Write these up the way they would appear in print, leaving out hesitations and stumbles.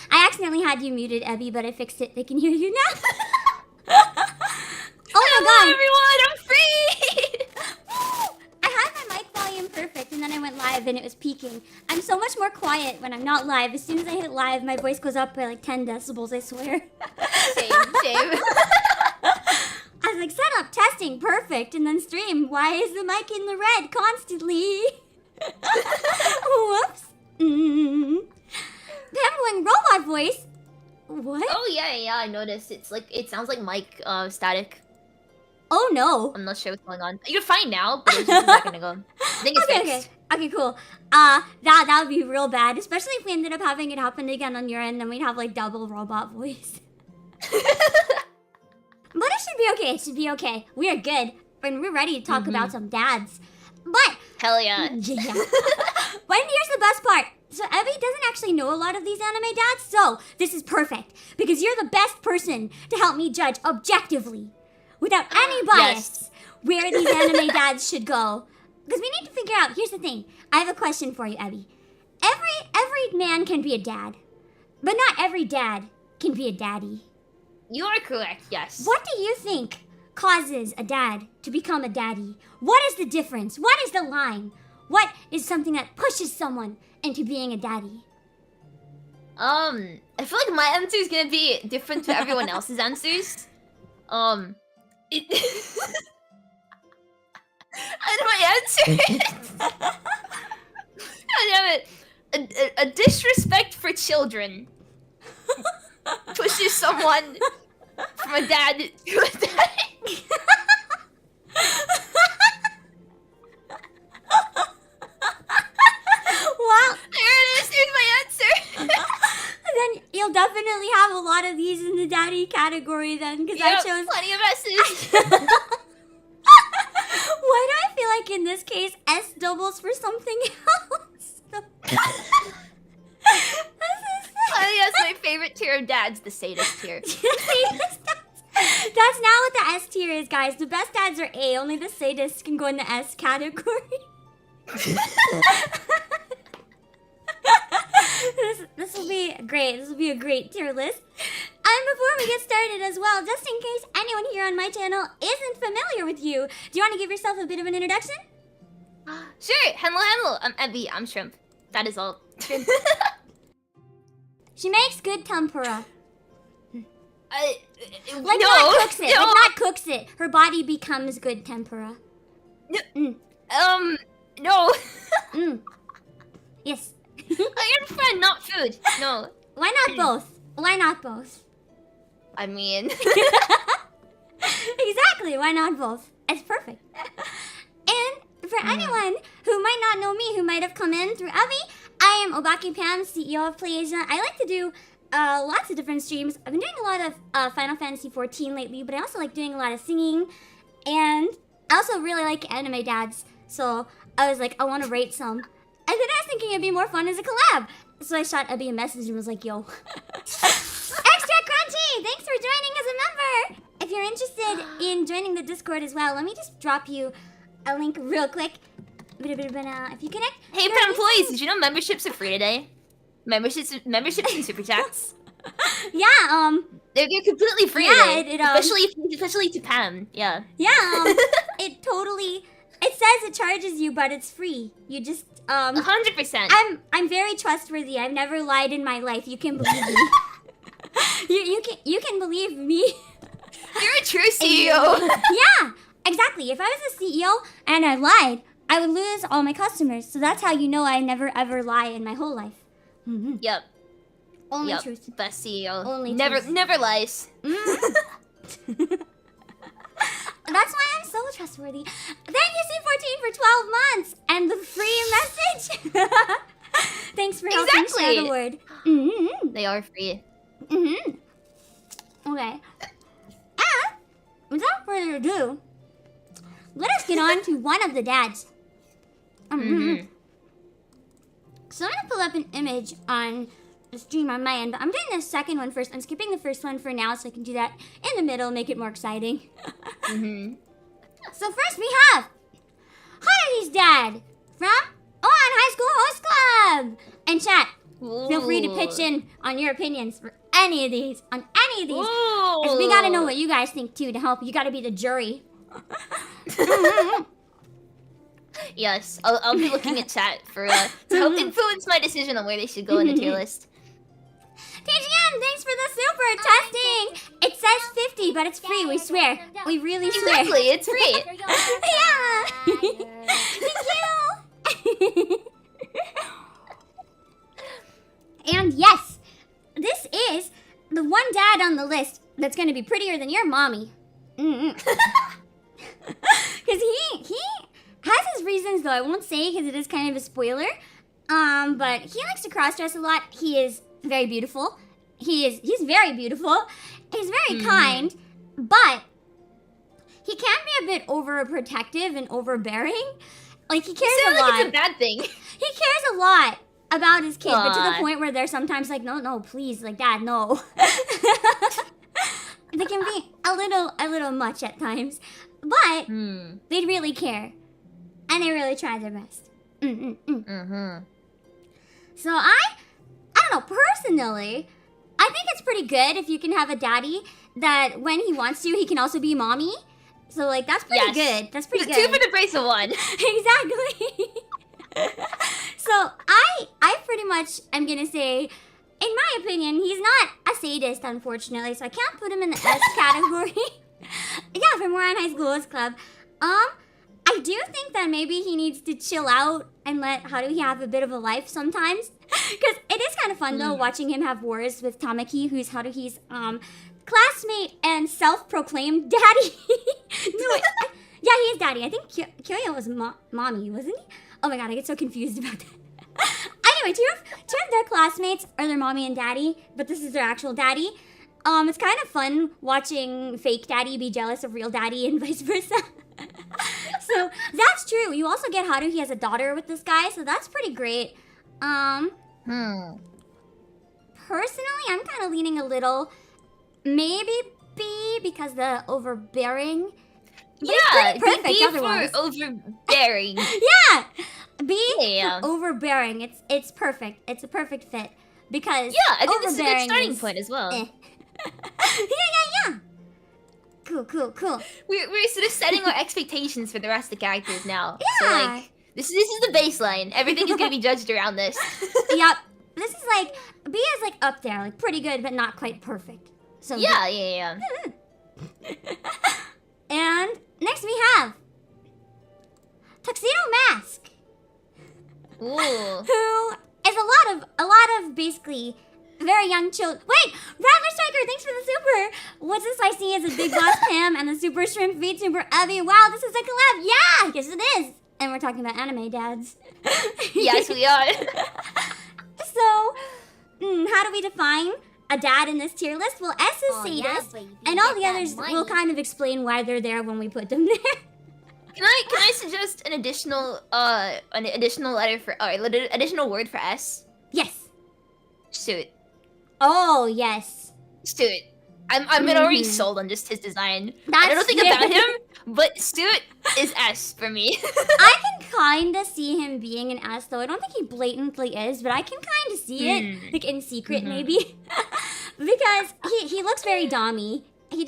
I accidentally had you muted, Ebi, but I fixed it. They can hear you now. Oh my god! Everyone, I'm free! I had my mic volume perfect, and then I went live, and it was peaking. I'm so much more quiet when I'm not live. As soon as I hit live, my voice goes up by like 10 decibels, I swear. Same. I was like, set up, testing, perfect, and then stream. Why is the mic in the red constantly? Whoops. Pebble robot voice? What? Oh yeah, I noticed. It sounds like mic static. Oh no. I'm not sure what's going on. You're fine now, but it was just a second ago. I think it's fixed. Okay, cool. That would be real bad, especially if we ended up having it happen again on your end, then we'd have like double robot voice. But it should be okay. It should be okay. We are good, and we're ready to talk about some dads. But Hell yeah. yeah. But here's the best part. So Ebi doesn't actually know a lot of these anime dads, so this is perfect because you're the best person to help me judge objectively, without any bias, where these anime dads should go. Because we need to figure out. Here's the thing. I have a question for you, Ebi. Every man can be a dad, but not every dad can be a daddy. You are correct. Yes. What do you think causes a dad to become a daddy? What is the difference? What is the line? What is something that pushes someone into being a daddy? I feel like my answer is gonna be different to everyone else's answers. And my answer is... God damn it. A disrespect for children pushes someone from a dad to a daddy. Well, there it is. Here's my answer. then you'll definitely have a lot of these in the daddy category then, because I chose... plenty of S's. Why do I feel like in this case S doubles for something else? That's my favorite tier of dads, the sadist tier. That's not what the S tier is, guys. The best dads are A. Only the sadists can go in the S category. This will be great. This will be a great tier list. And before we get started as well, just in case anyone here on my channel isn't familiar with you, do you want to give yourself a bit of an introduction? Sure. Hello. I'm Ebi. I'm shrimp. That is all. She makes good tempura. Like no, not cooks it. no. Like not cooks it. Her body becomes good tempura. No. Yes. I am friend, not food. No. Why not both? Why not both? I mean... Exactly, why not both? It's perfect. And for anyone who might not know me, who might have come in through Ebi, I am Obake Pam, CEO of Playasia. I like to do lots of different streams. I've been doing a lot of Final Fantasy XIV lately, but I also like doing a lot of singing. And I also really like anime dads, so I was like, I want to rate some. And then I was thinking it'd be more fun as a collab. So I shot Ebi a message and was like, yo. Extra Crunchy! Thanks for joining as a member! If you're interested in joining the Discord as well, let me just drop you a link real quick. If you connect... Hey, Pet Employees, did you know memberships are free today? Memberships and Super Chats? Yeah, They're completely free today. Especially to Pam, yeah. Yeah, it totally... It says it charges you, but it's free. You just, 100%. I'm very trustworthy. I've never lied in my life. You can believe me. you can believe me. You're a true CEO. Yeah, exactly. If I was a CEO and I lied, I would lose all my customers. So that's how you know I never ever lie in my whole life. Yep. Only truth. Best CEO. Only never truth. Never lies. That's why I'm so trustworthy. Thank you, C14, for 12 months and the free message. Thanks for helping share the word. They are free. Okay. And without further ado, let us get on to one of the dads. So I'm gonna pull up an image on the stream on my end, but I'm doing the second one first. I'm skipping the first one for now so I can do that in the middle, make it more exciting. So first we have Honey's dad from On High School Host Club. And chat, Feel free to pitch in on your opinions for any of these, on any of these. Ooh. 'Cause we gotta know what you guys think too to help. You gotta be the jury. Yes, I'll be looking at chat for to help influence my decision on where they should go in the tier list. TGM, thanks for the super testing. It says 50, but it's free. We swear. We really swear. Exactly, it's free. Yeah. Thank you. And yes, this is the one dad on the list that's gonna be prettier than your mommy. Because he has his reasons, though. I won't say because it is kind of a spoiler. But he likes to cross-dress a lot. He is very beautiful. He's very beautiful. He's very kind, but he can be a bit overprotective and overbearing. Like, he cares a lot. Like it's a bad thing. He cares a lot about his kid, but to the point where they're sometimes like, no, please, like, Dad, no. They can be a little much at times, but they really care, and they really try their best. So I don't know, personally, I think it's pretty good if you can have a daddy that when he wants to, he can also be mommy. So, like, that's pretty good. That's pretty good. 2 for the price of 1. Exactly. So I pretty much am gonna say, in my opinion, he's not a sadist, unfortunately, so I can't put him in the S category. Yeah, from Moran High School's Club. I do think that maybe he needs to chill out and let Haruhi have a bit of a life sometimes. Because it is kind of fun, though, watching him have wars with Tamaki, who's Haruhi's classmate and self-proclaimed daddy. No, wait. Yeah, he is daddy. I think Kyoya was mommy, wasn't he? Oh my god, I get so confused about that. Anyway, two of their classmates are their mommy and daddy, but this is their actual daddy. It's kind of fun watching fake daddy be jealous of real daddy and vice versa. So that's true. You also get Haruhi as a daughter with this guy, so that's pretty great. Personally, I'm kind of leaning a little, maybe B because the overbearing. Yeah, perfect B otherwise. for overbearing. Yeah, B Yeah. for overbearing. It's perfect. It's a perfect fit because Yeah, I think this is a good overbearing starting is- point as well. Yeah. Cool. We're sort of setting our expectations for the rest of the characters now. Yeah. So like, this is the baseline. Everything is gonna be judged around this. Yep. This is like B is like up there, like pretty good, but not quite perfect. So Yeah. And next we have Tuxedo Mask, Ooh. who is a lot of basically very young children. Wait, Rattler Striker, thanks for the super. What's this I see is a Big Boss Pam and the Super Shrimp Vtuber Ebi. Wow, this is a collab. Yeah, yes it is. And we're talking about anime dads. Yes, we are. So, how do we define a dad in this tier list? Well, S is sadist, and all the others will kind of explain why they're there when we put them there. Can I suggest an additional letter for additional word for S? Yes. Suit. Oh, yes. Suit. I'm already sold on just his design. I That's don't know anything about him, but Suit is S for me. I can kind of see him being an S, though. I don't think he blatantly is, but I can kind of see it, like in secret, maybe. Because he looks very dommy. He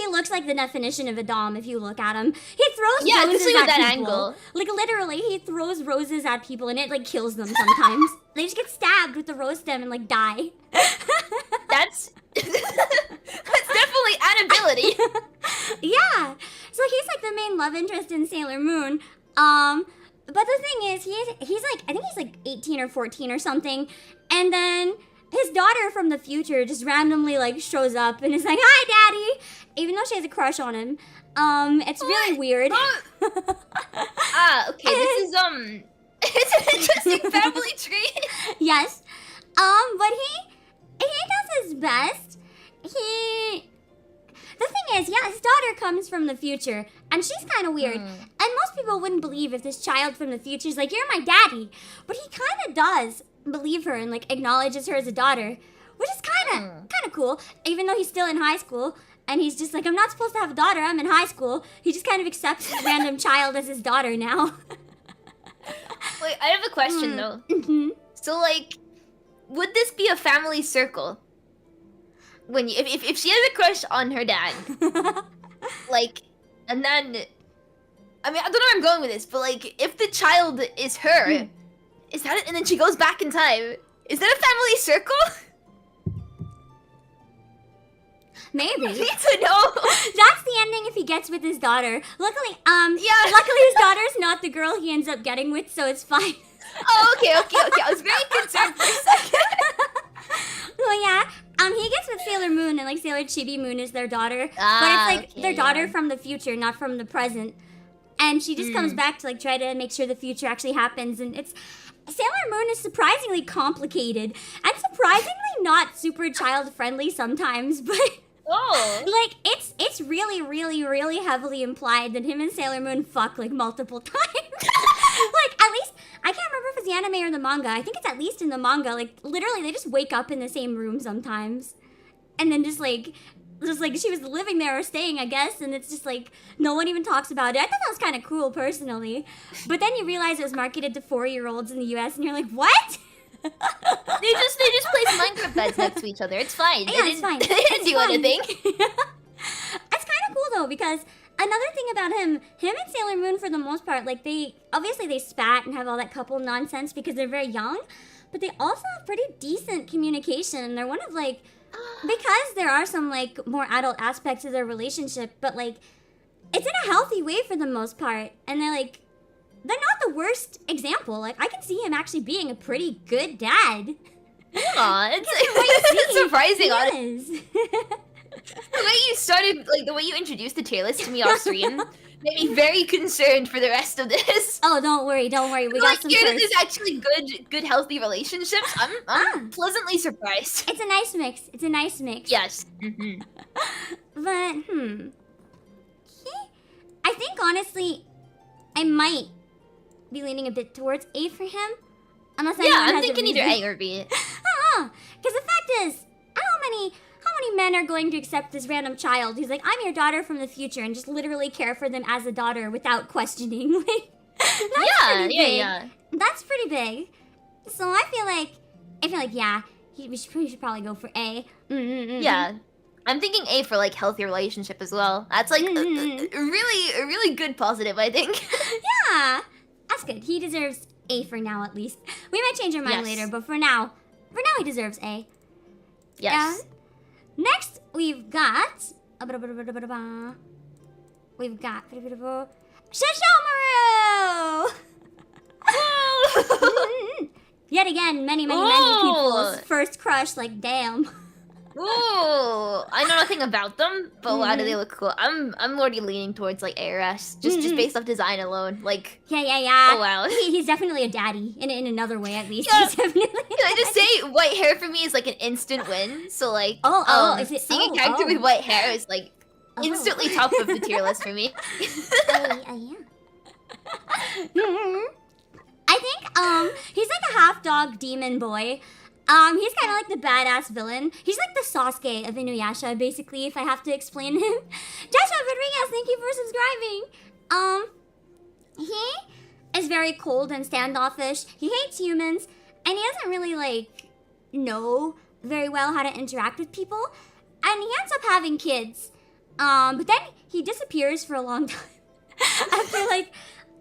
looks like the definition of a dom if you look at him. He throws roses especially at with that people. angle. Like literally, he throws roses at people and it like kills them sometimes. They just get stabbed with the rose stem and like die. That's definitely an ability. Yeah. So he's like the main love interest in Sailor Moon. But the thing is, he's like, I think he's like 18 or 14 or something. And then his daughter from the future just randomly like shows up and is like, "Hi, Daddy," even though she has a crush on him. It's really weird. Okay, this is it's an interesting family tree. Yes. But he does his best. The thing is, yeah, his daughter comes from the future, and she's kind of weird. And most people wouldn't believe if this child from the future is like, "You're my daddy," but he kind of does believe her and like acknowledges her as a daughter, which is kind of cool. Even though he's still in high school, and he's just like, "I'm not supposed to have a daughter. I'm in high school." He just kind of accepts this random child as his daughter now. Wait, I have a question though. So like, would this be a family circle? When if she has a crush on her dad, like, and then, I mean, I don't know where I'm going with this, but like, if the child is her, is that it? And then she goes back in time. Is that a family circle? Maybe. I need to know. That's the ending if he gets with his daughter. Luckily, Yeah. luckily his daughter's not the girl he ends up getting with, so it's fine. Oh, okay. I was very concerned for a second. Well, yeah. He gets with Sailor Moon, and like Sailor Chibi Moon is their daughter, but it's like okay, their daughter from the future, not from the present. And she just comes back to like try to make sure the future actually happens, and it's Sailor Moon is surprisingly complicated and surprisingly not super child friendly sometimes, but. Oh. Like, it's really, really, really heavily implied that him and Sailor Moon fuck, like, multiple times. Like, at least, I can't remember if it's the anime or the manga. I think it's at least in the manga. Like, literally, they just wake up in the same room sometimes. And then just like, she was living there or staying, I guess, and it's just like, no one even talks about it. I thought that was kind of cool, personally. But then you realize it was marketed to 4-year-olds in the US, and you're like, what? They just place Minecraft beds next to each other. It's fine. Yeah, it's fine. They didn't do anything. It's kind of cool though, because another thing about him and Sailor Moon, for the most part, like they spat and have all that couple nonsense because they're very young, but they also have pretty decent communication, and they're one of like, because there are some like more adult aspects of their relationship, but like it's in a healthy way for the most part, and they're not the worst example. Like, I can see him actually being a pretty good dad. Aw, it's surprising, honestly. Yes. The way you started, like, the way you introduced the tier list to me off stream made me very concerned for the rest of this. Oh, don't worry. We got like, some here firsts. there's actually good, healthy relationships. I'm pleasantly surprised. It's a nice mix. Yes. But, I think, honestly, I might be leaning a bit towards A for him. Unless anyone I'm has thinking a either reason. A or B. Because the fact is, how many men are going to accept this random child who's like, I'm your daughter from the future, and just literally care for them as a daughter without questioning? Like, Yeah. That's pretty big. So I feel like, yeah, we should probably go for A. Yeah. I'm thinking A for, like, healthy relationship as well. That's, like, a really good positive, I think. Yeah, that's good. He deserves A for now, at least. We might change our mind later, but for now he deserves A. Yes. Next, we've got Shishomaru! Yet again, many people's first crush, like, damn. Ooh, I know nothing about them, but why do they look cool? I'm already leaning towards like ARS, just based off design alone. Like, yeah. Oh wow, He's definitely a daddy in another way, at least. Yeah. He's definitely. Can I just say, white hair for me is like an instant win. So like, is it seeing a character with white hair is like instantly top of the tier list for me. Yeah. I think he's like a half dog demon boy. He's kind of like the badass villain. He's like the Sasuke of Inuyasha, basically, if I have to explain him. Joshua Rodriguez, thank you for subscribing. He is very cold and standoffish. He hates humans, and he doesn't really, like, know very well how to interact with people. And he ends up having kids. But then he disappears for a long time. After, like,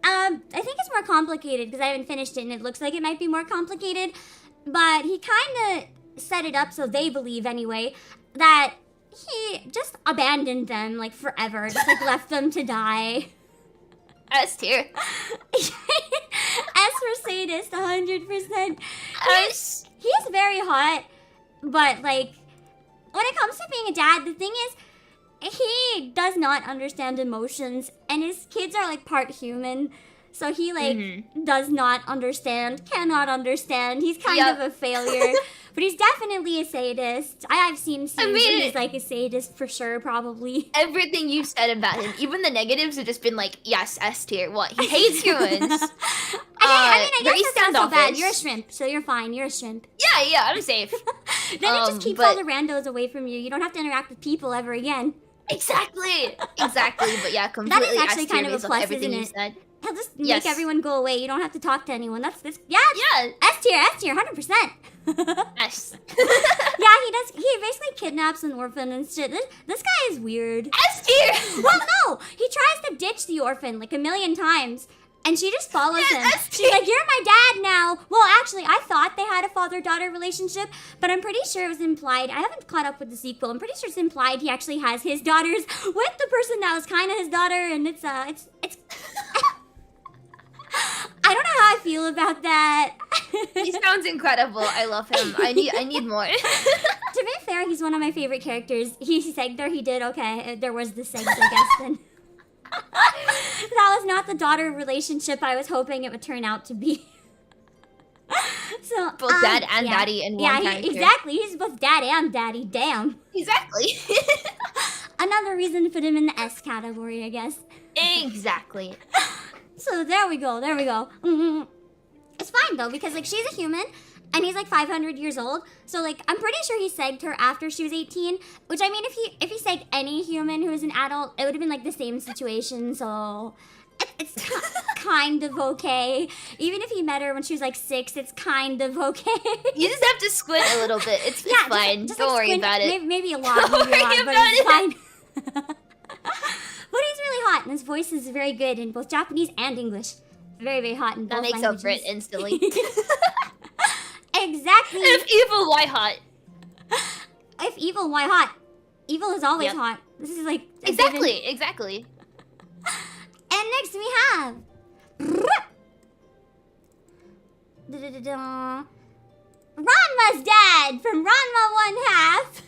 I think it's more complicated, because I haven't finished it, and it looks like it might be more complicated. But he kind of set it up, so they believe anyway, that he just abandoned them, like, forever. Just, like, left them to die. S tier. S for sadist, 100%. S. He's very hot, but, like, when it comes to being a dad, the thing is, he does not understand emotions, and his kids are, like, part human. So he, like, does not understand, cannot understand. He's kind of a failure. But he's definitely a sadist. I've seen scenes where he's, like, a sadist for sure, probably. Everything you said about him, even the negatives, have just been like, yes, S tier. What? He hates humans. I very guess that's not so bad. standoffish. You're a shrimp, so you're fine. You're a shrimp. Yeah, I'm safe. Then it just keeps all the randos away from you. You don't have to interact with people ever again. Exactly. But yeah, completely That is actually S tier kind of a based on plus, everything isn't you it? said. He'll just Yes. make everyone go away. You don't have to talk to anyone. That's this. Yeah. Yeah. S tier, 100%. S. Yeah, he does. He basically kidnaps an orphan and shit. This guy is weird. S tier. Well, no, he tries to ditch the orphan like a million times, and she just follows him. S She's like, "You're my dad now." Well, actually, I thought they had a father-daughter relationship, but I'm pretty sure it was implied. I haven't caught up with the sequel. I'm pretty sure it's implied he actually has his daughters with the person that was kind of his daughter, and it's. I don't know how I feel about that. He sounds incredible. I love him. I need more. To be fair, he's one of my favorite characters. He said there, he did okay. There was the segs, I guess, then. That was not the daughter relationship I was hoping it would turn out to be. So Both dad and yeah. daddy in one yeah, character. Exactly. He's both dad and daddy. Damn. Exactly. Another reason to put him in the S category, I guess. Exactly. So there we go. It's fine though, because like she's a human and he's like 500 years old. So like I'm pretty sure he segged her after she was 18. Which I mean, if he segged any human who was an adult, it would have been like the same situation. So it's kind of okay. Even if he met her when she was like 6, it's kind of okay. You just have to squint a little bit. It's fine. Just Don't like worry squint, about it. Maybe a lot. Don't Maybe a worry lot, but about it's it. fine. But he's really hot, and his voice is very good in both Japanese and English. Very, very hot in both That makes languages. up for it instantly. Exactly. If evil, why hot? If evil, why hot? Evil is always Yep. hot. This is like a Exactly. given. Exactly. And next we have Ranma's dad from Ranma 1/2.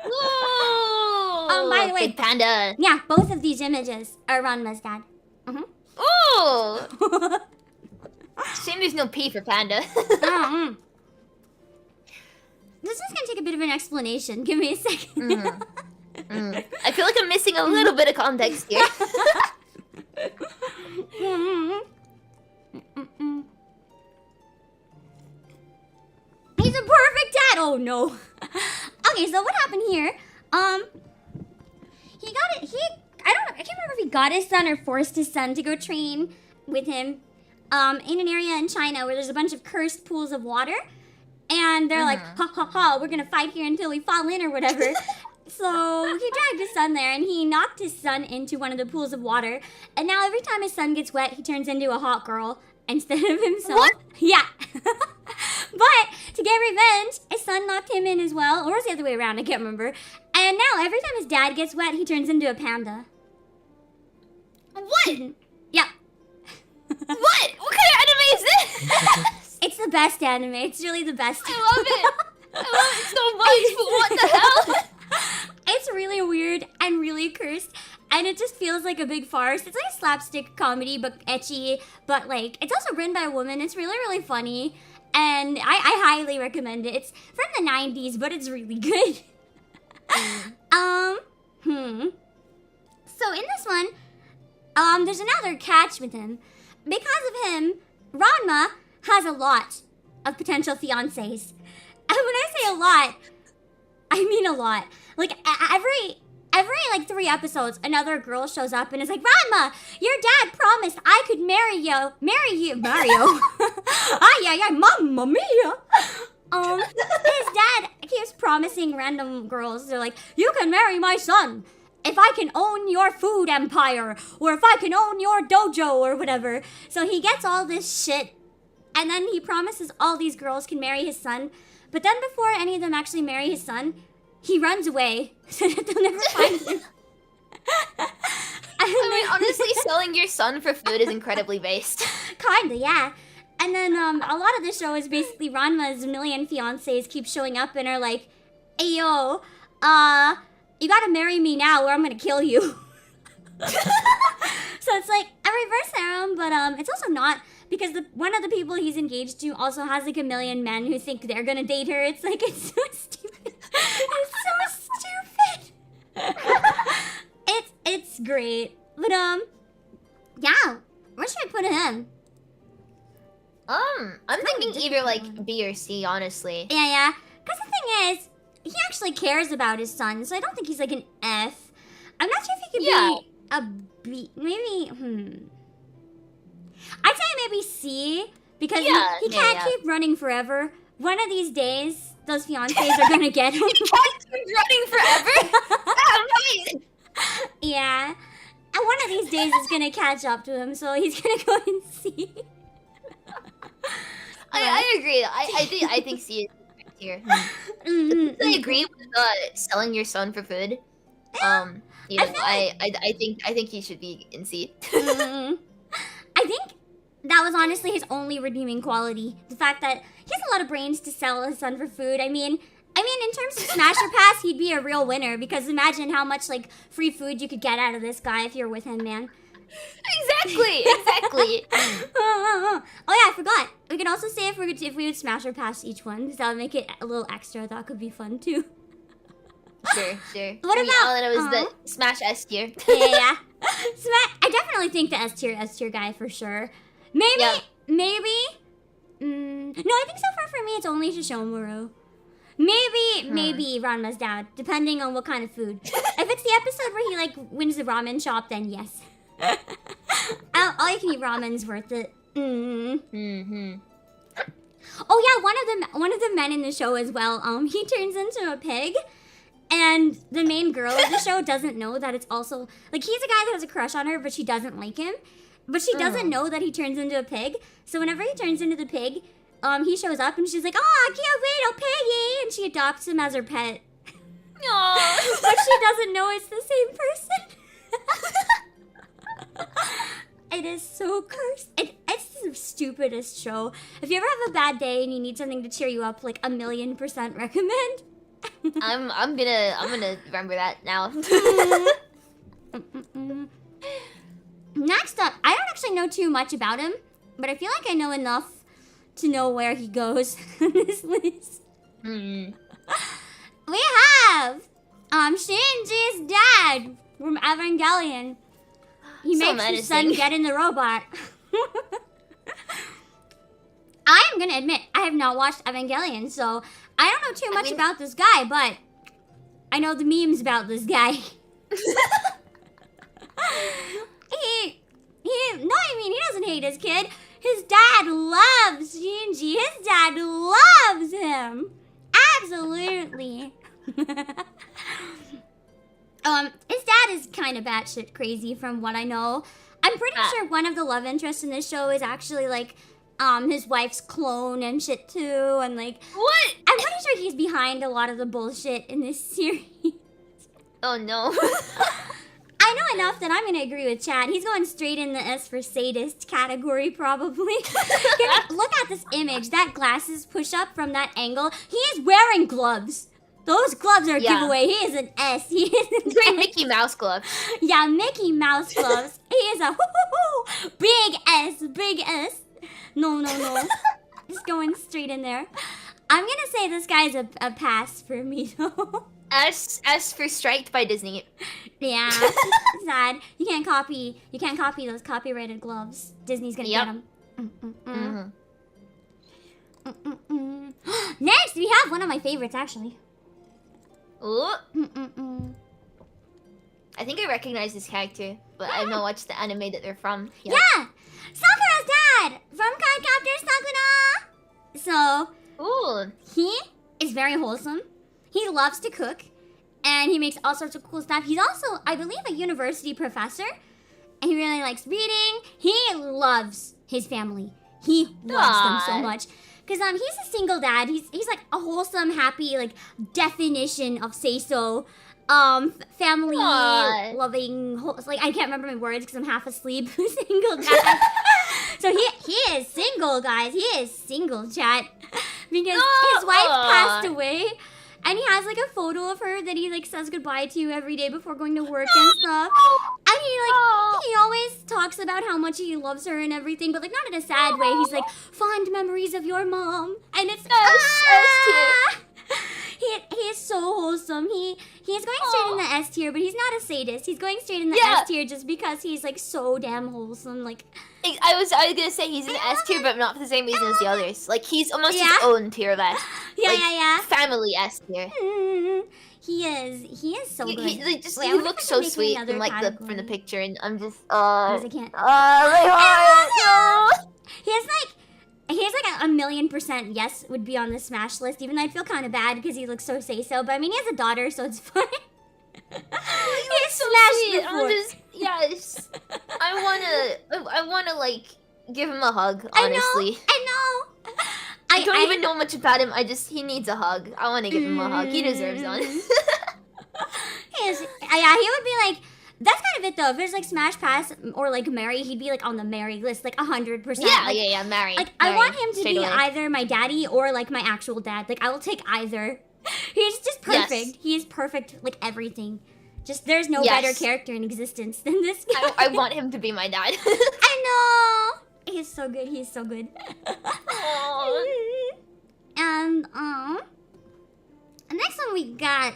Ooh. By the way, Big panda. Yeah, both of these images are Ranma's dad. Ooh. Shame there's no P for panda. This is gonna take a bit of an explanation. Give me a second. I feel like I'm missing a little bit of context here. He's a perfect dad. Oh no. Okay, so what happened here? He got it. I can't remember if he got his son or forced his son to go train with him. In an area in China where there's a bunch of cursed pools of water, and they're like, ha ha ha, we're gonna fight here until we fall in or whatever. So he dragged his son there, and he knocked his son into one of the pools of water. And now every time his son gets wet, he turns into a hot girl instead of himself. What? Yeah. But to get revenge, his son knocked him in as well, or was it the other way around? I can't remember. And now every time his dad gets wet, he turns into a panda. What? Yeah. What? What kind of anime is this? It's the best anime. It's really the best. I love it. I love it so much, but what the hell? It's really weird and really cursed, and it just feels like a big farce. It's like a slapstick comedy, but ecchi, but like, it's also written by a woman. It's really, really funny, and I highly recommend it. It's from the 90s, but it's really good. So in this one, there's another catch with him. Because of him, Ranma has a lot of potential fiancés. And when I say a lot, I mean a lot. Like every like 3 episodes, another girl shows up and is like, Ranma, your dad promised I could marry you, Mario. Ay, mamma mia. His dad keeps promising random girls. They're like, you can marry my son if I can own your food empire, or if I can own your dojo, or whatever. So he gets all this shit, and then he promises all these girls can marry his son. But then before any of them actually marry his son, he runs away so that they'll never find him. I mean, honestly, selling your son for food is incredibly based. Kinda, yeah. And then a lot of the show is basically Ranma's million fiancés keep showing up and are like, hey yo, you gotta marry me now or I'm gonna kill you. So it's like a reverse harem, but it's also not, because one of the people he's engaged to also has like a million men who think they're gonna date her. It's like, it's so stupid. It's so stupid. It's great. But yeah, where should I put him? I'm thinking either like B or C, honestly. Yeah. Because the thing is, he actually cares about his son, so I don't think he's like an F. I'm not sure if he could be a B. Maybe, say maybe C, because Yeah, he yeah, can't yeah. keep running forever. One of these days, those fiancés are gonna get him. He can't keep running forever. Right. Yeah. And one of these days it's gonna catch up to him, so he's gonna go and see. I agree. I think C is correct here. I agree with selling your son for food. You know, I think he should be in C. I think that was honestly his only redeeming quality. The fact that he has a lot of brains to sell his son for food. I mean, in terms of Smasher Pass, he'd be a real winner, because imagine how much like free food you could get out of this guy if you're with him, man. Exactly. Oh yeah, I forgot. We could also say if we would Smasher Pass each one, because that would make it a little extra. That could be fun too. Sure. What I mean, about? all I know is the Smash S tier. Yeah. I definitely think the S tier guy for sure. Maybe. No, I think so far for me it's only Shishomaru. Maybe Ranma's dad, depending on what kind of food. If it's the episode where he like wins the ramen shop, then yes. All you can eat ramen's worth it. Oh yeah, one of the men in the show as well. He turns into a pig. And the main girl of the show doesn't know that it's also... Like, he's a guy that has a crush on her, but she doesn't like him. But she doesn't know that he turns into a pig. So whenever he turns into the pig, he shows up and she's like, "Oh, cute little piggy!" And she adopts him as her pet. Aww. But she doesn't know it's the same person. It is so cursed. It's the stupidest show. If you ever have a bad day and you need something to cheer you up, like 1,000,000% recommend. I'm gonna remember that now. Next up, I don't actually know too much about him, but I feel like I know enough to know where he goes on this list. We have Shinji's dad from Evangelion. He So makes his son menacing. get in the robot. I am gonna admit, I have not watched Evangelion, so I don't know too much about this guy, but I know the memes about this guy. He doesn't hate his kid. His dad loves Shinji. His dad loves him. Absolutely. His dad is kind of batshit crazy from what I know. I'm pretty sure one of the love interests in this show is actually like his wife's clone and shit too, and like What? I'm pretty sure he's behind a lot of the bullshit in this series. Oh no. I know enough that I'm gonna agree with Chad. He's going straight in the S for sadist category, probably. Here, look at this image. That glasses push up from that angle. He is wearing gloves. Those gloves are a giveaway. He is an S. He is an Great Mickey Mouse gloves. Yeah, Mickey Mouse gloves. He is a big S. Big S. No. Just going straight in there. I'm gonna say this guy's a pass for me though. S for Striked by Disney. Yeah, sad. You can't copy those copyrighted gloves. Disney's gonna get them. Next, we have one of my favorites, actually. Ooh. I think I recognize this character, but I've not watched the anime that they're from. Yeah, Sakura's dad from Cardcaptor Sakura. So, Ooh. he is very wholesome. He loves to cook, and he makes all sorts of cool stuff. He's also, I believe, a university professor, and he really likes reading. He loves his family. He loves them so much. Because he's a single dad. He's like a wholesome, happy, like, definition of say-so. Family loving, like, I can't remember my words because I'm half asleep. Single dad. So he is single, guys. He is single, chat. Because his wife passed away. And he has, like, a photo of her that he, like, says goodbye to every day before going to work and stuff. And he always talks about how much he loves her and everything, but, like, not in a sad way. He's like, fond memories of your mom. And it's... He is so wholesome. He is going straight in the S tier, but he's not a sadist. He's going straight in the S tier just because he's, like, so damn wholesome. Like... I was gonna say he's in S tier, but not for the same reason as the others. Like, he's almost his own tier of S. Yeah. Family S tier. He is so good. He looks so sweet from, like, from the picture, and I'm just, I can't. my heart, no. He has like a 1,000,000% yes would be on the smash list, even though I'd feel kind of bad because he looks so say-so. But I mean, he has a daughter, so it's fine. He's so sweet. Yes. I wanna like give him a hug, honestly. I know. I don't even know much about him. He needs a hug. I want to give him a hug. He deserves one. Yeah, he would be like, that's kind of it though. If there's like Smash Pass or like Mary, he'd be like on the Mary list, like 100%. Yeah, Mary. Like, I want him to be either my daddy or like my actual dad. Like, I will take either. He's just perfect. Yes. He is perfect, like everything. Just there's no better character in existence than this guy. I want him to be my dad. I know. He's so good. He's so good. And the next one we got.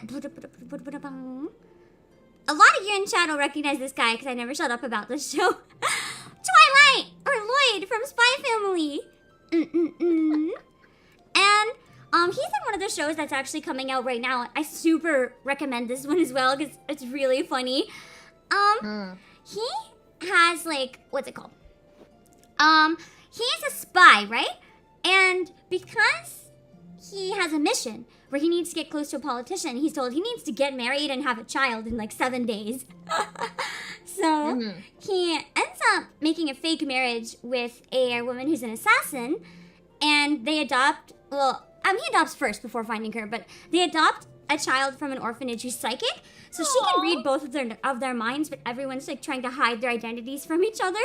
A lot of you in chat will recognize this guy because I never shut up about this show. Twilight or Lloyd from Spy Family. And he's in one of the shows that's actually coming out right now. I super recommend this one as well because it's really funny. He has like, what's it called? He's a spy, right? And because he has a mission where he needs to get close to a politician, he's told he needs to get married and have a child in like 7 days. So he ends up making a fake marriage with a woman who's an assassin, and they adopt, he adopts first before finding her, but they adopt a child from an orphanage who's psychic, so she can read both of their minds, but everyone's like trying to hide their identities from each other.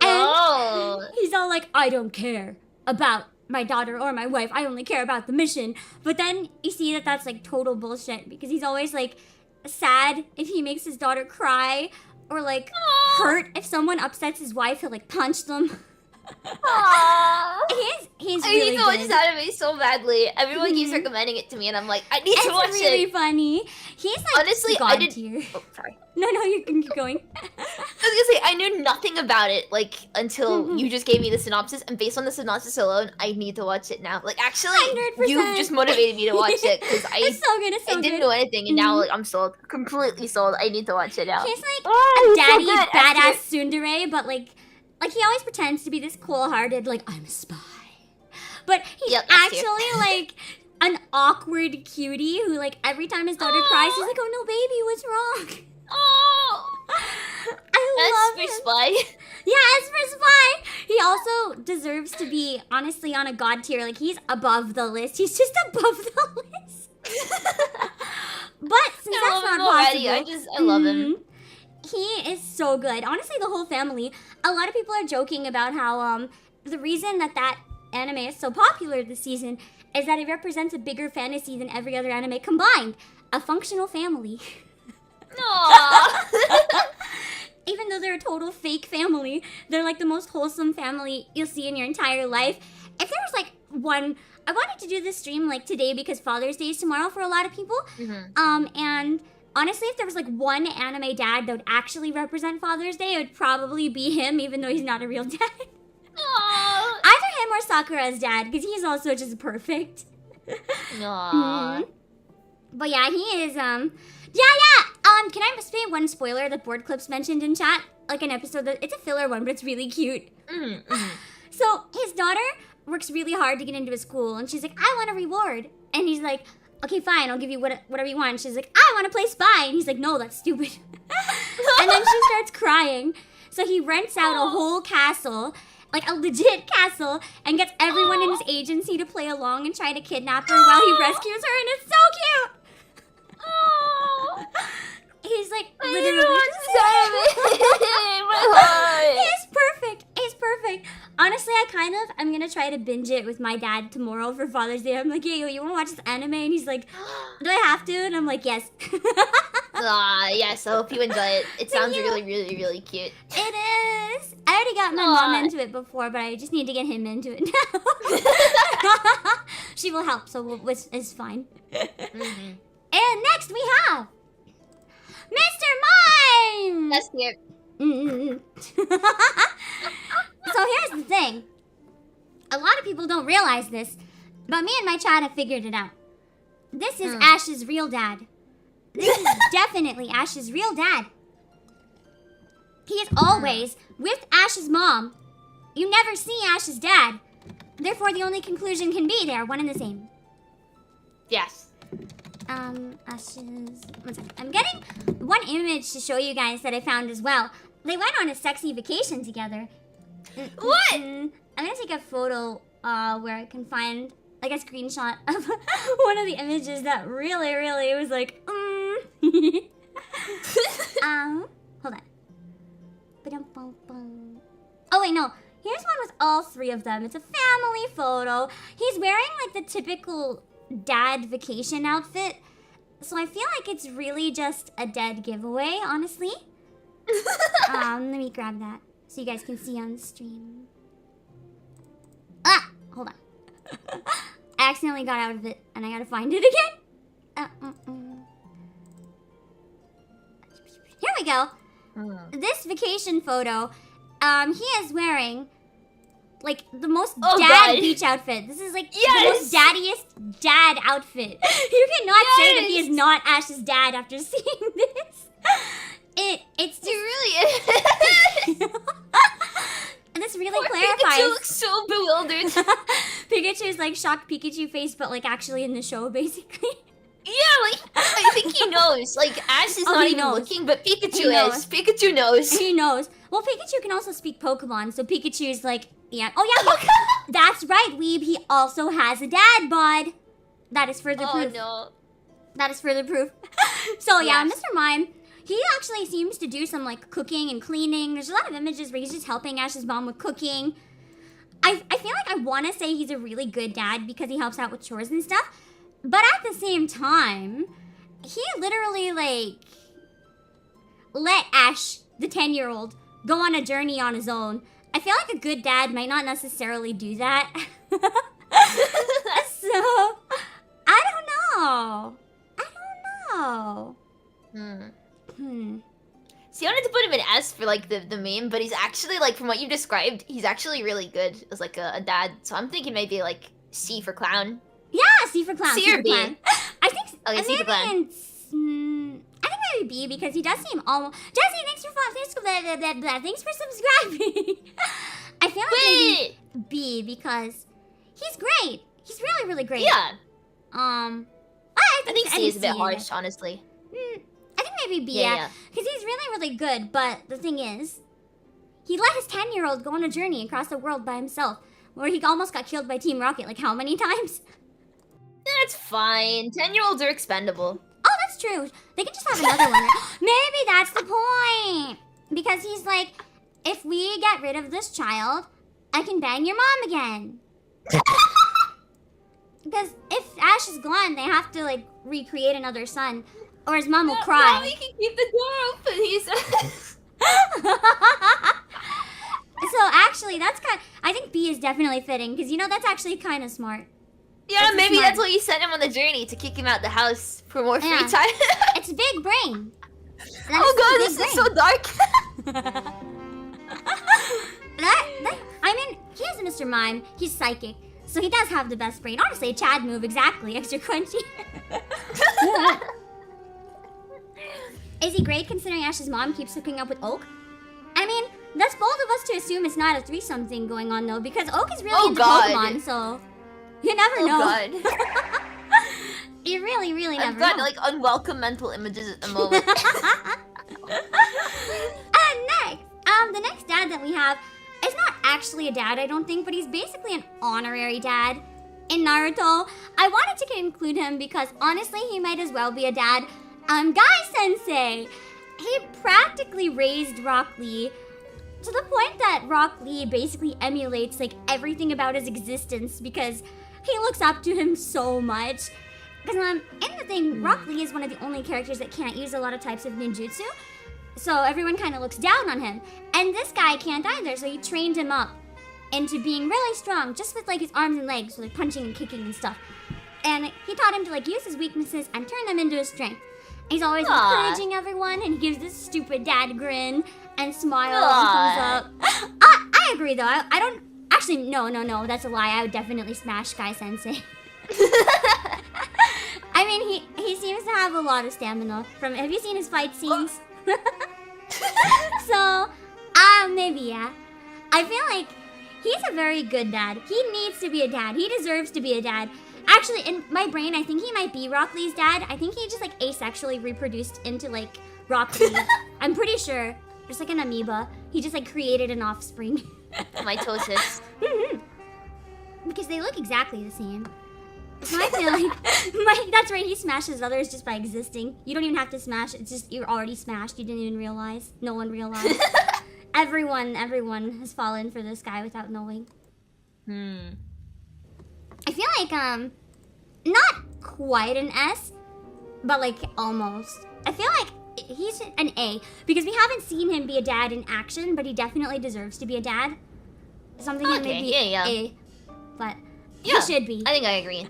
And he's all like, I don't care about my daughter or my wife. I only care about the mission. But then you see that that's like total bullshit because he's always like sad if he makes his daughter cry or like hurt if someone upsets his wife. He'll like punch them. He's really good. I need to watch this anime so badly. Everyone keeps recommending it to me, and I'm like, I need to watch it. It's really funny. He's like honestly, God tier. Oh, sorry. No, you can keep going. I was gonna say I knew nothing about it like until you just gave me the synopsis, and based on the synopsis alone, I need to watch it now. Like actually, 100%. you've just motivated me to watch it because it's so good. It's so I didn't know anything, and now like I'm sold, completely sold. I need to watch it now. He's like a daddy badass tsundere, but like he always pretends to be this cool-hearted, like, I'm a spy. But he's actually, like, an awkward cutie who, like, every time his daughter cries, he's like, oh, no, baby, what's wrong? I love him. Spy. Yeah, Esper Spy. He also deserves to be, honestly, on a god tier. Like, he's above the list. He's just above the list. But since that's not possible... I love him. He is so good. Honestly, the whole family. A lot of people are joking about how the reason that anime is so popular this season is that it represents a bigger fantasy than every other anime combined. A functional family. Aww. Even though they're a total fake family, they're like the most wholesome family you'll see in your entire life. If there was like one... I wanted to do this stream like today because Father's Day is tomorrow for a lot of people. And... honestly, if there was like one anime dad that would actually represent Father's Day, it would probably be him, even though he's not a real dad. Either him or Sakura's dad, because he's also just perfect. But yeah, he is, can I say one spoiler that Board Clips mentioned in chat? Like an episode it's a filler one, but it's really cute. So, his daughter works really hard to get into a school, and she's like, I want a reward. And he's like, okay, fine, I'll give you whatever you want. She's like, I want to play spy. And he's like, no, that's stupid. And then she starts crying. So he rents out a whole castle, like a legit castle, and gets everyone in his agency to play along and try to kidnap her while he rescues her. And it's so cute. He's like, literally. He's perfect. He's perfect. Honestly, I'm gonna try to binge it with my dad tomorrow for Father's Day. I'm like, hey, you wanna watch this anime? And he's like, do I have to? And I'm like, yes. Yes, I hope you enjoy it. It sounds really, really, really cute. It is. I already got my mom into it before, but I just need to get him into it now. She will help, so it's fine. And next we have Mr. Mime! That's cute. So here's the thing. A lot of people don't realize this, but me and my chat have figured it out. This is Ash's real dad. This is definitely Ash's real dad. He is always with Ash's mom You never see Ash's dad. Therefore, the only conclusion can be they are one and the same. Yes. Ash's... One second. I'm getting one image to show you guys that I found as well. They went on a sexy vacation together. What? I'm gonna take a photo where I can find like a screenshot of one of the images that really was like, hold on. Ba-dum-bum-bum. Oh wait, no. Here's one with all three of them. It's a family photo. He's wearing like the typical dad vacation outfit. So I feel like it's really just a dead giveaway, honestly. Let me grab that so you guys can see on the stream. Ah! Hold on. I accidentally got out of it and I gotta find it again. Here we go. This vacation photo, he is wearing like the most beach outfit. This is like the most daddiest dad outfit. You cannot say that he is not Ash's dad after seeing this. It's just... really is. And this really Poor clarifies. Pikachu looks so bewildered. Pikachu's like shocked Pikachu face, but like actually in the show, basically. Yeah, like I think he knows. Like Ash is not even looking, but Pikachu is. Pikachu knows. He knows. Well, Pikachu can also speak Pokemon, so Pikachu's like, yeah. Oh yeah, that's right, Weeb. He also has a dad bod. That is further proof. Oh no. That is further proof. So yeah, Yes. Mr. Mime. He actually seems to do some like cooking and cleaning. There's a lot of images where he's just helping Ash's mom with cooking. I feel like I want to say he's a really good dad because he helps out with chores and stuff. But at the same time, he literally like let Ash, the 10-year-old, go on a journey on his own. I feel like a good dad might not necessarily do that. So, I don't know. See, I wanted to put him in S for like the meme, but he's actually like from what you described, he's actually really good as like a dad. So I'm thinking maybe like C for clown. Yeah, C for clown. C or B? I think Okay, C for clown. I think maybe B because he does seem almost. Jesse, thanks for thanks for subscribing. I feel like maybe B because he's great. He's really great. Yeah. I think C is a bit harsh, honestly. I think maybe B, yeah. Because he's really good, but the thing is, he let his 10-year-old go on a journey across the world by himself, where he almost got killed by Team Rocket, like how many times? That's fine. 10-year-olds are expendable. Oh, that's true. They can just have another one. Maybe that's the point. Because he's like, if we get rid of this child, I can bang your mom again. Because if Ash is gone, they have to like recreate another son, or his mom will cry. Now we can keep the door open. He says. So actually, I think B is definitely fitting because you know that's actually kind of smart. Yeah, maybe that's why you sent him on the journey to kick him out the house for more free time. It's big brain. Oh god, this is so dark. I mean, he is a Mr. Mime. He's psychic. So he does have the best brain. Honestly, a Chad move, exactly. Extra crunchy. Is he great considering Ash's mom keeps hooking up with Oak? I mean, that's bold of us to assume it's not a threesome thing going on, though, because Oak is really into Pokemon, so you never know. God. You really never know. I've got, like, unwelcome mental images at the moment. Next, the next dad that we have is not actually a dad, I don't think, but he's basically an honorary dad in Naruto. I wanted to include him because, honestly, he might as well be a dad. Guy-sensei! He practically raised Rock Lee to the point that Rock Lee basically emulates, like, everything about his existence because he looks up to him so much. Because, in the thing, Rock Lee is one of the only characters that can't use a lot of types of ninjutsu. So everyone kind of looks down on him. And this guy can't either, so he trained him up into being really strong, just with, like, his arms and legs, so, like, punching and kicking and stuff. And he taught him to, like, use his weaknesses and turn them into his strength. He's always encouraging everyone, and he gives this stupid dad grin and smile and thumbs up. I agree, though. I don't... Actually, no. That's a lie. I would definitely smash Guy-sensei. I mean, he seems to have a lot of stamina. Have you seen his fight scenes? So, maybe, yeah. I feel like he's a very good dad. He needs to be a dad. He deserves to be a dad. Actually, in my brain, I think he might be Rock Lee's dad. I think he just like asexually reproduced into like Rock Lee. I'm pretty sure. Just like an amoeba. He just like created an offspring. Mitosis. Because they look exactly the same. So I feel like that's right, he smashes others just by existing. You don't even have to smash, it's just you're already smashed. You didn't even realize. No one realized. Everyone has fallen for this guy without knowing. I feel like not quite an S, but like almost. I feel like he's an A because we haven't seen him be a dad in action, but he definitely deserves to be a dad. Something that may be A, but he should be. I think I agree.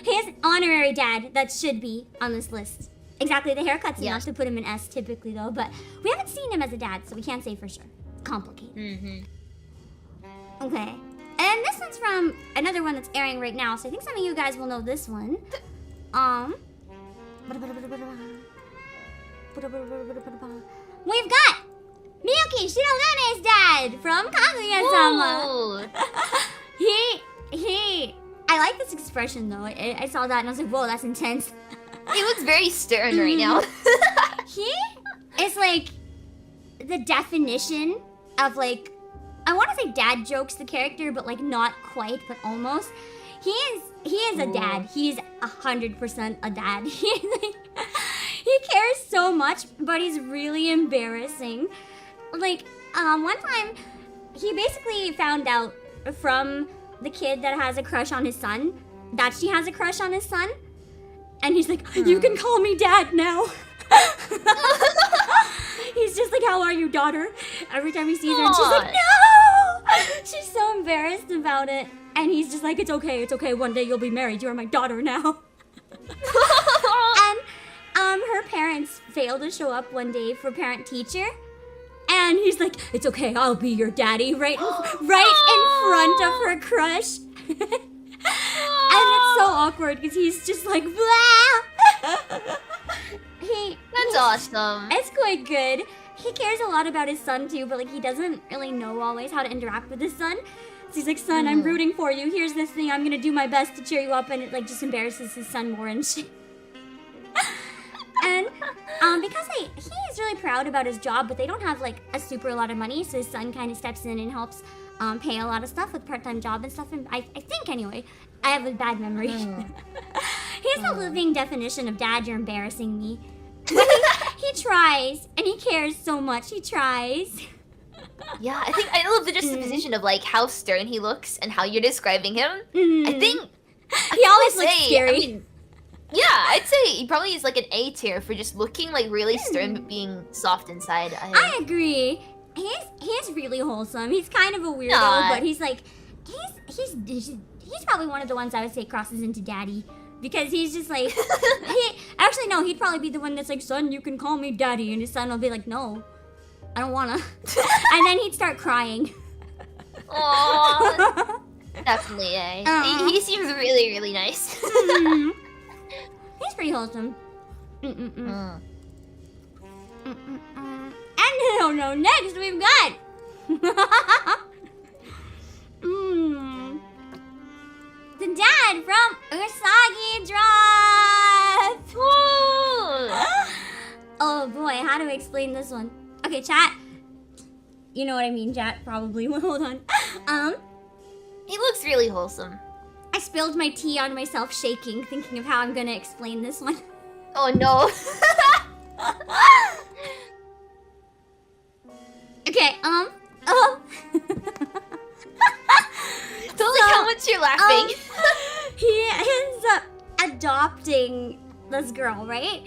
His honorary dad that should be on this list. Exactly, the haircut's enough to put him in S typically though, but we haven't seen him as a dad, so we can't say for sure. Complicated. Okay. And this one's from another one that's airing right now, so I think some of you guys will know this one. We've got Miyuki Shirogane dad from Kaguya-sama. I like this expression though. I saw that and I was like, whoa, that's intense. He looks very stern right now. He is like the definition of like, I want to say dad jokes the character, but like not quite, but almost. He is a dad. He's 100% a dad. He cares so much, but he's really embarrassing. Like, one time, he basically found out from the kid that has a crush on his son that she has a crush on his son. And he's like, you can call me dad now. He's just like, how are you, daughter? Every time he sees her, and she's like, no! She's so embarrassed about it. And he's just like, it's okay. One day you'll be married. You are my daughter now. And her parents failed to show up one day for parent-teacher. And he's like, it's okay, I'll be your daddy, right in front of her crush. And it's so awkward because he's just like, blah. That's awesome. It's quite good. He cares a lot about his son too, but like he doesn't really know always how to interact with his son. So he's like, son, I'm rooting for you. Here's this thing. I'm gonna do my best to cheer you up, and it like just embarrasses his son more and shit. And because he's really proud about his job, but they don't have like a super lot of money, so his son kind of steps in and helps pay a lot of stuff with part-time job and stuff. And I think anyway, I have a bad memory. He's the living definition of dad. You're embarrassing me. But he tries, and he cares so much. He tries. Yeah, I love the juxtaposition of like how stern he looks and how you're describing him. I think he always looks scary. Yeah, I'd say he probably is like an A tier for just looking like really stern but being soft inside. I agree. He's really wholesome. He's kind of a weirdo, but he's like he's probably one of the ones I would say crosses into daddy. Because he's just like, he'd probably be the one that's like, son, you can call me daddy. And his son will be like, no, I don't wanna. And then he'd start crying. Aww. Definitely, he seems really, really nice. He's pretty wholesome. And no, next we've got... the dad from Usagi Drop! Oh boy, how do I explain this one? Okay, chat. You know what I mean, chat, probably. Hold on. He looks really wholesome. I spilled my tea on myself shaking, thinking of how I'm gonna explain this one. Oh no. Okay, Don't like how much you're laughing. He ends up adopting this girl, right?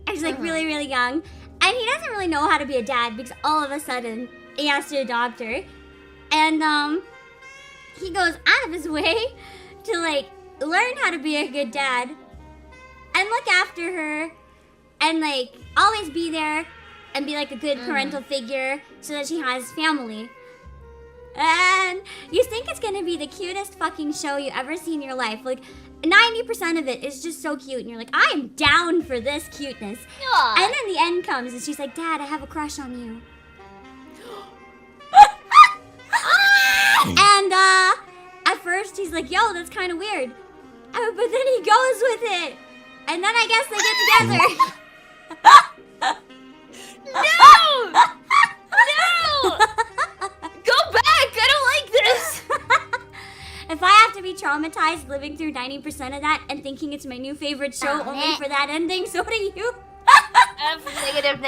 And she's like really, really young. And he doesn't really know how to be a dad because all of a sudden he has to adopt her. And he goes out of his way to like learn how to be a good dad and look after her and like always be there and be like a good parental figure so that she has family. And you think it's gonna be the cutest fucking show you ever see in your life. Like 90% of it is just so cute and you're like, I am down for this cuteness. Aww. And then the end comes and she's like, Dad, I have a crush on you. And at first he's like, yo, that's kind of weird. But then he goes with it. And then I guess they get together. No! No! Go back! I don't like this! If I have to be traumatized living through 90% of that and thinking it's my new favorite show only for that ending, so do you. Negative.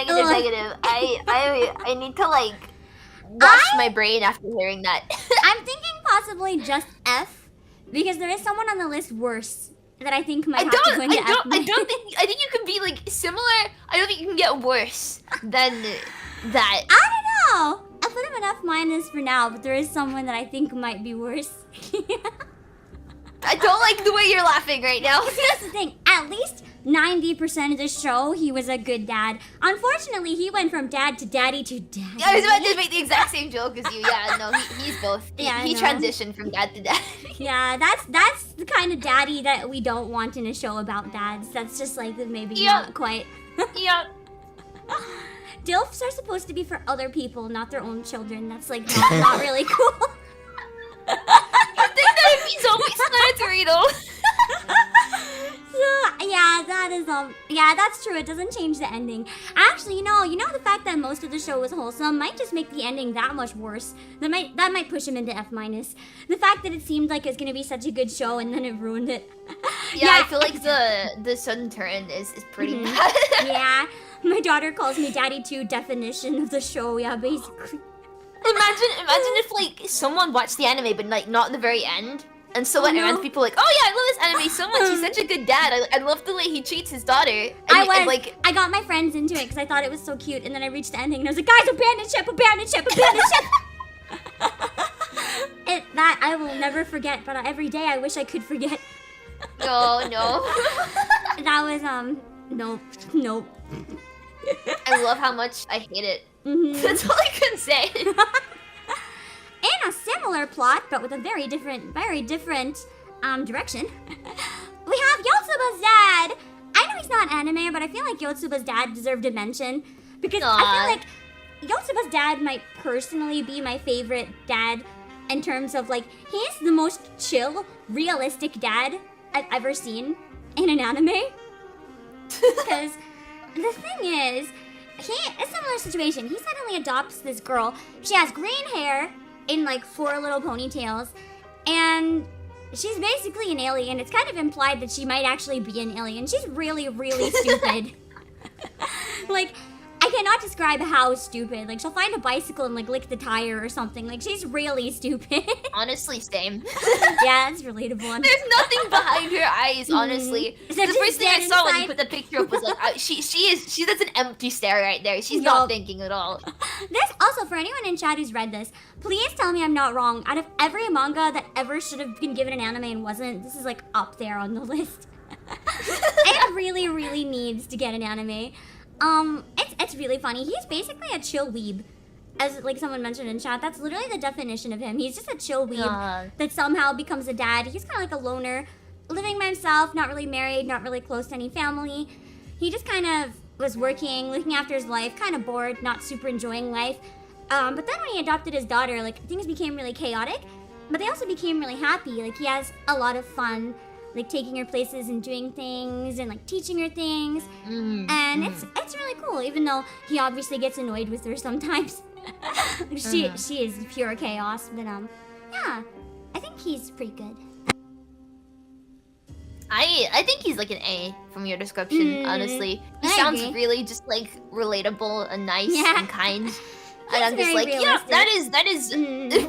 I need to, like, wash my brain after hearing that. I'm thinking possibly just F, because there is someone on the list worse that I think might have to go into F. I think you can be, like, similar. I don't think you can get worse than that. I don't know. I put him an F minus for now, but there is someone that I think might be worse. I don't like the way you're laughing right now. See, that's the thing. At least 90% of the show, he was a good dad. Unfortunately, he went from dad to daddy to daddy. I was about to make the exact same joke as you. Yeah, no, he's both. He transitioned from dad to dad. Yeah, that's the kind of daddy that we don't want in a show about dads. That's just like maybe not quite. Yeah. DILFs are supposed to be for other people, not their own children. That's like not really cool. You think that would be so explanatory though? So, yeah, that is yeah, that's true. It doesn't change the ending. Actually, you know the fact that most of the show was wholesome might just make the ending that much worse. That might push him into F minus. The fact that it seemed like it's gonna be such a good show and then it ruined it. Yeah, I feel like the sudden turn is pretty bad. Yeah, my daughter calls me Daddy 2 definition of the show. Yeah, basically. Imagine if like someone watched the anime but like not the very end. And so went around to people like, oh yeah, I love this anime so much. He's such a good dad. I love the way he treats his daughter. And, I got my friends into it because I thought it was so cute. And then I reached the ending and I was like, guys, abandon ship. That I will never forget. But every day I wish I could forget. No. That was nope. I love how much I hate it. That's all I can say. In a similar plot, but with a very different direction, we have Yotsuba's dad. I know he's not anime, but I feel like Yotsuba's dad deserved a mention because I feel like Yotsuba's dad might personally be my favorite dad in terms of like he's the most chill, realistic dad I've ever seen in an anime. Because the thing is, a similar situation. He suddenly adopts this girl. She has green hair in like 4 little ponytails, and she's basically an alien. It's kind of implied that she might actually be an alien. She's really, really stupid. Like, I cannot describe how stupid. Like, she'll find a bicycle and like lick the tire or something. Like, she's really stupid. Honestly, same. Yeah, that's relatable. There's nothing behind her eyes, honestly. The first thing I saw when you put the picture up was like, she does an empty stare right there. She's not thinking at all. This also, for anyone in chat who's read this, please tell me I'm not wrong. Out of every manga that ever should have been given an anime and wasn't, this is like up there on the list. It really, really needs to get an anime. It's really funny. He's basically a chill weeb. As like someone mentioned in chat, that's literally the definition of him. He's just a chill weeb that somehow becomes a dad. He's kind of like a loner, living by himself, not really married, not really close to any family. He just kind of was working, looking after his life, kind of bored, not super enjoying life. But then when he adopted his daughter, like things became really chaotic, but they also became really happy. Like he has a lot of fun, like taking her places and doing things and like teaching her things. And it's really cool, even though he obviously gets annoyed with her sometimes. She is pure chaos, but yeah, I think he's pretty good. I think he's like an A from your description, honestly. He sounds really just like relatable and nice and kind. And I'm just like, realistic. Yeah, that is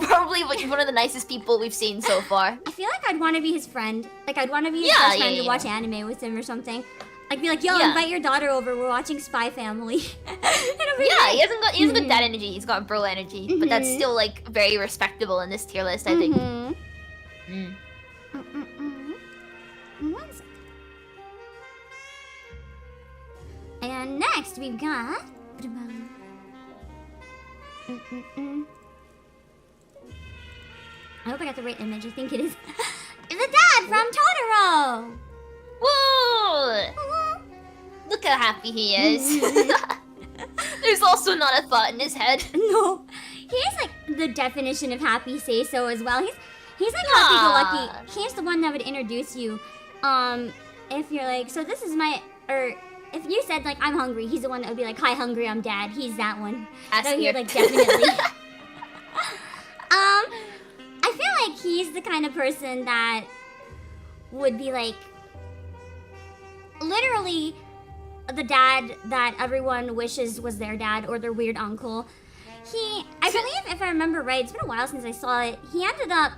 probably like one of the nicest people we've seen so far. I feel like I'd want to be his friend. Like I'd want to be his best friend to watch anime with him or something. I'd be like, yo, invite your daughter over. We're watching Spy Family. He hasn't got that energy. He's got bro energy, but that's still like very respectable in this tier list, I think. One sec. And next we've got. I hope I got the right image. I think it is. It's the dad from Totoro! Whoa! Look how happy he is. There's also not a thought in his head. No. He's like the definition of happy say so as well. He's like happy-go-lucky. He's the one that would introduce you. If you're like, so this is my, or if you said like I'm hungry, he's the one that would be like, hi, hungry, I'm dad. He's that one. So he'd like definitely. I feel like he's the kind of person that would be like literally the dad that everyone wishes was their dad or their weird uncle. I believe, if I remember right, it's been a while since I saw it, he ended up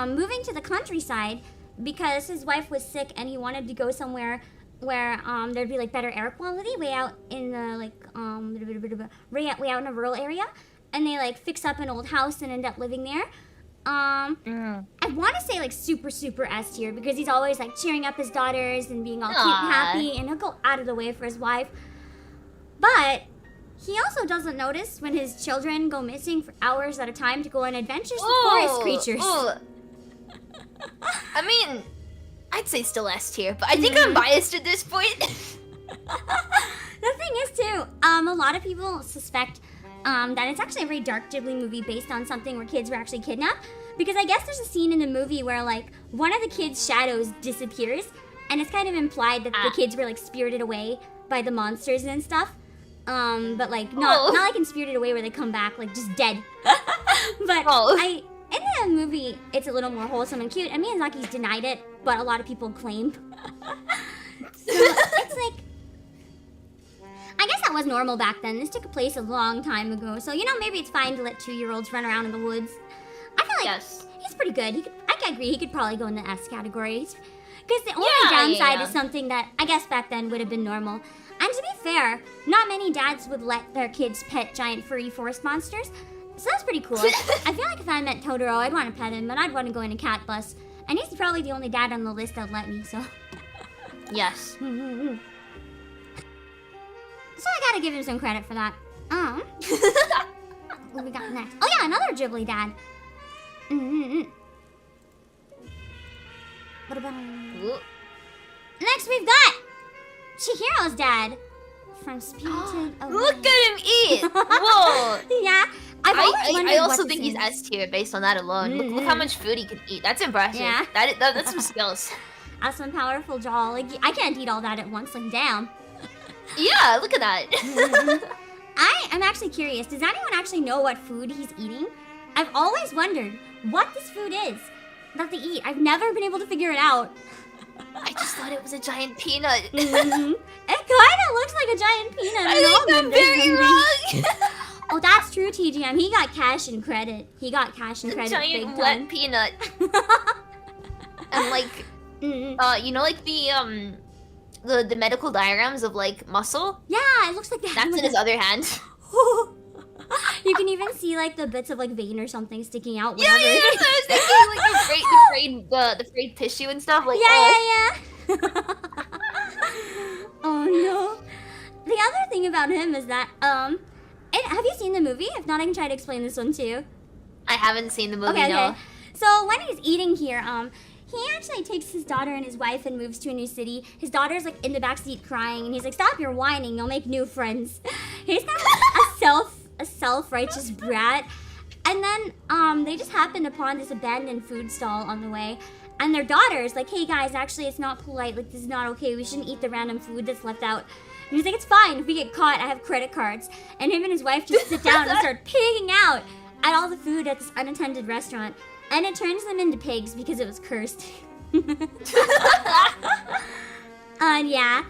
moving to the countryside because his wife was sick and he wanted to go somewhere where there'd be like better air quality, way out in the like way out in a rural area, and they like fix up an old house and end up living there. I want to say like super S tier because he's always like cheering up his daughters and being all cute and happy, and he'll go out of the way for his wife. But he also doesn't notice when his children go missing for hours at a time to go on adventures with forest creatures. I mean, I'd say still S tier, but I think I'm biased at this point. The thing is too, a lot of people suspect that it's actually a very dark Ghibli movie based on something where kids were actually kidnapped. Because I guess there's a scene in the movie where like one of the kids' shadows disappears, and it's kind of implied that the kids were like spirited away by the monsters and stuff. But like not like in Spirited Away where they come back like just dead. But in the movie it's a little more wholesome and cute, and Miyazaki's denied it, but a lot of people claim. So it's like, I guess that was normal back then. This took place a long time ago, so maybe it's fine to let 2-year-olds run around in the woods. I feel like he's pretty good. I can agree he could probably go in the S category. Because the only downside is something that I guess back then would have been normal. And to be fair, not many dads would let their kids pet giant furry forest monsters. So that's pretty cool. I feel like if I met Totoro, I'd want to pet him, but I'd want to go in a cat bus. And he's probably the only dad on the list that'd let me, so. Yes. So I gotta give him some credit for that. What we got next? Oh yeah, another Ghibli dad. Next we've got Chihiro's dad from Spirited Away. Look at him eat! Whoa! Yeah, I also think he's S tier based on that alone. Look how much food he can eat. That's impressive. Yeah. That's some skills. That's some powerful jaw. Like I can't eat all that at once. Like damn. Yeah, look at that. I am actually curious. Does anyone actually know what food he's eating? I've always wondered what this food is that they eat. I've never been able to figure it out. I just thought it was a giant peanut. It kind of looks like a giant peanut. I think I'm very wrong. Oh, that's true, TGM. He got cash and credit. He got cash and credit big time. Giant wet peanut. And like, like the medical diagrams of like muscle. Yeah, it looks like that. That's in his other hand. You can even see like the bits of like vein or something sticking out. Yeah, that's what I was thinking. Like the frayed tissue and stuff. Like yeah. Oh no. The other thing about him is that have you seen the movie? If not, I can try to explain this one too. I haven't seen the movie. Okay. So when he's eating here, he actually takes his daughter and his wife and moves to a new city. His daughter's like in the backseat crying, and he's like, "Stop your whining! You'll make new friends." He's kind of like a self-righteous brat. And then they just happened upon this abandoned food stall on the way, and their daughter's like, "Hey guys, actually it's not polite. Like this is not okay. We shouldn't eat the random food that's left out." And he's like, "It's fine. If we get caught, I have credit cards." And him and his wife just sit down and start pigging out at all the food at this unattended restaurant. And it turns them into pigs because it was cursed. And yeah,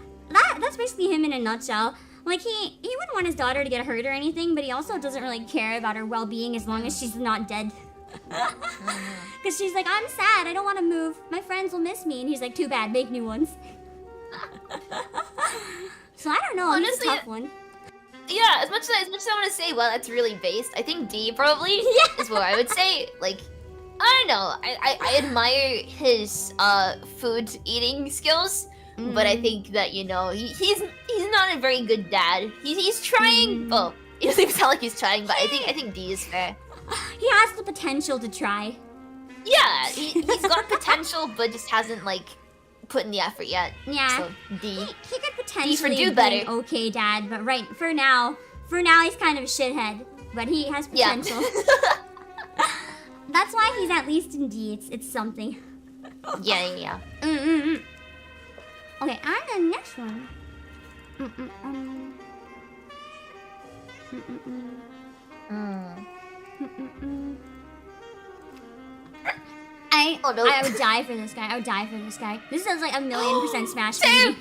that's basically him in a nutshell. Like he wouldn't want his daughter to get hurt or anything, but he also doesn't really care about her well-being as long as she's not dead. Because she's like, "I'm sad. I don't want to move. My friends will miss me." And he's like, "Too bad. Make new ones." So I don't know. Honestly, he's a tough one. Yeah, as much as I want to say, well, that's really based. I think D probably is what I would say. Like, I don't know. I admire his food eating skills, but I think that he's not a very good dad. He's trying. Well, it doesn't sound like he's trying, but I think D is fair. He has the potential to try. Yeah, he's got potential, but just hasn't like put in the effort yet. Yeah. So D. He could potentially do better. Be an okay dad, but for now he's kind of a shithead. but he has Yeah. potential. That's why he's at least in D. It's something. Yeah. Okay, and the next one. I would die for this guy. This sounds like a 1,000,000% Smash. Same.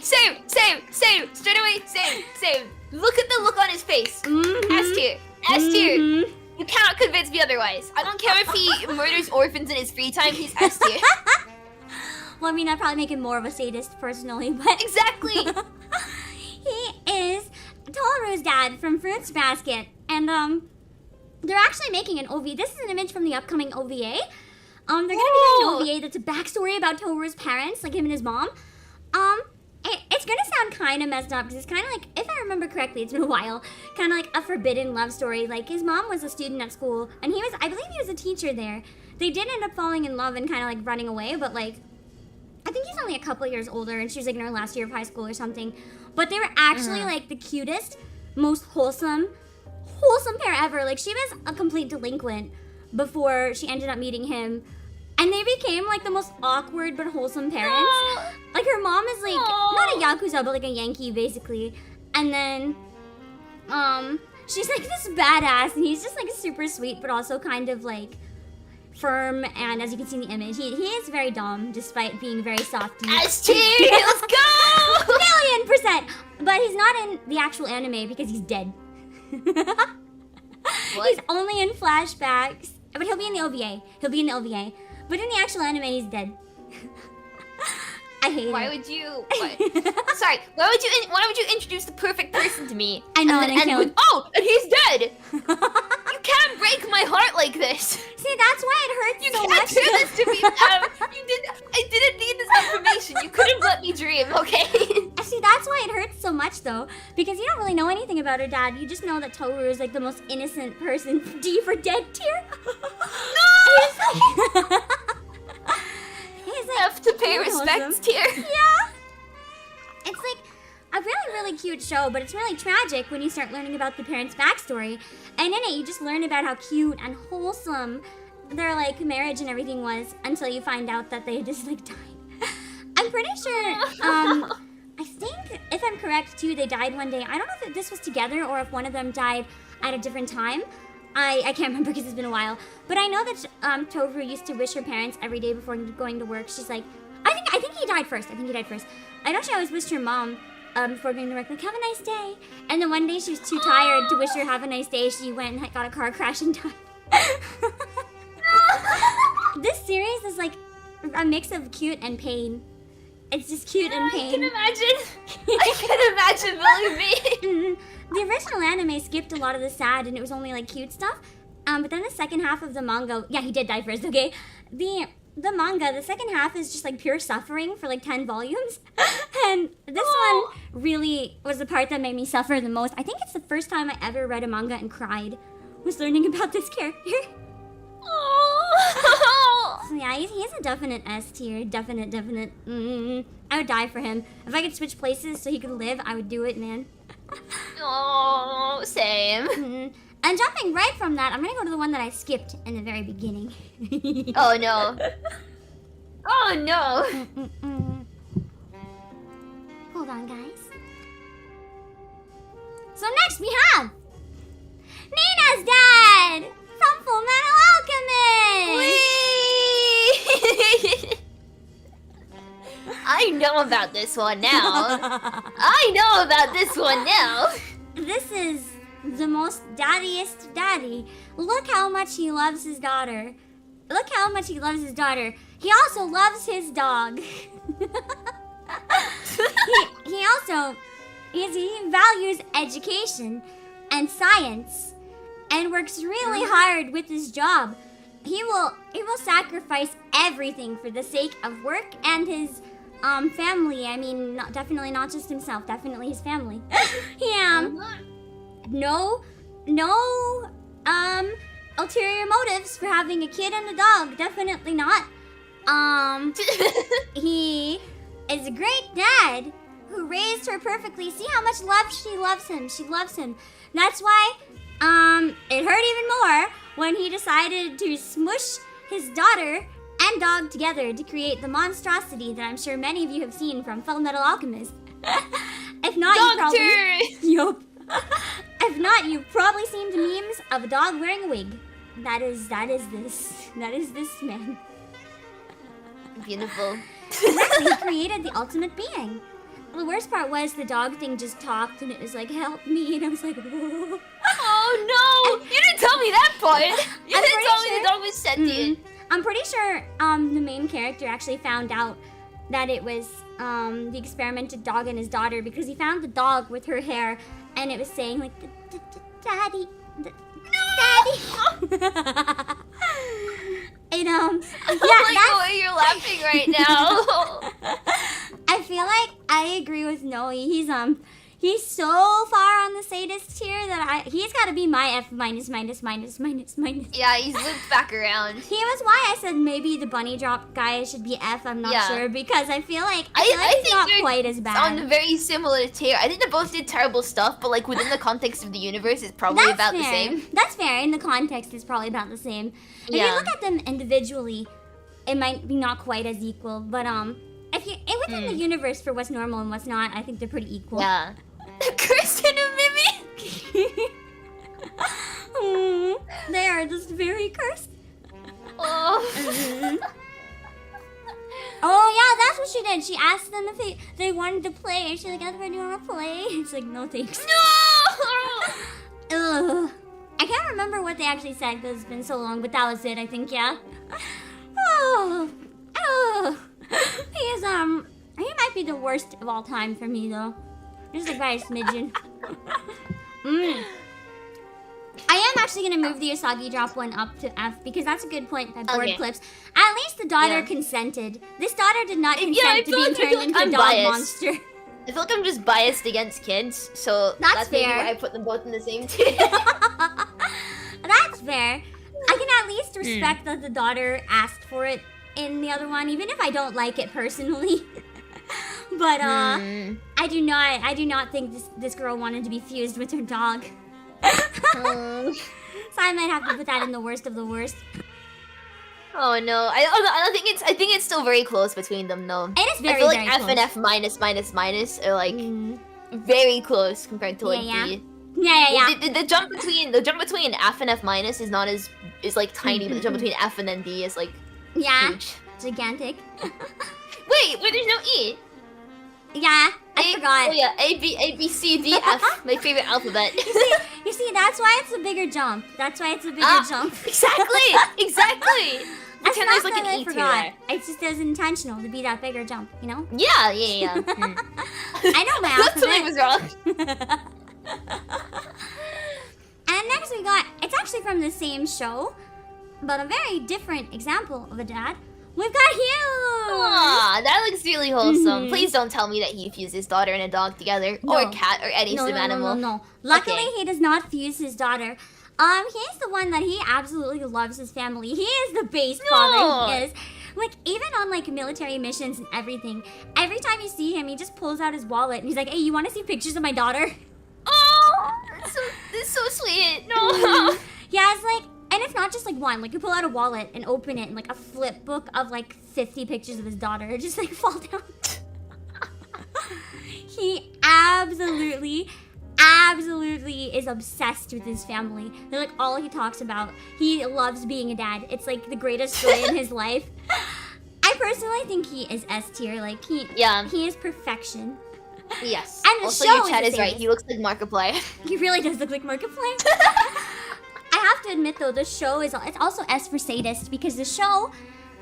Straight away, same. Look at the look on his face. S tier. You cannot convince me otherwise. I don't care if he murders orphans in his free time, he's S tier. Well, I mean, that'd probably make him more of a sadist personally, but... Exactly! He is Toru's dad from Fruits Basket, and, they're actually making an OVA. This is an image from the upcoming OVA. They're gonna be doing an OVA that's a backstory about Toru's parents, like him and his mom. It's gonna sound kind of messed up, because it's kind of like, if I remember correctly, it's been a while, kind of like a forbidden love story. Like, his mom was a student at school, and I believe he was a teacher there. They did end up falling in love and kind of, like, running away, but, like, I think he's only a couple years older, and she was, like, in her last year of high school or something. But they were actually, like, the cutest, most wholesome pair ever. Like, she was a complete delinquent before she ended up meeting him. And they became, like, the most awkward but wholesome parents. Like, her mom is, like, not a Yakuza, but, like, a Yankee, basically. And then, she's, like, this badass, and he's just, like, super sweet, but also kind of, like, firm. And as you can see in the image, he is very dumb, despite being very softy. S tier! Let's go! 1,000,000%! But he's not in the actual anime because he's dead. What? He's only in flashbacks. But he'll be in the OVA. But in the actual anime, he's dead. I hate Why it. would you? Sorry. Why would you introduce the perfect person to me? I know, and and then I end with, oh, and he's dead. You can't break my heart like this. See, that's why it hurts You so can't much. do this to me. I didn't need this information. You couldn't let me dream, okay? See, that's why it hurts so much, though. Because you don't really know anything about her dad. You just know that Toru is, like, the most innocent person. D for dead tier. No! He's like, Have to pay really respects wholesome. tier. Yeah. It's like a really, really cute show, but it's really tragic when you start learning about the parents' backstory. And in it, you just learn about how cute and wholesome their, like, marriage and everything was until you find out that they just, like, died. I'm pretty sure, I think, if I'm correct, too, they died one day. I don't know if this was together or if one of them died at a different time. I can't remember because it's been a while. But I know that Toru used to wish her parents every day before going to work. She's like, I think he died first. I know she always wished her mom before going to work, like, have a nice day. And then one day she was too tired to wish her have a nice day. She went and got a car crash and died. This series is like a mix of cute and pain. It's just cute and pain. I can imagine, believe me. The original anime skipped a lot of the sad and it was only like cute stuff. But then the second half of the manga, yeah, he did die first, okay? The manga, the second half is just like pure suffering for like 10 volumes. And this one really was the part that made me suffer the most. I think it's the first time I ever read a manga and cried, was learning about this character. So yeah, he's a definite S tier. Definite. I would die for him. If I could switch places so he could live, I would do it, man. Oh, same. And jumping right from that, I'm gonna go to the one that I skipped in the very beginning. Oh no. Oh no. Hold on, guys. So next we have Nina's dad from Full Metal Alchemist. I know about this one now. This is the most daddiest daddy. Look how much he loves his daughter. He also loves his dog. he values education and science and works really hard with his job. He will sacrifice everything for the sake of work and his family. I mean, definitely not just himself, definitely his family. No ulterior motives for having a kid and a dog, definitely not. He is a great dad who raised her perfectly. See how much love she loves him. That's why it hurt even more when he decided to smush his daughter and dog together to create the monstrosity that I'm sure many of you have seen from Fullmetal Alchemist. If not, Yup. If not, you've probably seen the memes of a dog wearing a wig. That is this man. Beautiful. He created the ultimate being. The worst part was the dog thing just talked and it was like, help me, and I was like, whoa. Oh no! You didn't tell me that part! You didn't tell me the dog was sentient. I'm pretty sure the main character actually found out that it was the experimented dog and his daughter because he found the dog with her hair and it was saying like, daddy, daddy. And oh my God, you're laughing right now. I feel like I agree with Noe. He's so far on the sadist tier that he's got to be my F minus. Yeah, he's looped back around. He was why I said maybe the bunny drop guy should be F. I'm not sure because I feel like it's not quite as bad. On a very similar tier. I think they both did terrible stuff, but like within the context of the universe, it's probably about the same. That's fair. In the context, it's probably about the same. If you look at them individually, it might be not quite as equal. But if you within the universe for what's normal and what's not, I think they're pretty equal. Yeah. Kirsten and Mimi. They are just very cursed. Oh. Oh yeah, that's what she did. She asked them if they wanted to play. She's like, "Everybody, do you want to play?" It's like, "No thanks." No. Ugh. I can't remember what they actually said because it's been so long, but that was it. I think, yeah. Oh. He might be the worst of all time for me though. Just like by a smidgen. I am actually going to move the Usagi drop one up to F because that's a good point by board clips. At least the daughter consented. This daughter did not consent to being turned into a dog monster. I feel like I'm just biased against kids, so that's maybe why I put them both in the same tier. That's fair. I can at least respect that the daughter asked for it in the other one, even if I don't like it personally. But I do not think this girl wanted to be fused with her dog. So I might have to put that in the worst of the worst. Oh no, I think it's still very close between them though. It is very, I feel like very F close. and F minus are like very close compared to like the The jump between F and F minus is not as like tiny, but the jump between F and then D is like huge. Gigantic. Wait, there's no E. Yeah, I forgot. Oh yeah, A B C D F, my favorite alphabet. You see, that's why it's a bigger jump. That's why it's a bigger jump. Exactly. Pretend there's like an E tier there. It's just as intentional to be that bigger jump, you know? Yeah. I know my alphabet. Something was wrong. And next we got, it's actually from the same show, but a very different example of a dad. We've got Hugh! Aww, that looks really wholesome. Please don't tell me that he fused his daughter and a dog together, or a cat, or any sort of animal. No. Luckily, he does not fuse his daughter. He's the one that he absolutely loves his family. He is the base father. He is. Like, even on, like, military missions and everything, every time you see him, he just pulls out his wallet and he's like, hey, you want to see pictures of my daughter? Oh, that's so sweet. No. Yeah, it's like, and it's not just like one. Like, you pull out a wallet and open it, and like a flip book of like 50 pictures of his daughter just like fall down. He absolutely is obsessed with his family. They're like all he talks about. He loves being a dad. It's like the greatest joy in his life. I personally think he is S tier. Like he is perfection. Yes. And the also, show your chat is right. sadist. He looks like Markiplier. He really does look like Markiplier. I have to admit though, the show is it's also S for sadist because the show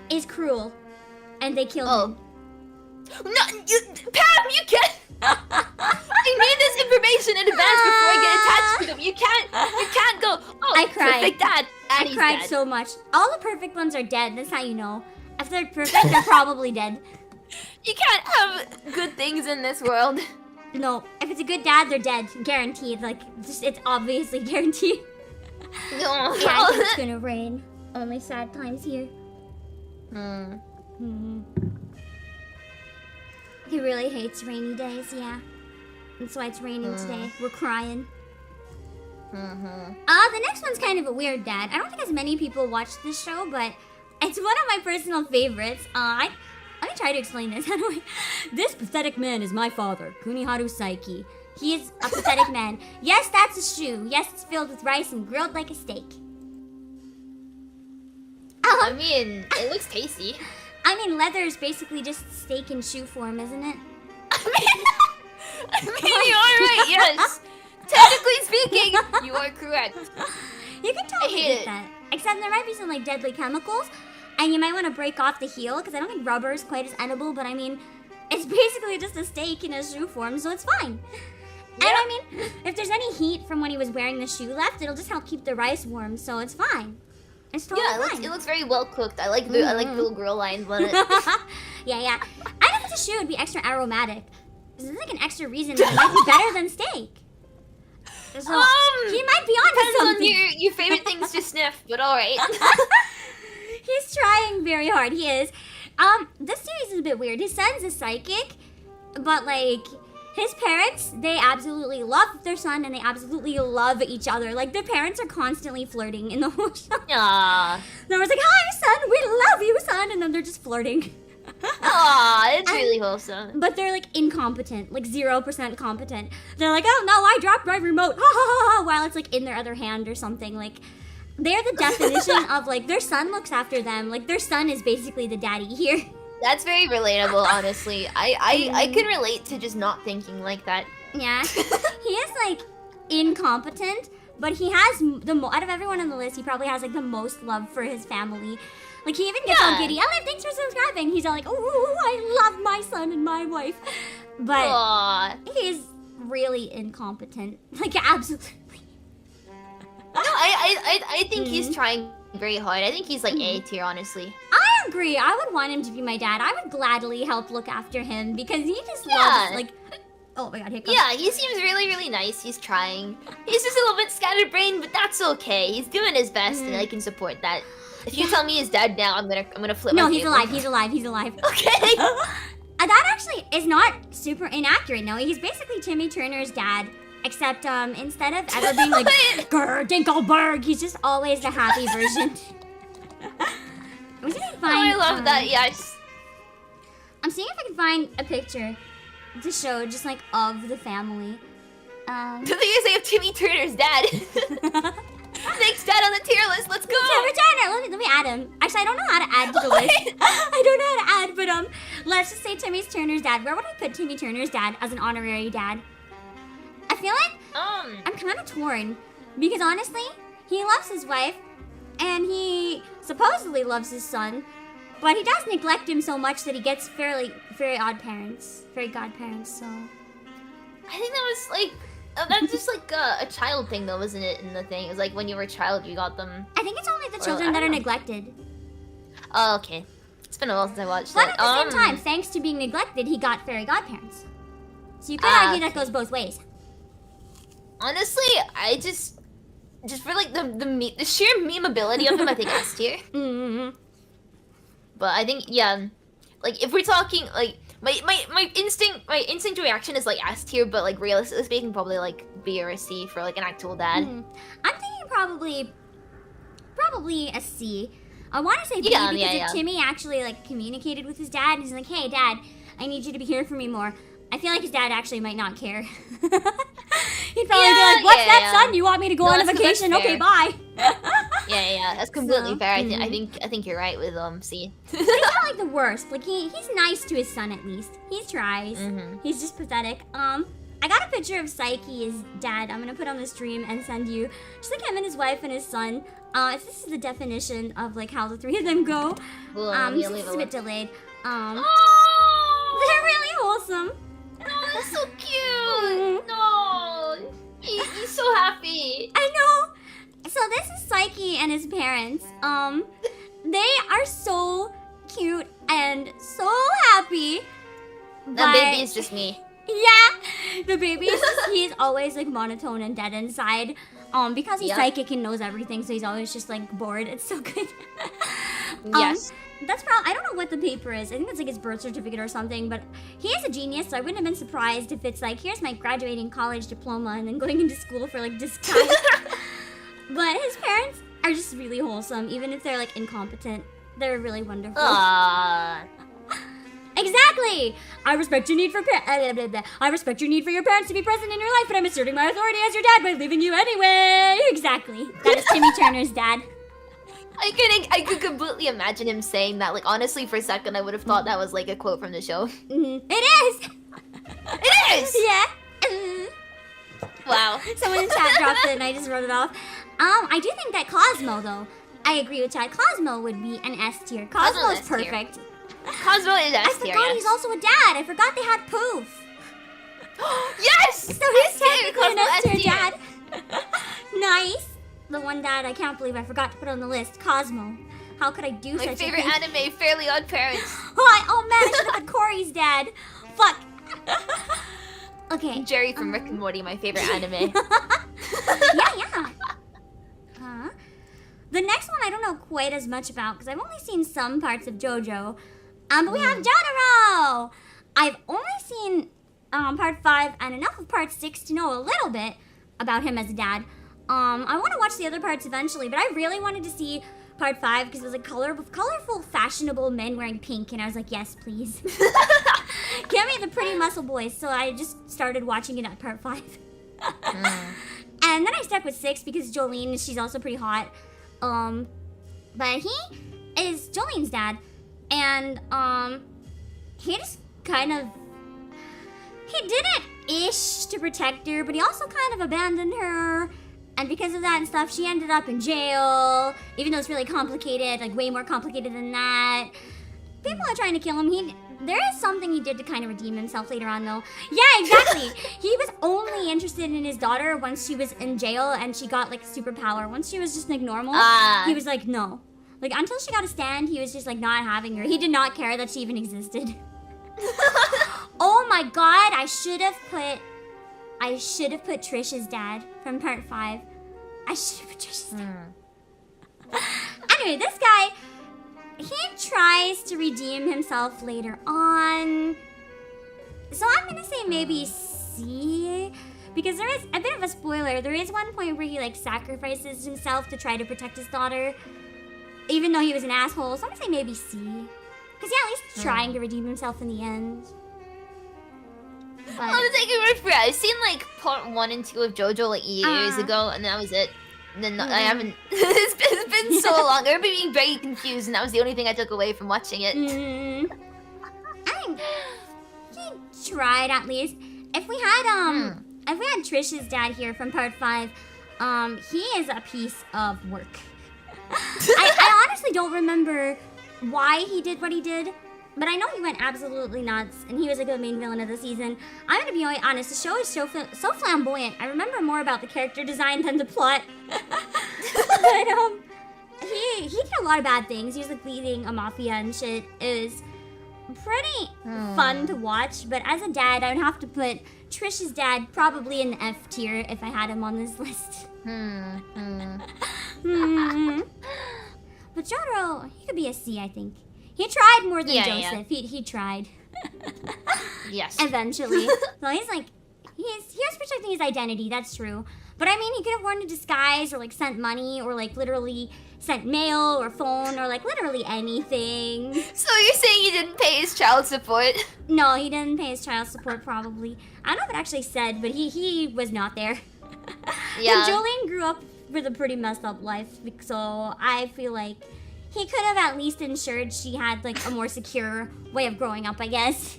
is cruel, and they killed him. No, Pam, you can't. I need this information in advance before I get attached to them. You can't go. Oh, I cried. Perfect dad. And I cried so much. All the perfect ones are dead. That's how you know. If they're perfect, they're probably dead. You can't have good things in this world. No, if it's a good dad, they're dead. Guaranteed. Like, it's obviously guaranteed. No. Yeah, I think it's gonna rain. Only sad times here. He really hates rainy days, yeah. That's why it's raining today. We're crying. The next one's kind of a weird dad. I don't think as many people watch this show, but it's one of my personal favorites. Let me try to explain this. This pathetic man is my father, Kuniharu Saiki. He is a pathetic man. Yes, that's a shoe. Yes, it's filled with rice and grilled like a steak. I mean, it looks tasty. I mean, leather is basically just steak in shoe form, isn't it? I mean, you are right, yes. Technically speaking, you are correct. You can totally get that. Except there might be some like deadly chemicals, and you might want to break off the heel, because I don't think rubber is quite as edible, but I mean, it's basically just a steak in a shoe form, so it's fine. Yeah. And I mean, if there's any heat from when he was wearing the shoe left, it'll just help keep the rice warm, so it's fine. It's totally fine. It looks very well cooked. I like the little grill lines on it. yeah. I think it's a shoe would be extra aromatic. This is like an extra reason that it might be better than steak. So, he might be on something. On your favorite things to sniff, but alright. He's trying very hard. He is. This series is a bit weird. His son's a psychic, but like his parents, they absolutely love their son and they absolutely love each other. Like their parents are constantly flirting in the whole show. Aww. They're always like, "Hi, son. We love you, son," and then they're just flirting. Aw, it's really wholesome. But they're like incompetent, like 0% competent. They're like, "Oh no, I dropped my remote," ha ha ha, while it's like in their other hand or something. Like, they're the definition of like their son looks after them. Like their son is basically the daddy here. That's very relatable, honestly. I can relate to just not thinking like that. Yeah, he is like incompetent, but he has out of everyone on the list, he probably has like the most love for his family. Like, he even gets all giddy. Ellen, thanks for subscribing. He's all like, "Oh, I love my son and my wife." But he's really incompetent. Like, absolutely. No, I think he's trying very hard. I think he's like A tier, honestly. I agree. I would want him to be my dad. I would gladly help look after him because he just loves, like... Oh my god, hiccup. Yeah, he seems really, really nice. He's trying. He's just a little bit scatterbrained, but that's okay. He's doing his best, and I can support that. If you tell me he's dead now, I'm gonna flip. No, my he's alive. He's alive. He's alive. Okay. That actually is not super inaccurate. No, he's basically Timmy Turner's dad, except instead of ever being like Grr Dinkelberg, he's just always the happy version. I love that. Yes. I'm seeing if I can find a picture to show just like of the family. The thing is, they have Timmy Turner's dad. Next dad on the tier list. Let's go. Timmy Turner. Let me add him. Actually, I don't know how to add to the list. I don't know how to add, but let's just say Timmy Turner's dad. Where would I put Timmy Turner's dad as an honorary dad? I feel like I'm kind of torn because honestly, he loves his wife and he supposedly loves his son, but he does neglect him so much that he gets very godparents. So I think that was like. That's just like a child thing, though, isn't it? In the thing, it was like when you were a child, you got them. I think it's only the children that are neglected. Oh, okay. It's been a while since I watched but it. But at the same time, thanks to being neglected, he got fairy godparents. So you could argue that goes both ways. Honestly, I just for like the sheer memeability of him, I think S tier. But I think like if we're talking like. My instinct reaction is like S tier, but like realistically speaking, probably like B or a C for like an actual dad. I'm thinking probably a C. I want to say B because if Timmy actually like communicated with his dad, he's like, "Hey, Dad, I need you to be here for me more." I feel like his dad actually might not care. He'd probably be like, "What's that, son? You want me to go on a vacation? Okay, bye." Yeah, that's completely fair. I think you're right with C. But he's not like the worst. Like he's nice to his son at least. He tries. He's just pathetic. I got a picture of Psyche's dad. I'm gonna put on the stream and send you just like him and his wife and his son. This is the definition of like how the three of them go. It's a bit delayed. They're really wholesome. Oh, that's so cute. No, he's so happy. I know. So this is Psyche and his parents. They are so cute and so happy. The baby is just me. Yeah, the baby is just, he's always like monotone and dead inside. Because he's psychic and knows everything, so he's always just like bored. It's so good. Yes. That's probably, I don't know what the paper is. I think it's like his birth certificate or something, but he is a genius, so I wouldn't have been surprised if it's like, here's my graduating college diploma and then going into school for like disguise. But his parents are just really wholesome, even if they're like incompetent. They're really wonderful. Aww. Exactly! I respect your need for I respect your need for your parents to be present in your life, but I'm asserting my authority as your dad by leaving you anyway. Exactly. That is Timmy Turner's dad. I could completely imagine him saying that. Like, honestly, for a second, I would have thought that was like a quote from the show. Mm-hmm. It is! It is! Yeah. Wow. Someone in chat dropped it and I just wrote it off. I do think that Cosmo, though, I agree with chat. Cosmo would be an S tier. Cosmo's S tier. perfect. Cosmo is S tier. I forgot he's also a dad. I forgot they had Poof. Yes! So he's technically an S tier tier. dad. Nice. The one dad I can't believe I forgot to put on the list. Cosmo. How could I do such a thing? My favorite anime, Fairly Odd Parents. Oh man, I should have put Corey's dad. Fuck. Okay. Jerry from Rick and Morty, my favorite anime. Yeah. The next one I don't know quite as much about because I've only seen some parts of JoJo. But we have Jotaro! I've only seen part 5 and enough of part 6 to know a little bit about him as a dad. I want to watch the other parts eventually, but I really wanted to see part 5 because it was like colorful, fashionable men wearing pink, and I was like, yes, please. Give me the pretty muscle boys, so I just started watching it at part 5. And then I stuck with 6 because Jolene, she's also pretty hot. But he is Jolene's dad, and he just kind of, he did it-ish to protect her, but he also kind of abandoned her, and because of that and stuff, she ended up in jail, even though it's really complicated, like way more complicated than that. People are trying to kill him. There is something he did to kind of redeem himself later on, though. Yeah, exactly. He was only interested in his daughter once she was in jail and she got, like, a superpower. Once she was just, like, normal, he was like, no. Like, until she got a stand, he was just, like, not having her. He did not care that she even existed. Oh, my God. I should have put Trish's dad from part 5. I should have put Trish's dad. Anyway, this guy... he tries to redeem himself later on. So I'm gonna say maybe C. Because there is a bit of a spoiler. There is one point where he like sacrifices himself to try to protect his daughter. Even though he was an asshole. So I'm gonna say maybe C. Because yeah, at least trying to redeem himself in the end. But... I'll take your word for it. I've seen like part 1 and 2 of JoJo like years ago, and that was it. And then I haven't. It's been so long. I remember being very confused, and that was the only thing I took away from watching it. He tried at least. If we had Trish's dad here from part 5, he is a piece of work. I honestly don't remember why he did what he did, but I know he went absolutely nuts, and he was a good main villain of the season. I'm gonna be honest, the show is so flamboyant. I remember more about the character design than the plot. But he did a lot of bad things. He was like leading a mafia and shit. It was pretty fun to watch, but as a dad, I would have to put Trish's dad probably in the F tier if I had him on this list. But Jotaro, he could be a C, I think. He tried more than Joseph. Yeah. He tried. Yes. Eventually. So he's like, he was protecting his identity, that's true. But I mean, he could have worn a disguise or like sent money or like literally sent mail or phone or like literally anything. So you're saying he didn't pay his child support? No, he didn't pay his child support probably. I don't know if it actually said, but he was not there. Yeah. And Jolene grew up with a pretty messed up life, so I feel like he could have at least ensured she had like a more secure way of growing up, I guess.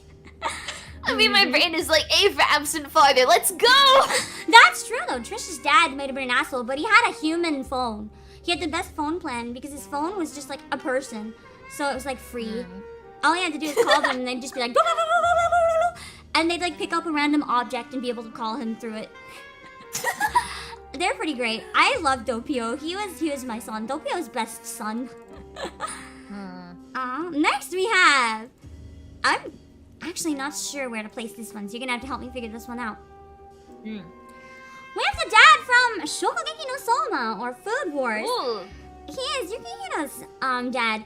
I mean, my brain is like, A for absent father, let's go! That's true though, Trish's dad might have been an asshole, but he had a human phone. He had the best phone plan because his phone was just like a person, so it was like free. All he had to do is call them and they'd just be like, and they'd like pick up a random object and be able to call him through it. They're pretty great. I love Doppio. He was my son. Doppio's best son. Next we have... I'm actually not sure where to place this one, so you're gonna have to help me figure this one out. We have the dad from Shokugeki no Soma, or Food Wars. Ooh. He is Yukihira's dad.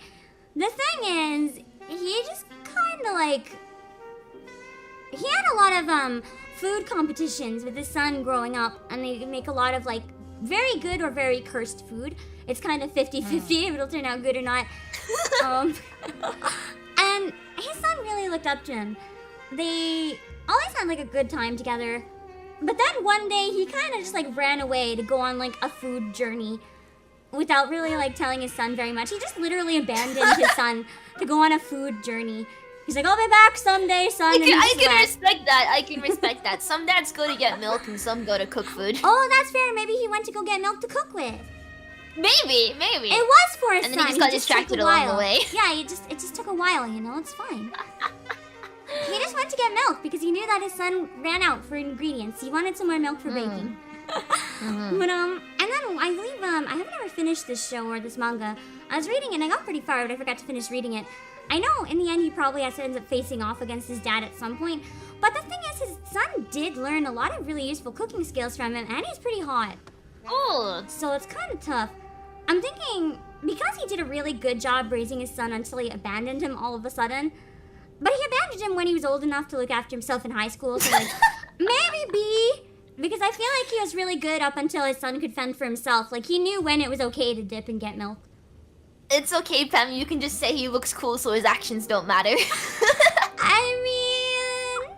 The thing is, he just kind of like... He had a lot of food competitions with his son growing up, and they make a lot of like very good or very cursed food. It's kind of 50-50 if it'll turn out good or not. And his son really looked up to him. They always had like a good time together. But then one day he kind of just like ran away to go on like a food journey without really like telling his son very much. He just literally abandoned his son to go on a food journey. He's like, I'll be back someday, son. I can respect that. I can respect that. Some dads go to get milk and some go to cook food. Oh, that's fair. Maybe he went to go get milk to cook with. Maybe. It was for his son. And then he just got distracted along the way. Yeah, it just took a while, you know. It's fine. He just went to get milk because he knew that his son ran out for ingredients. He wanted some more milk for baking. But and then I believe I haven't ever finished this show or this manga. I was reading it and I got pretty far, but I forgot to finish reading it. I know in the end he probably has to end up facing off against his dad at some point. But the thing is, his son did learn a lot of really useful cooking skills from him, and he's pretty hot. Oh. So it's kind of tough. I'm thinking because he did a really good job raising his son until he abandoned him all of a sudden. But he abandoned him when he was old enough to look after himself in high school, so like, maybe B. Because I feel like he was really good up until his son could fend for himself. Like, he knew when it was okay to dip and get milk. It's okay, Pam. You can just say he looks cool so his actions don't matter. I mean...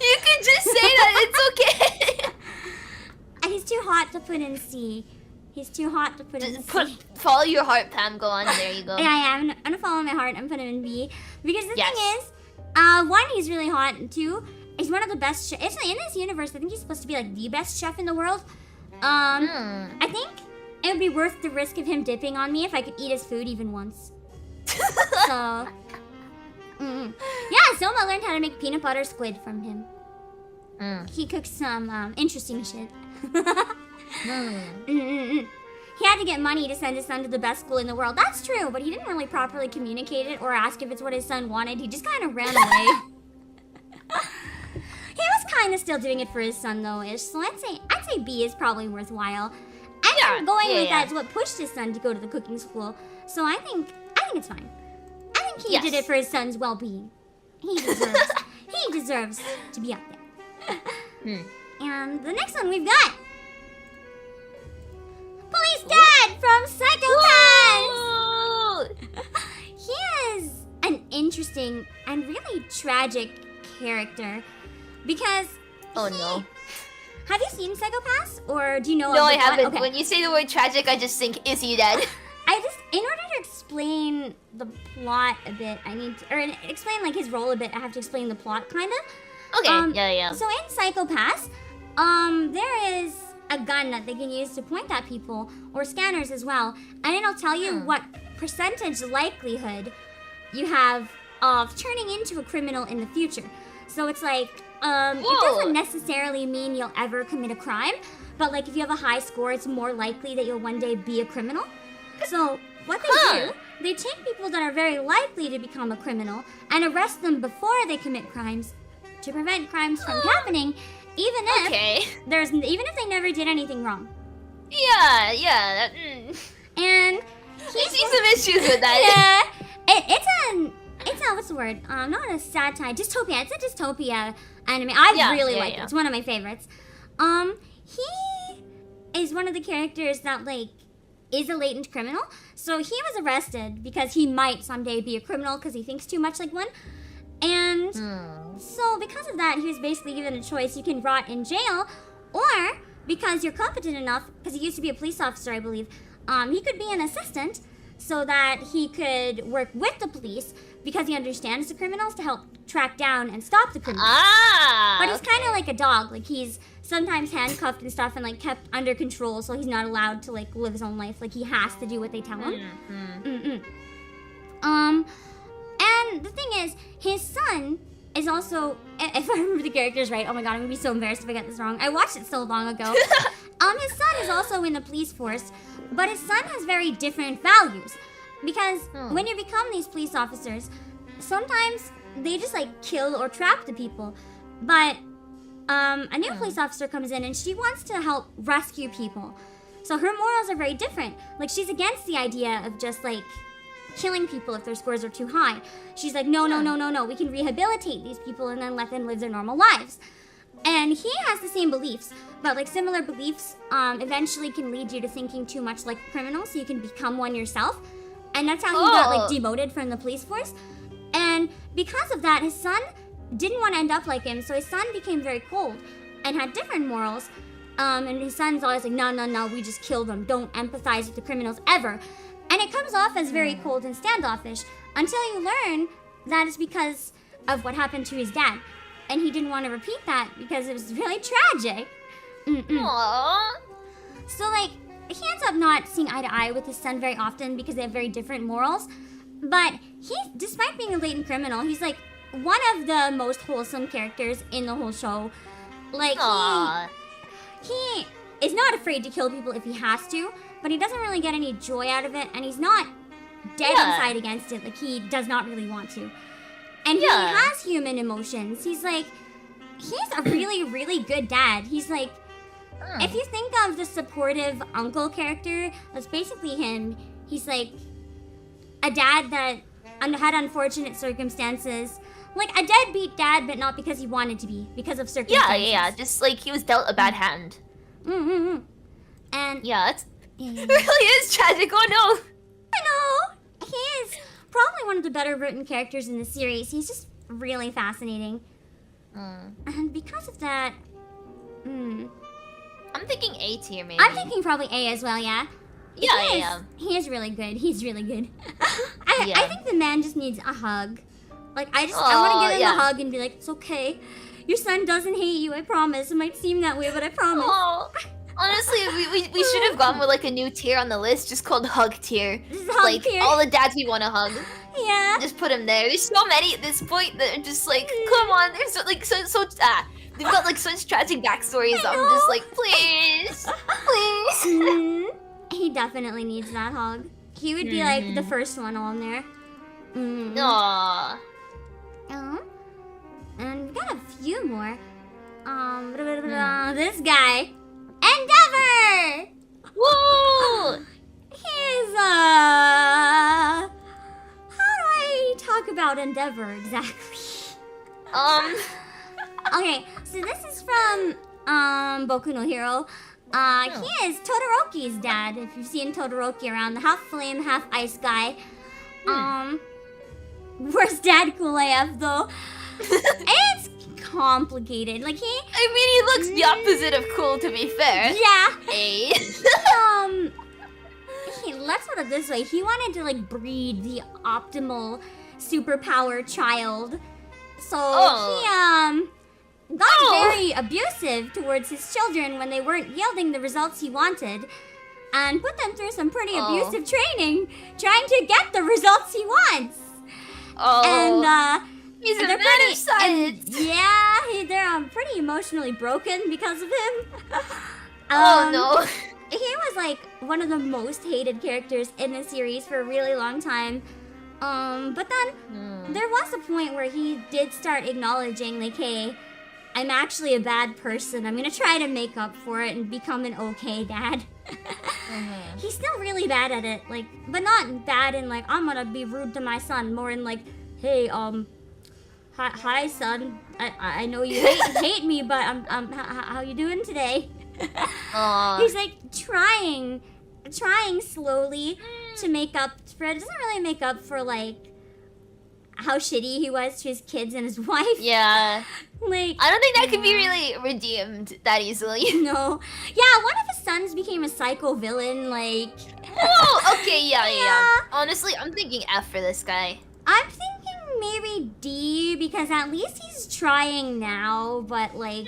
You can just say that. It's okay. He's too hot to put in C. He's too hot to put in C. Follow your heart, Pam. Go on. There you go. Yeah, I'm gonna follow my heart and put him in B. Because the thing is, one, he's really hot, and two, he's one of the best chefs. In this universe, I think he's supposed to be like the best chef in the world. I think it would be worth the risk of him dipping on me if I could eat his food even once. So, yeah, Soma learned how to make peanut butter squid from him. He cooks some interesting shit. He had to get money to send his son to the best school in the world. That's true, but he didn't really properly communicate it or ask if it's what his son wanted. He just kind of ran away. He was kind of still doing it for his son, though-ish. So I'd say B is probably worthwhile. And going with that is what pushed his son to go to the cooking school. So I think it's fine. I think he did it for his son's well-being. He deserves to be up there. And the next one we've got Police Dad from Psycho Pass! He is an interesting and really tragic character because no. Have you seen Psycho Pass? Or do you know? No, I haven't. Okay. When you say the word tragic, I just think, is he dead? In order to explain the plot a bit, explain like his role a bit, I have to explain the plot, kind of. Okay, yeah. So in Psycho Pass, there is a gun that they can use to point at people, or scanners as well, and it'll tell you what percentage likelihood you have of turning into a criminal in the future. So it's like, it doesn't necessarily mean you'll ever commit a crime, but like if you have a high score, it's more likely that you'll one day be a criminal. So what they do, they take people that are very likely to become a criminal and arrest them before they commit crimes to prevent crimes from happening, even if they never did anything wrong. Yeah. And I see some issues with that. Yeah, it's a what's the word? Not a satire, dystopia. It's a dystopia anime. I really like it. It's one of my favorites. He is one of the characters that like is a latent criminal. So he was arrested because he might someday be a criminal because he thinks too much like one. And so because of that, he was basically given a choice. You can rot in jail, or because you're competent enough, because he used to be a police officer, I believe, he could be an assistant so that he could work with the police because he understands the criminals to help track down and stop the criminals. But he's kind of like a dog. Like he's sometimes handcuffed and stuff and like kept under control, so he's not allowed to like live his own life. Like he has to do what they tell him. And the thing is, his son is also, if I remember the characters right, oh my god, I'm gonna be so embarrassed if I get this wrong. I watched it so long ago. His son is also in the police force, but his son has very different values. Because when you become these police officers, sometimes they just like kill or trap the people. But a new police officer comes in and she wants to help rescue people. So her morals are very different. Like she's against the idea of just like killing people if their scores are too high. She's like, no, we can rehabilitate these people and then let them live their normal lives. And he has the same beliefs, but like similar beliefs eventually can lead you to thinking too much like a criminal, so you can become one yourself. And that's how he got like demoted from the police force. And because of that, his son didn't want to end up like him, so his son became very cold and had different morals. And his son's always like, no, we just kill them. Don't empathize with the criminals ever. And it comes off as very cold and standoffish until you learn that it's because of what happened to his dad. And he didn't want to repeat that because it was really tragic. Aww. So, like, he ends up not seeing eye to eye with his son very often because they have very different morals. But he, despite being a latent criminal, he's, like, one of the most wholesome characters in the whole show. Like, he is not afraid to kill people if he has to, but he doesn't really get any joy out of it, and he's not dead inside against it. Like, he does not really want to. And he has human emotions. He's like, he's a really, really good dad. He's like, if you think of the supportive uncle character, that's basically him. He's like a dad that had unfortunate circumstances. Like a deadbeat dad, but not because he wanted to be, because of circumstances. Yeah. Just like he was dealt a bad hand. And it really is tragic. Oh no. I know. He is probably one of the better written characters in the series. He's just really fascinating. And because of that, I'm thinking A tier, maybe. I'm thinking probably A as well, yeah. He is really good. He's really good. I think the man just needs a hug. Like, I want to give him a hug and be like, it's okay. Your son doesn't hate you, I promise. It might seem that way, but I promise. Honestly, we should have gone with like a new tier on the list, just called Hug tier. Hug tier. All the dads we want to hug. Yeah. Just put him there. There's so many at this point that are just like, come on. There's they've got like such tragic backstories. I'm just like, please. He definitely needs that hug. He would be like the first one on there. Aww. And we got a few more. This guy, Endeavor. Woo! He's how do I talk about Endeavor exactly? Okay, so this is from Boku no Hero. He is Todoroki's dad. If you've seen Todoroki around, the half flame, half ice guy. Worst dad cool AF though. It's complicated. Like he looks the opposite of cool, to be fair. Yeah. Let's put it this way. He wanted to like breed the optimal superpower child. So he got very abusive towards his children when they weren't yielding the results he wanted, and put them through some pretty abusive training trying to get the results he wants. And he's a man-sided. They're pretty emotionally broken because of him. No. He was like one of the most hated characters in the series for a really long time. But then there was a point where he did start acknowledging like, hey, I'm actually a bad person. I'm gonna try to make up for it and become an okay dad. He's still really bad at it, like, but not bad in like, I'm gonna be rude to my son. More in like, hey, hi son. I know you hate me, but how you doing today? He's like trying slowly to make up for it. Doesn't really make up for like how shitty he was to his kids and his wife. Yeah. Like, I don't think that could be really redeemed that easily. No. Yeah, one of his sons became a psycho villain, like... Oh, okay, yeah. Honestly, I'm thinking F for this guy. I'm thinking maybe D, because at least he's trying now, but like...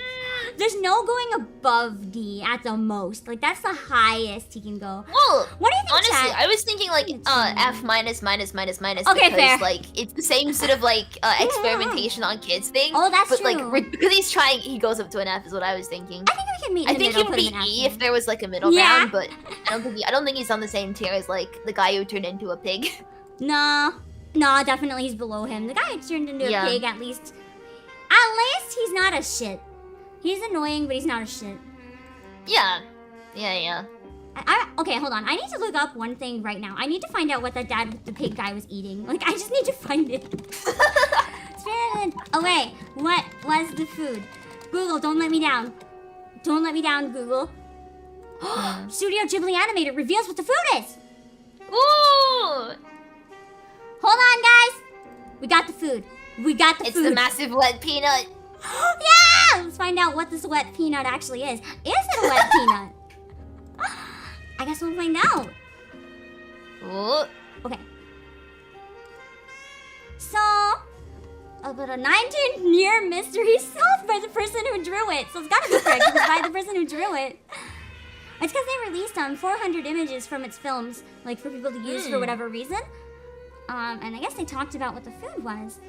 There's no going above D at the most. Like, that's the highest he can go. Well, what do you think, honestly, Chad? I was thinking like F minus minus. Okay, because fair. like it's the same sort of like experimentation on kids thing. Oh, that's but true. like because he's trying, he goes up to an F is what I was thinking. I think we can meet in the middle. I think he'd be E if there was like a middle ground, but I don't think he's on the same tier as like the guy who turned into a pig. No, definitely he's below him. The guy who turned into a pig, at least he's not a shit. He's annoying, but he's not a shit. Yeah. Okay, hold on. I need to look up one thing right now. I need to find out what that dad with the pig guy was eating. Like, I just need to find it. Oh, wait. What was the food? Google, don't let me down. Don't let me down, Google. Studio Ghibli animator reveals what the food is. Ooh! Hold on, guys. We got the food. We got the food. It's the massive wet peanut. Yeah! Let's find out what this wet peanut actually is. Is it a wet peanut? I guess we'll find out. Ooh. Okay. So, about a 19-year mystery solved by the person who drew it. So it's gotta be correct, because by the person who drew it. It's because they released 400 images from its films, like for people to use for whatever reason. And I guess they talked about what the food was.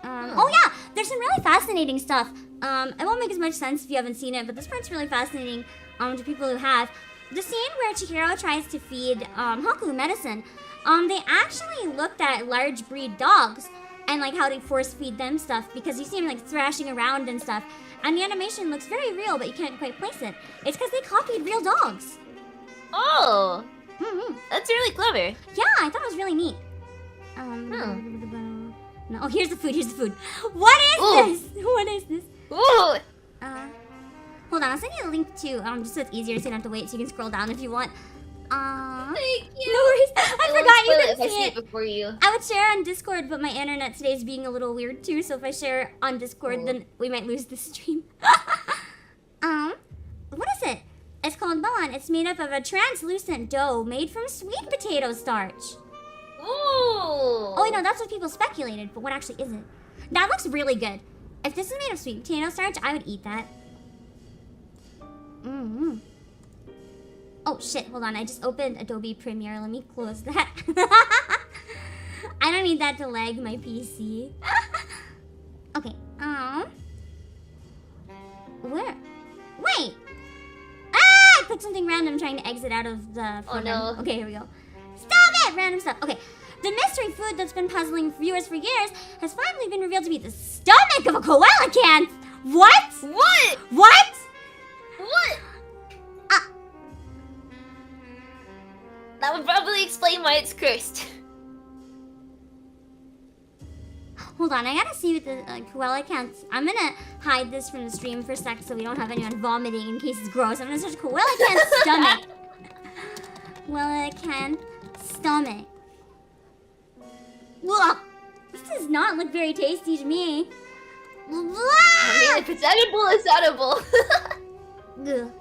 Oh yeah, there's some really fascinating stuff. It won't make as much sense if you haven't seen it, but this part's really fascinating to people who have. The scene where Chihiro tries to feed Haku medicine, they actually looked at large breed dogs and like how to force feed them stuff, because you see them like thrashing around and stuff, and the animation looks very real, but you can't quite place it. It's because they copied real dogs. Oh, that's really clever. Yeah, I thought it was really neat. No, oh, here's the food. Here's the food. What is this? What is this? Ooh. Hold on, I'll send you a link too. Just so it's easier, so you don't have to wait. So you can scroll down if you want. Thank you. No worries. I forgot you If I can see see it it. before you. I would share on Discord, but my internet today is being a little weird too. So if I share on Discord, then we might lose the stream. What is it? It's called Bon. It's made up of a translucent dough made from sweet potato starch. Ooh. Oh, no, that's what people speculated, but what actually is it? That looks really good. If this is made of sweet potato starch, I would eat that. Oh, shit, hold on. I just opened Adobe Premiere. Let me close that. I don't need that to lag my PC. Okay, where? Wait! Ah! I put something random trying to exit out of the program. Oh, no. Okay, here we go. Stop it! Random stuff. Okay. The mystery food that's been puzzling viewers for years has finally been revealed to be the stomach of a koala can. What? What? What? What? That would probably explain why it's cursed. Hold on, I gotta see what the koala can's. I'm gonna hide this from the stream for a sec so we don't have anyone vomiting in case it's gross. I'm gonna search koala can stomach. Koala can stomach. Ugh. This does not look very tasty to me. I mean, if it's edible, it's edible. Ugh.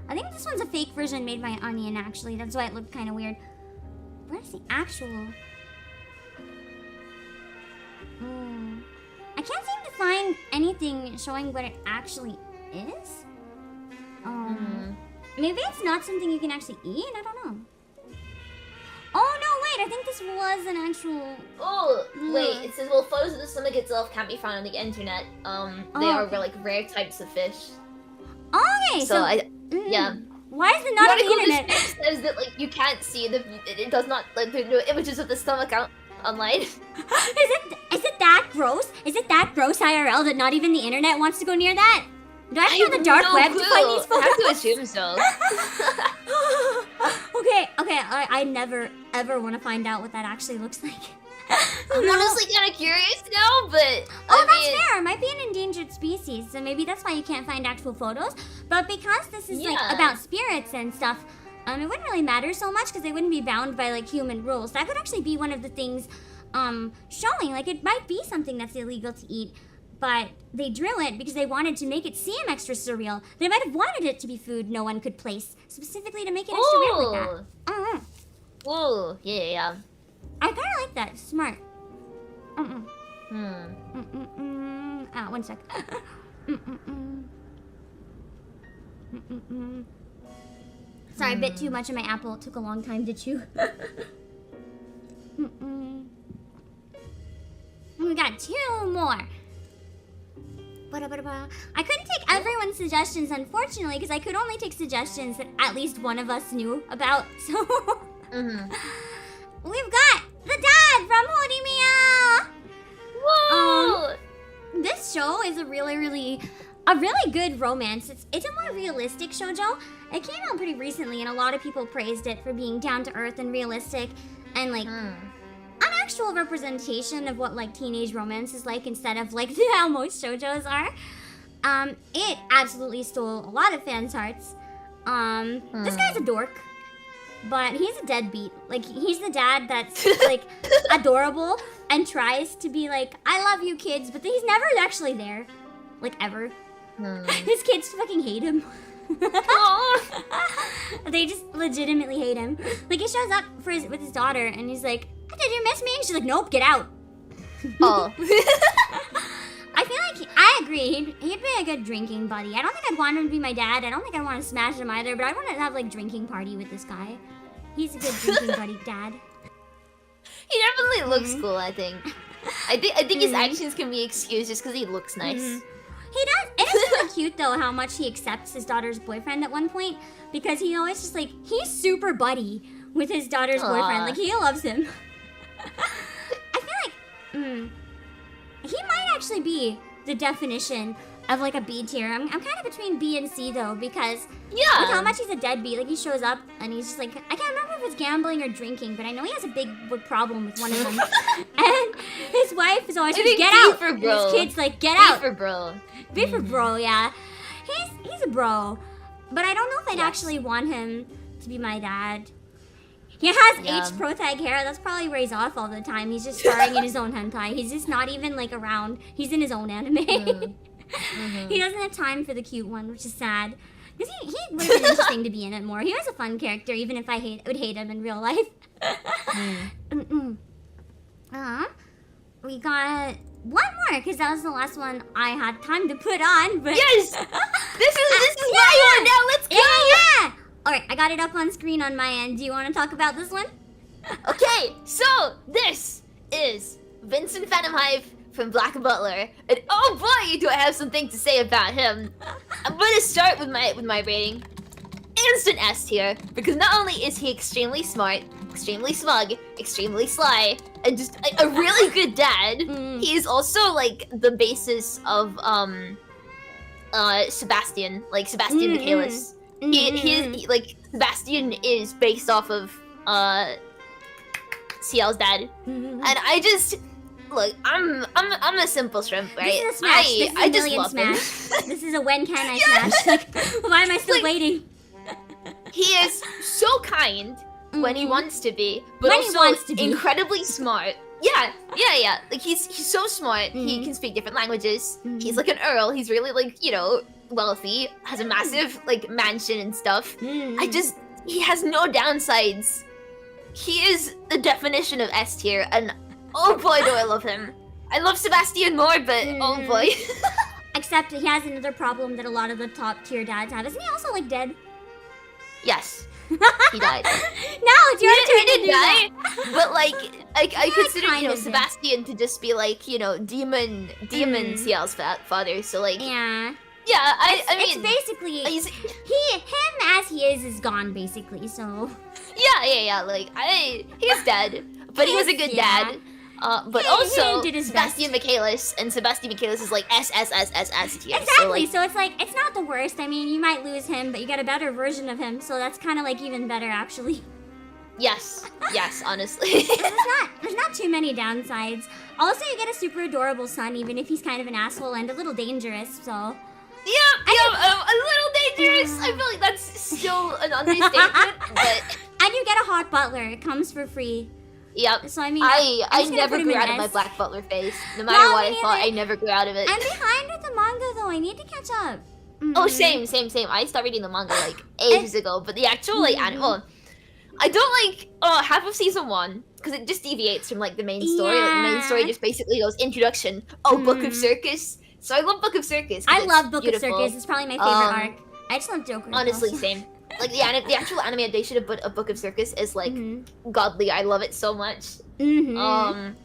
I think this one's a fake version made by Onion, actually. That's why it looked kind of weird. Where's the actual? I can't seem to find anything showing what it actually is. Maybe it's not something you can actually eat? I don't know. Oh, no, wait. I think this was an actual... Oh, wait. It says, well, photos of the stomach itself can't be found on the internet. They are, like, rare types of fish. Okay, so yeah. Why is it not on the internet? It says that like you can't see it does not, like, there are no images of the stomach out online. Is it that gross? Is it that gross IRL that not even the internet wants to go near that? Do I have to go on the dark web to find these photos? I have to assume so. Okay, I never ever want to find out what that actually looks like. I'm honestly kind of curious now, but that's fair. It might be an endangered species, so maybe that's why you can't find actual photos. But because this is like about spirits and stuff, it wouldn't really matter so much because they wouldn't be bound by like human rules. That could actually be one of the things showing like it might be something that's illegal to eat, but they drew it because they wanted to make it seem extra surreal. They might have wanted it to be food no one could place, specifically to make it extra real like that. I don't know. Ooh, yeah. I kind of like that. Smart. One sec. Sorry, a bit too much of my apple. It took a long time to chew. We got two more. I couldn't take everyone's suggestions, unfortunately, because I could only take suggestions that at least one of us knew about. So we've got the dad from Horimiya! Whoa! This show is a really good romance. It's a more realistic shoujo. It came out pretty recently, and a lot of people praised it for being down to earth and realistic, and like an actual representation of what like teenage romance is like instead of like how most shoujos are. It absolutely stole a lot of fans' hearts. This guy's a dork, but he's a deadbeat. Like, he's the dad that's, like, adorable and tries to be like, I love you kids, but he's never actually there. Like, ever. His kids fucking hate him. They just legitimately hate him. Like, he shows up with his daughter, and he's like, did you miss me? And she's like, nope, get out. Oh. I feel like, I agree, he'd be a good drinking buddy. I don't think I'd want him to be my dad. I don't think I'd want to smash him either, but I want to have, like, drinking party with this guy. He's a good drinking buddy dad. He definitely looks cool, I think. I think his actions can be excused just because he looks nice. He does. It is really cute, though, how much he accepts his daughter's boyfriend at one point, because he always just, like, he's super buddy with his daughter's boyfriend. Like, he loves him. I feel like, he might actually be the definition of, like, a B tier. I'm kind of between B and C, though, because with how much he's a deadbeat. Like, he shows up, and he's just like, I can't remember if it's gambling or drinking, but I know he has a big problem with one of them. And his wife is always like, get out! For And bro. his kid's like, get out! B for bro. B for bro, yeah. He's a bro. But I don't know if I'd actually want him to be my dad. He has H pro tag hair. That's probably where he's off all the time. He's just starring in his own hentai. He's just not even, like, around. He's in his own anime. He doesn't have time for the cute one, which is sad. Because he would have been interesting to be in it more. He was a fun character, even if I would hate him in real life. We got one more, because that was the last one I had time to put on. But Yes! This is my one now, let's go! Yeah! Alright, I got it up on screen on my end. Do you want to talk about this one? Okay, so this is Vincent Phantom Hive from Black Butler, and oh boy, do I have something to say about him. I'm gonna start with my rating. Instant S tier, because not only is he extremely smart, extremely smug, extremely sly, and just a really good dad, he is also, like, the basis of Sebastian, like Sebastian Michaelis. He like, Sebastian is based off of CL's dad, and I just look. I'm a simple shrimp, right? This is a smash. This is a million smash. This is a when can I smash? Like, why am I still waiting? He is so kind when he wants to be, but When also he wants to be. incredibly smart. Yeah. Like, he's so smart. He can speak different languages. He's like an earl. He's really, like, you know, wealthy. Has a massive, like, mansion and stuff. He has no downsides. He is the definition of S tier, and oh boy, do I love him. I love Sebastian more, but oh boy. Except he has another problem that a lot of the top tier dads have. Isn't he also, like, dead? Yes. He died. No, it's your turn to do that. But, like, I consider, kind you know, of did. Sebastian to just be, like, you know, demon CL's father, so, like, Yeah. I It's mean, basically him as he is gone, basically. So yeah, like, he's dead, but he was a good dad. But He also did his Sebastian Michaelis, and Sebastian Michaelis is like S tier. exactly. So it's like it's not the worst. I mean, you might lose him, but you get a better version of him. So that's kind of like even better, actually. Yes, honestly. There's not too many downsides. Also, you get a super adorable son, even if he's kind of an asshole and a little dangerous. So. A little dangerous. I feel like that's still an understatement, but. And you get a hot butler. It comes for free. Yep. So I mean, I never grew out of my Black Butler face. No matter what I thought, I never grew out of it. I'm behind with the manga though. I need to catch up. Oh, same. I started reading the manga like ages ago, but the actual like anime. I don't like half of season 1 because it just deviates from like the main story. Like, the main story just basically goes introduction. Book of Circus. So I love Book of Circus. I love Book of Circus. It's probably my favorite arc. I just love Joker. Honestly, same. Like the actual anime adaptation of A Book of Circus is like godly. I love it so much. I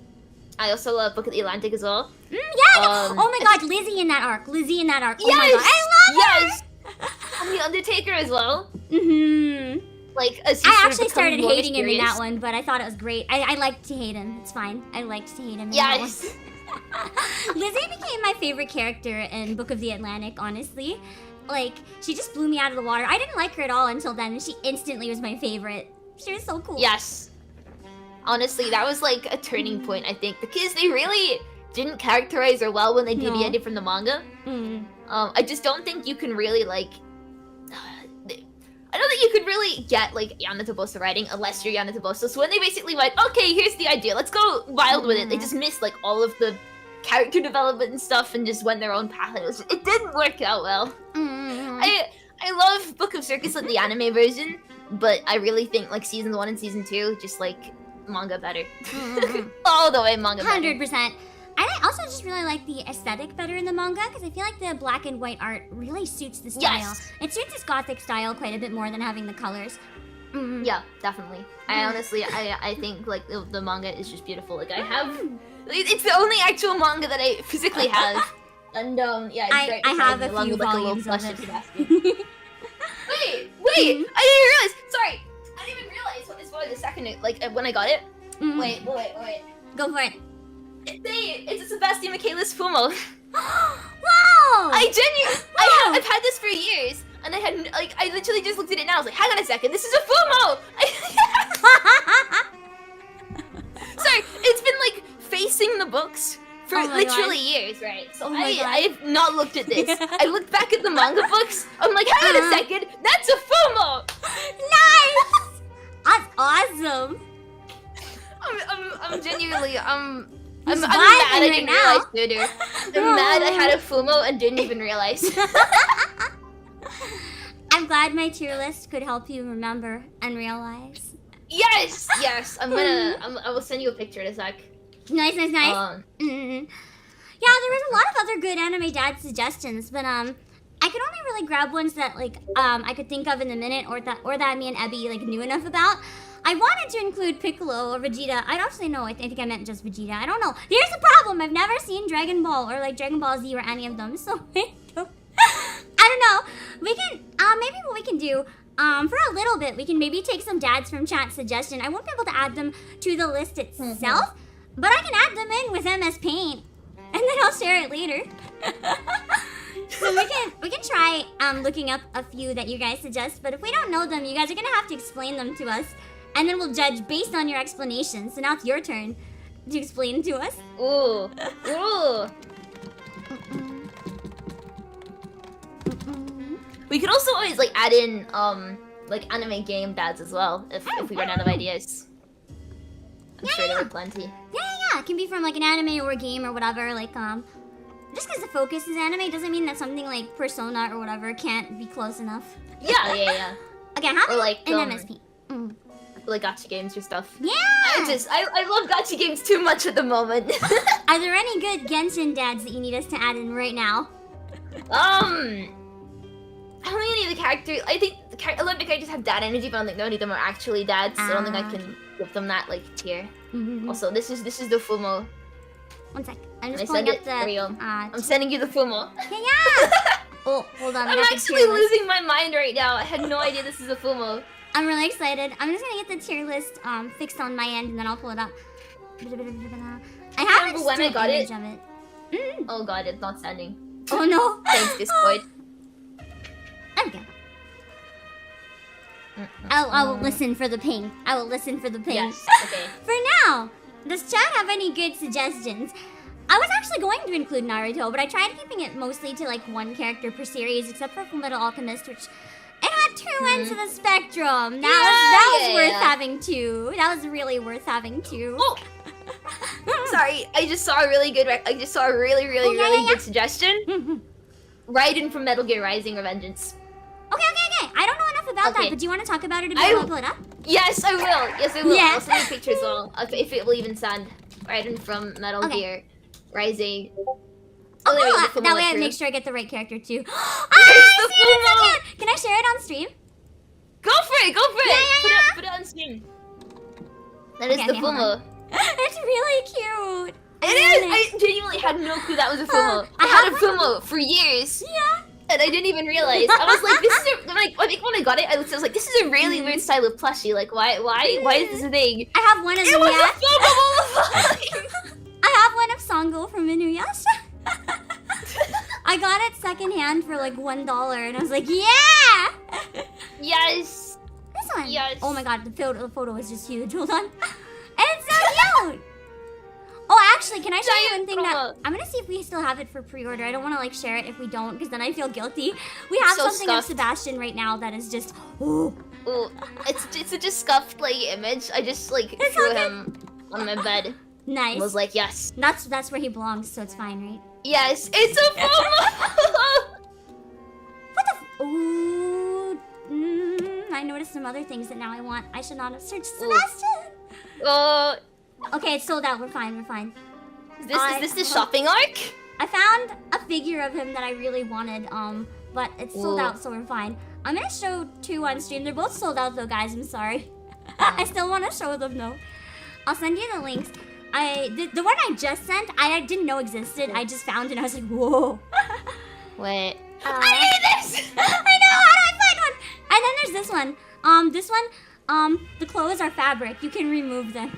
also love Book of the Atlantic as well. Oh my god, Lizzie in that arc. Oh my god, I love her. And the Undertaker as well. Like I actually started hating him in that one, but I thought it was great. I liked to hate him. It's fine. I liked to hate him in that one. Lizzie became my favorite character in Book of the Atlantic, honestly. Like, she just blew me out of the water. I didn't like her at all until then, and she instantly was my favorite. She was so cool. Yes. Honestly, that was like a turning point, I think, because they really didn't characterize her well when they No. deviated from the manga. I just don't think you can really like. I don't think you could really get like Yana Toboso writing unless you're Yana Toboso. So when they basically went, okay, here's the idea, let's go wild with it. They just missed like all of the character development and stuff and just went their own path. It didn't work out well. I love Book of Circus like the anime version, but I really think like season 1 and season 2 just like manga better. All the way manga better. 100%. And I also just really like the aesthetic better in the manga because I feel like the black and white art really suits the style. Yes. It suits this gothic style quite a bit more than having the colors. Yeah, definitely. I honestly, I think like the manga is just beautiful. Like I have, it's the only actual manga that I physically have. And yeah, it's great. I have a along few with, like, volumes a little of plush it. Sebastian. Wait! I didn't even realize. Sorry, I didn't even realize what this was a second. Like when I got it. Wait. Go for it. It's a Sebastian Michaelis Fumo. Wow! I've had this for years, and I literally just looked at it now. I was like, hang on a second, this is a Fumo. Sorry, it's been like facing the books for literally years, right? So I have not looked at this. I looked back at the manga books. I'm like, hang on a second, that's a Fumo. Nice! That's awesome. I'm genuinely I'm Just mad vibing I didn't right now. realize, dude. I'm mad I had a Fumo and didn't even realize. I'm glad my tier list could help you remember and realize. Yes. I will send you a picture in a sec. Nice. Yeah, there was a lot of other good anime dad suggestions, but I could only really grab ones that like I could think of in the minute, or that me and Ebi like knew enough about. I wanted to include Piccolo or Vegeta. I don't actually know. I think I meant just Vegeta. I don't know. Here's the problem. I've never seen Dragon Ball or like Dragon Ball Z or any of them, so I don't know. We can maybe what we can do for a little bit, we can maybe take some dads from chat suggestion. I won't be able to add them to the list itself, but I can add them in with MS Paint, and then I'll share it later. So we can try looking up a few that you guys suggest, but if we don't know them, you guys are gonna have to explain them to us, and then we'll judge based on your explanations. So now it's your turn to explain to us. Ooh. We could also always like add in like anime game dads as well if we run out of ideas. I'm sure there are plenty. Yeah. It can be from like an anime or a game or whatever. Like just because the focus is anime doesn't mean that something like Persona or whatever can't be close enough. Yeah. Okay, how Or like an MSP? like gacha games or stuff. Yeah. I love gacha games too much at the moment. Are there any good Genshin dads that you need us to add in right now? I don't think any of the characters. I think a lot of the characters have dad energy, but I don't think any of them are actually dads. So I don't think I can give them that like tier. Also, this is the Fumo. One sec. I'm just pulling up the. I'm sending you the Fumo. Yeah. Oh, hold on. I'm actually losing my mind right now. I had no idea this is a Fumo. I'm really excited. I'm just gonna get the tier list fixed on my end, and then I'll pull it up. I haven't remember when I got it. Of it. Oh god, it's not sending. Oh no. Thanks, Discord. Okay. I will listen for the ping. I will listen for the ping. Yes, okay. For now, does chat have any good suggestions? I was actually going to include Naruto, but I tried keeping it mostly to like one character per series, except for Fullmetal Alchemist, which it had two ends of the spectrum. That was worth having two. That was really worth having two. Oh. Sorry, I just saw a really good. I just saw a really good suggestion. Raiden from Metal Gear Rising: Revengeance. Okay. I don't know enough about that, but do you want to talk about it a bit? I'll pull it up. Yes, I will. I'll send you pictures as well. If it will even send. Raiden from Metal Gear Rising. Oh, that way I make sure I get the right character too. Can I share it on stream? Go for it! Yeah. Put it on stream. That is the Fumo. It's really cute. It is! I genuinely had no clue that was a Fumo. I had a Fumo for years. Yeah. And I didn't even realize. I was like, this is I think when I got it, I was like, this is a really weird style of plushie. Like, why is this a thing? I have one of them. It was a Fumo! I have one of Sango from Inuyasha. I got it secondhand for like $1, and I was like, yeah! Yes! This one? Yes. Oh my god, the photo is just huge. Hold on. And it's so cute! Oh, Actually, can I show you one Giant thing that promo. I'm gonna see if we still have it for pre-order. I don't want to like share it if we don't, because then I feel guilty. We have So something of scuffed. Sebastian right now that is just. Ooh. Ooh, it's a just scuffed like image. I just like It's threw okay. him on my bed. Nice. And was like, yes, That's where he belongs, so it's fine, right? yes, it's a FOMO. What the? Ooh. I noticed some other things that now I want. I should not have searched Sebastian. Oh, Okay, it's sold out. We're fine. We're fine. is this the shopping arc? I found a figure of him that I really wanted, but it's sold Ooh. out, so we're fine. I'm gonna show 2 on stream. They're both sold out though, guys. I'm sorry. I still want to show them though. I'll send you the links. The one I just sent, I didn't know existed. I just found it and I was like, whoa. Wait. I need this! I know, how do I find one? And then there's this one. This one, the clothes are fabric. You can remove them.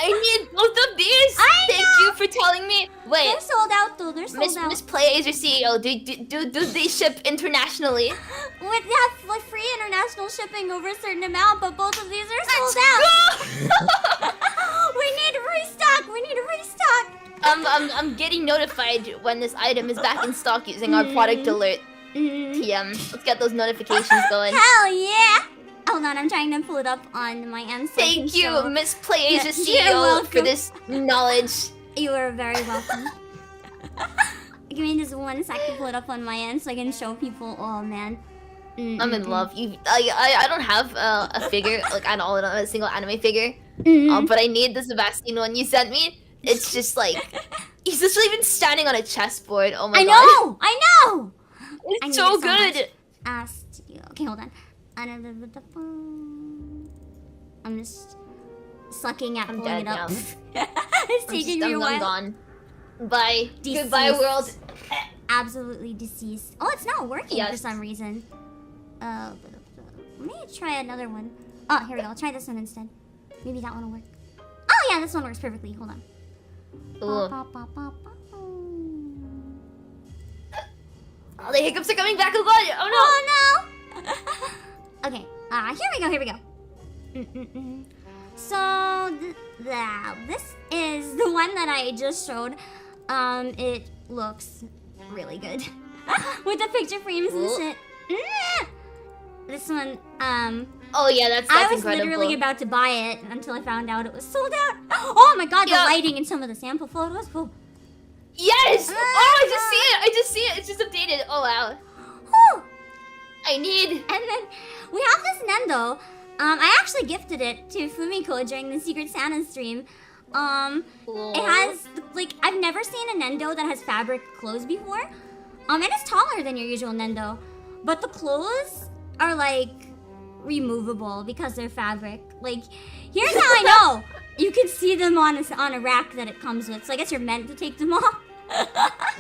I need both of these. I Thank know. you for telling me. Wait, They're sold out though. They're sold out. Miss Playasia CEO, do they ship internationally? With that, like free international shipping over a certain amount, but both of these are sold Let's out. go! We need to restock. We need to restock. I'm getting notified when this item is back in stock using our product alert TM. Let's get those notifications going. Hell yeah! Hold on, I'm trying to pull it up on my end. So I can Thank you, show. Miss Playasia You're CEO, welcome. for this knowledge. You are very welcome. Give me just 1 sec to pull it up on my end so I can show people. Oh man. I'm in love. I don't have a figure like at all. I don't have a single anime figure. But I need the Sebastian one you sent me. It's just like he's just even standing on a chessboard. Oh my I god. know! I know! I It's need so it so much. good. Asked you. Okay, hold on. I'm just sucking at I'm pulling dead it up. now. It's taking me a I'm while. gone. Bye. Deceased. Goodbye, world. Absolutely deceased. Oh, it's not working for Yes. some reason. Let me try another one. Oh, here we go. I'll try this one instead. Maybe that one will work. Oh yeah, this one works perfectly. Hold on. Ooh. Ba, ba, ba, ba, ba. Oh, the hiccups are coming back. Oh god. Oh no. Oh no! Okay, here we go, here we go. So, this is the one that I just showed. It looks really good. With the picture frames and Ooh. shit. This one, Oh yeah, that's I was incredible. literally about to buy it until I found out it was sold out. Oh my god, the Yeah. lighting in some of the sample photos. Whoa. Yes! Oh, I just see it! I just see it! It's just updated. Oh wow. Whew. I need... And then we have this Nendo. I actually gifted it to Fumiko during the Secret Santa stream. It has, like, I've never seen a Nendo that has fabric clothes before. And it's taller than your usual Nendo. But the clothes are, like, removable because they're fabric. Like, here's how I know. You can see them on a rack that it comes with. So I guess you're meant to take them off.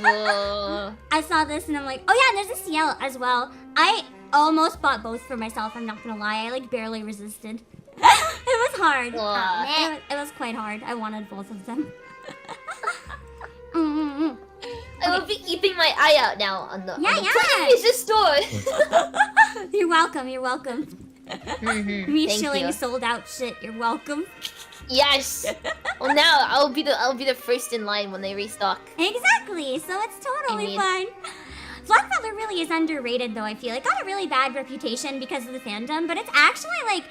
Whoa. I saw this and I'm like, oh yeah, and there's a CL as well. I almost bought both for myself, I'm not gonna lie. I like barely resisted. It was hard. It was quite hard. I wanted both of them. I will be keeping my eye out now on the Yeah. store. You're welcome, you're welcome. Me Thank shilling you. sold out shit, you're welcome. Yes. Well, now I'll be the first in line when they restock. Exactly, so it's totally fine. Black Butler really is underrated though, I feel. It got a really bad reputation because of the fandom, but it's actually like,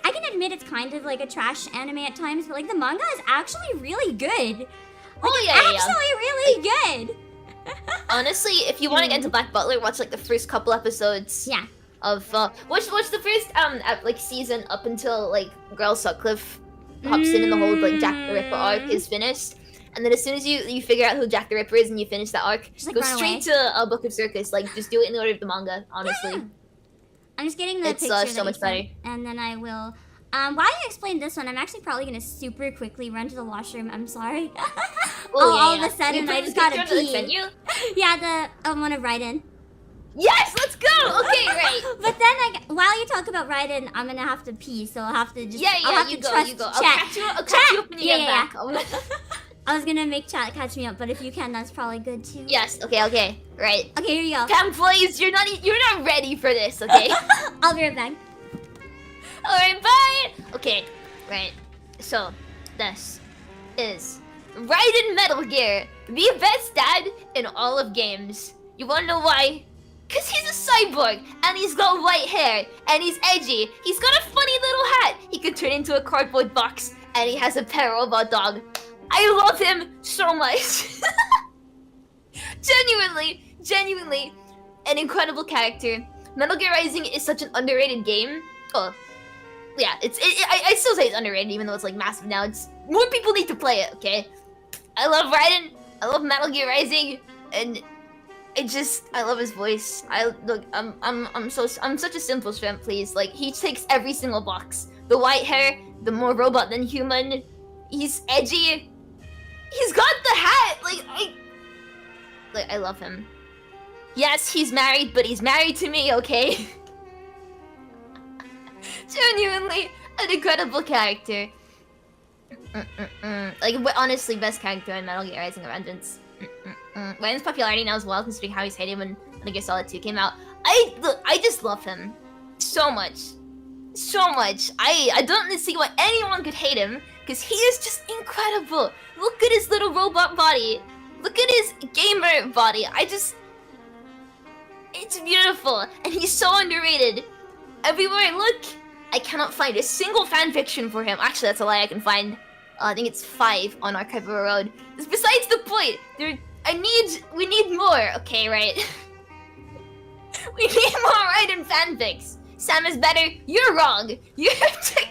I can admit it's kind of like a trash anime at times, but like the manga is actually really good. Like, it's actually really good. Honestly, if you want to get into Black Butler, watch like the first couple episodes. Yeah. Of watch the first like season up until like Girl Sutcliffe hops in and the whole like Jack the Ripper arc is finished. And then as soon as you figure out who Jack the Ripper is and you finish that arc, Just, like, go run straight away. to Book of Circus. Like just do it in the order of the manga, honestly. Yeah. I'm just getting the It's, picture so that much you better. sent, and then I will. While you explain this one, I'm actually probably gonna super quickly run to the washroom. I'm sorry. All of a sudden, I just gotta pee. Yeah, I want to write in. Yes, let's go. Okay, right. But then, while you talk about Raiden, I'm gonna have to pee, so I'll have to just. I'll have you to go, trust you go. Chat. I'll catch you up when you get back. I was gonna make chat catch me up, but if you can, that's probably good too. Yes. Okay. Right. Okay, here you go. Cam, please. You're not ready for this. Okay. I'll be right back. All right. Bye. Okay. Right. So, this is Raiden Metal Gear, the best dad in all of games. You wanna know why? Cause he's a cyborg, and he's got white hair, and he's edgy. He's got a funny little hat. He could turn into a cardboard box, and he has a pet robot dog. I love him so much. Genuinely, an incredible character. Metal Gear Rising is such an underrated game. Oh, yeah, I still say it's underrated, even though it's like massive now. It's more people need to play it. Okay, I love Raiden. I love Metal Gear Rising, and I love his voice. I'm such a simple shrimp, please. Like, he takes every single box. The white hair, the more robot than human. He's edgy. He's got the hat. I love him. Yes, he's married, but he's married to me, okay? Genuinely an incredible character. Like, honestly, best character in Metal Gear Rising: Vengeance. Raiden's popularity now as well, considering how he's hated when Metal Gear Solid 2 came out. I just love him so much. So much. I don't see why anyone could hate him, because he is just incredible. Look at his little robot body. Look at his gamer body. It's beautiful, and he's so underrated. Everywhere I look, I cannot find a single fanfiction for him. Actually, that's a lie. I can find, I think it's 5 on Archival Road. Besides the point, we need more. Okay, right? We need more Raiden fanfics. Sam is better. You're wrong. You're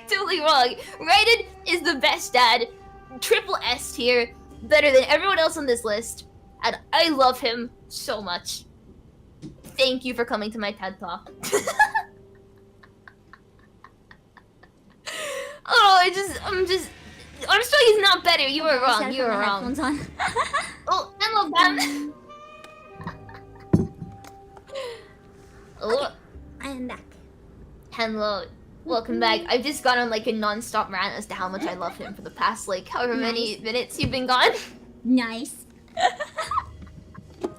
totally wrong. Raiden is the best dad. Triple S tier. Better than everyone else on this list. And I love him so much. Thank you for coming to my TED Talk. Oh, I'm sure he's not better. You were wrong. You were wrong. Oh, hello, Bam. Oh, I am back. hello. Welcome back. I've just gone on like a non-stop rant as to how much I love him for the past like however many minutes you've been gone. Nice.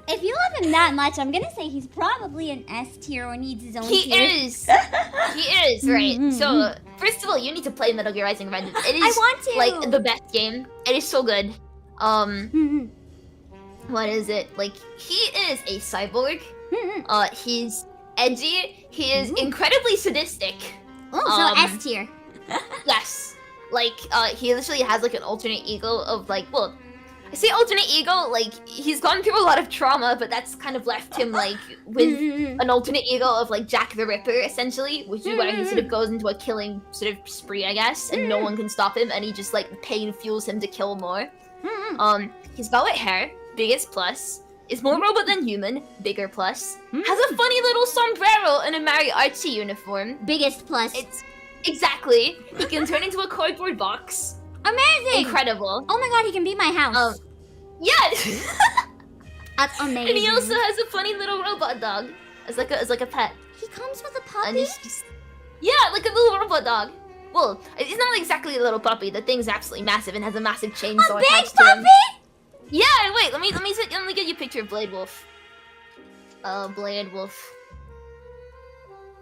If you love him that much, I'm gonna say he's probably an S tier or needs his own tier. He is, right? So, first of all, you need to play Metal Gear Rising: Vengeance. It is, I want to. like, the best game. It is so good. What is it? Like, he is a cyborg. He's edgy. He is incredibly sadistic. Oh, so S tier. Yes. Like, he literally has, like, an alternate ego of, like, well, I say alternate ego, like, he's gone through a lot of trauma, but that's kind of left him, like, with an alternate ego of, like, Jack the Ripper, essentially, which is where he sort of goes into a killing sort of spree, I guess, and no one can stop him, and he just, like, the pain fuels him to kill more. He's got white hair, biggest plus, is more robot than human, bigger plus, has a funny little sombrero and a Mario Archie uniform. Biggest plus. It's, exactly, he can turn into a cardboard box. Amazing! Incredible. Oh my god, he can be my house. Yeah. That's amazing. And he also has a funny little robot dog as like a pet. He comes with a puppy? And he's just, yeah, like a little robot dog. Well, it's not exactly a little puppy. The thing's absolutely massive and has a massive chainsaw a big attached to him. puppy? Yeah. Wait. Let me get you a picture of Blade Wolf. Blade Wolf.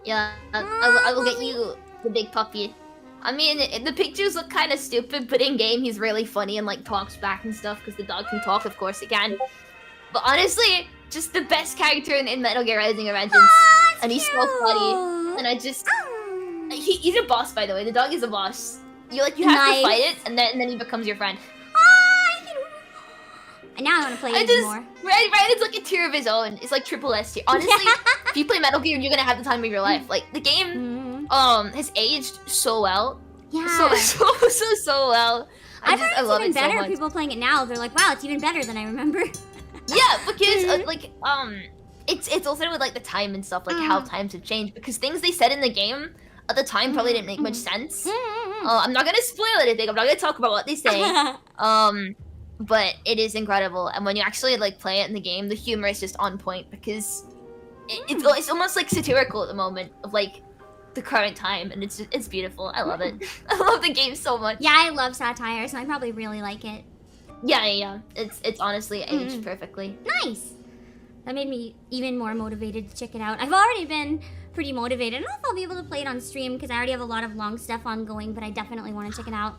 Yeah. I will get you the big puppy. I mean, the pictures look kind of stupid, but in game he's really funny and like talks back and stuff because the dog can talk. Of course it can. But honestly, just the best character in Metal Gear Rising: Vengeance, and he's so funny. And I just, he's a boss, by the way. The dog is a boss. You have to fight it, and then he becomes your friend. And now I want to play it more. Raiden's like a tier of his own. It's like triple S tier. Honestly, if you play Metal Gear, you're gonna have the time of your life. Like the game. Has aged so well. Yeah. So well. I love it's even it better. so much. People playing it now, they're like, wow, it's even better than I remember. Yeah, because it's also with like the time and stuff, like how times have changed. Because things they said in the game at the time probably didn't make much sense. I'm not gonna spoil anything. I'm not gonna talk about what they say. But it is incredible, and when you actually like play it in the game, the humor is just on point because it's almost like satirical at the moment of like the current time, and it's beautiful. I love it. I love the game so much. Yeah, I love satire, so I probably really like it. Yeah. It's honestly aged perfectly. Nice. That made me even more motivated to check it out. I've already been pretty motivated. I don't know if I'll be able to play it on stream because I already have a lot of long stuff ongoing, but I definitely want to check it out.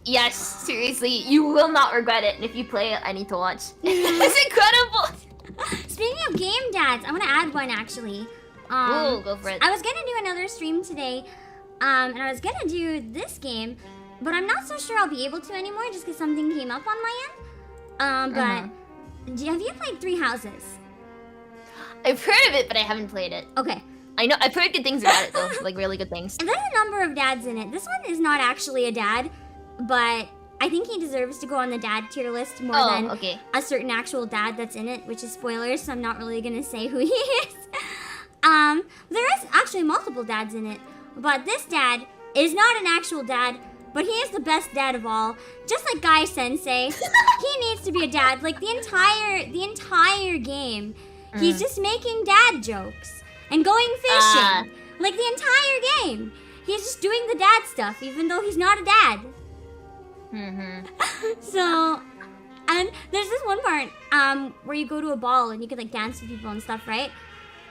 Yes, seriously, you will not regret it. And if you play it, I need to watch. It's incredible. Speaking of game dads, I want to add one actually. Ooh, go for it. I was gonna do another stream today, and I was gonna do this game, but I'm not so sure I'll be able to anymore just because something came up on my end. But have you played Three Houses? I've heard of it, but I haven't played it. Okay. I know I've heard good things about it though, like really good things. And there's a number of dads in it. This one is not actually a dad, but I think he deserves to go on the dad tier list more than a certain actual dad that's in it, which is spoilers, so I'm not really gonna say who he is. There is actually multiple dads in it, but this dad is not an actual dad, but he is the best dad of all. Just like Guy Sensei, he needs to be a dad. Like the entire game, he's just making dad jokes and going fishing. Like the entire game, he's just doing the dad stuff, even though he's not a dad. So, and there's this one part where you go to a ball and you can like dance with people and stuff, right?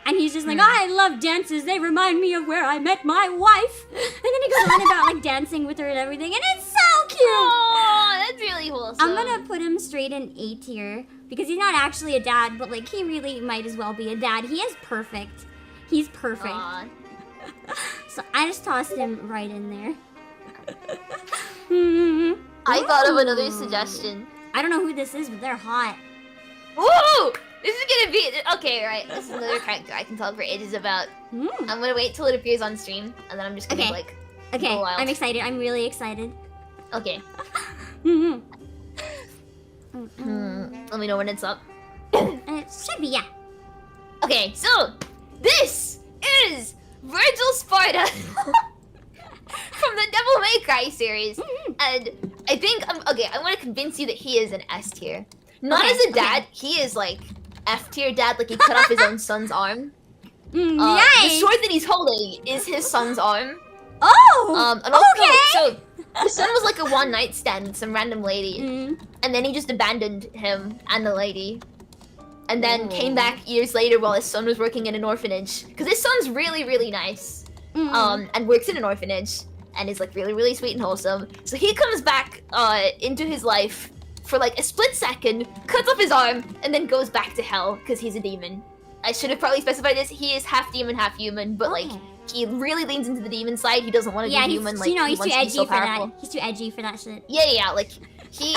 And he's just like, oh, I love dances. They remind me of where I met my wife. And then he goes on about like dancing with her and everything, and it's so cute. Oh, that's really wholesome. I'm gonna put him straight in A tier because he's not actually a dad, but like he really might as well be a dad. He is perfect. He's perfect. So I just tossed him right in there. I thought of another suggestion. I don't know who this is, but they're hot. Woo! This is gonna be okay, right? This is another character I can talk for ages about. I'm gonna wait till it appears on stream, and then I'm just gonna like. Okay, go wild. I'm excited. I'm really excited. Okay. Let me know when it's up. It should be, yeah. Okay, so this is Virgil Sparta from the Devil May Cry series, and I think I want to convince you that he is an S tier. Not as a dad, he is like F tier dad. Like he cut off his own son's arm. The sword that he's holding is his son's arm. Oh, and also, okay. So the son was like a one night stand with some random lady, and then he just abandoned him and the lady, and then came back years later while his son was working in an orphanage. Because his son's really, really nice, and works in an orphanage, and is like really, really sweet and wholesome. So he comes back into his life for like a split second, cuts off his arm, and then goes back to hell because he's a demon. I should have probably specified this. He is half demon, half human, but like he really leans into the demon side. He doesn't want to be human. Like he's too edgy so for that. He's too edgy for that shit. Yeah. Like he,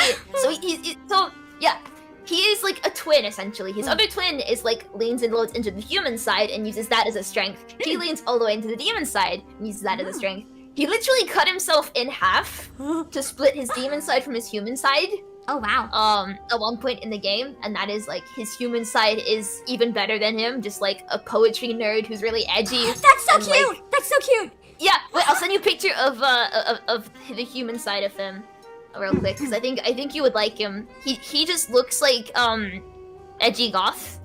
he is like a twin essentially. His other twin is like leans and loads into the human side and uses that as a strength. He leans all the way into the demon side and uses that as a strength. He literally cut himself in half to split his demon side from his human side. Oh wow. At one point in the game, and that is like his human side is even better than him, just like a poetry nerd who's really edgy. That's so cute. Like, that's so cute. Yeah, wait, I'll send you a picture of the human side of him, real quick, because I think you would like him. He just looks like edgy goth,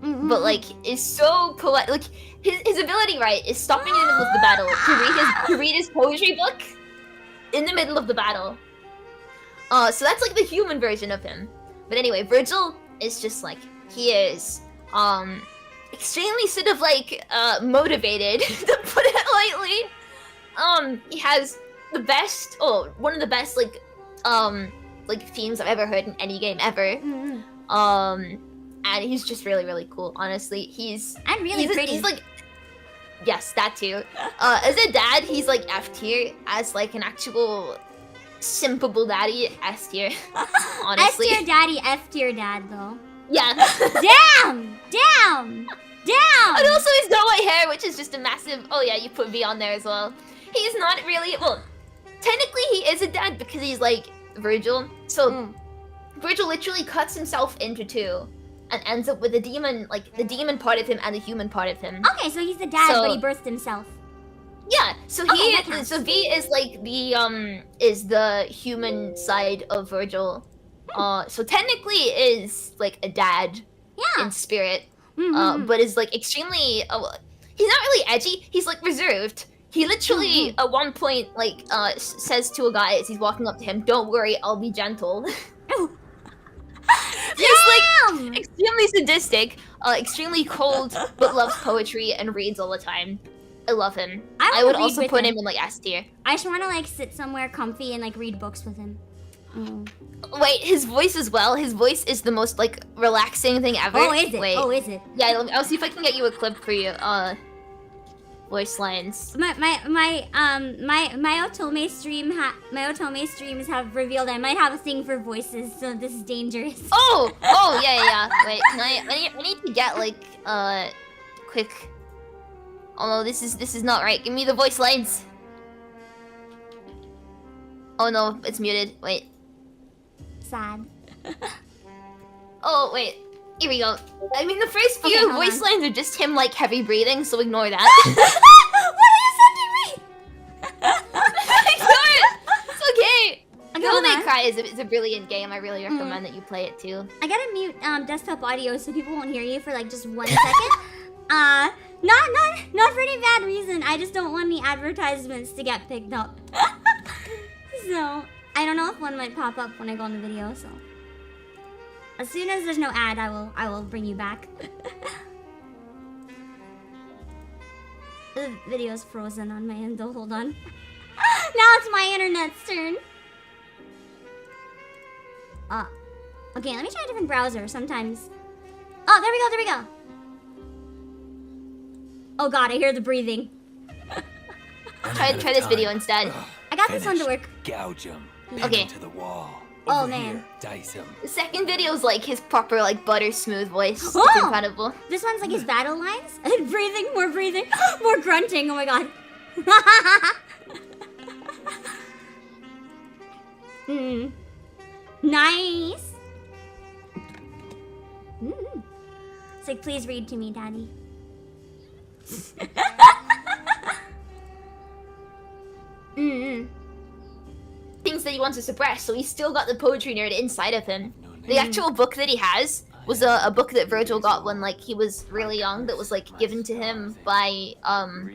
but like is so poetic. Like his ability, right, is stopping in the middle of the battle to read his poetry book in the middle of the battle. So that's like the human version of him. But anyway, Virgil is just like, he is, extremely sort of like, motivated, to put it lightly. He has the best, one of the best, like themes I've ever heard in any game ever. And he's just really, really cool, honestly. And really pretty. He's like, yes, that too. As a dad, he's like F tier. As like an actual simpable daddy, S tier. Honestly. S tier daddy, F tier dad though. Yeah. Damn! And also he's got white hair, which is just a massive. Oh yeah, you put V on there as well. He's not really, well, technically he is a dad because he's like Virgil. So Virgil literally cuts himself into two and ends up with a demon, like the demon part of him and the human part of him. Okay, so he's the dad, but he birthed himself. Yeah, so so V is like the is the human side of Virgil. So technically is like a dad in spirit. But is like extremely he's not really edgy, he's like reserved. He literally at one point like says to a guy as he's walking up to him, "Don't worry, I'll be gentle." He's like extremely sadistic, extremely cold, but loves poetry and reads all the time. I love him. I I would wanna read also with put him. him in like S tier. I just want to like sit somewhere comfy and like read books with him. Wait, his voice as well. His voice is the most like relaxing thing ever. Oh, is it? Wait. Oh, is it? Yeah, I'll see if I can get you a clip for you. Voice lines. My Otome streams have revealed I might have a thing for voices, so this is dangerous. Oh, yeah. Wait, I need to get like quick. Oh no, this is not right. Give me the voice lines. Oh no, it's muted. Wait. Sad. Oh wait. Here we go. I mean, the first few Okay, voice lines are just him like heavy breathing, so ignore that. What are you sending me? Ignore it. It's okay. Okay, Devil hold May on. Cry is a brilliant game. I really recommend that you play it too. I gotta mute desktop audio so people won't hear you for like just 1 second. Not for any bad reason. I just don't want any advertisements to get picked up. So I don't know if one might pop up when I go on the video. So as soon as there's no ad, I will bring you back. The video's frozen on my end though. Hold on. Now it's my internet's turn. Okay, let me try a different browser. Sometimes. Oh, there we go. Oh god, I hear the breathing. Try this video instead. I got this one to work. Gouge him. Okay. To the wall. Oh, Over man. Here, dice him. The second video is like his proper like butter smooth voice. It's Oh! incredible. This one's like his battle lines. And breathing, more grunting. Oh my god. Nice. It's like, please read to me, Daddy. Things that he wants to suppress, so he's still got the poetry nerd inside of him. The actual book that he has was a book that Virgil got when like he was really young, that was like given to him by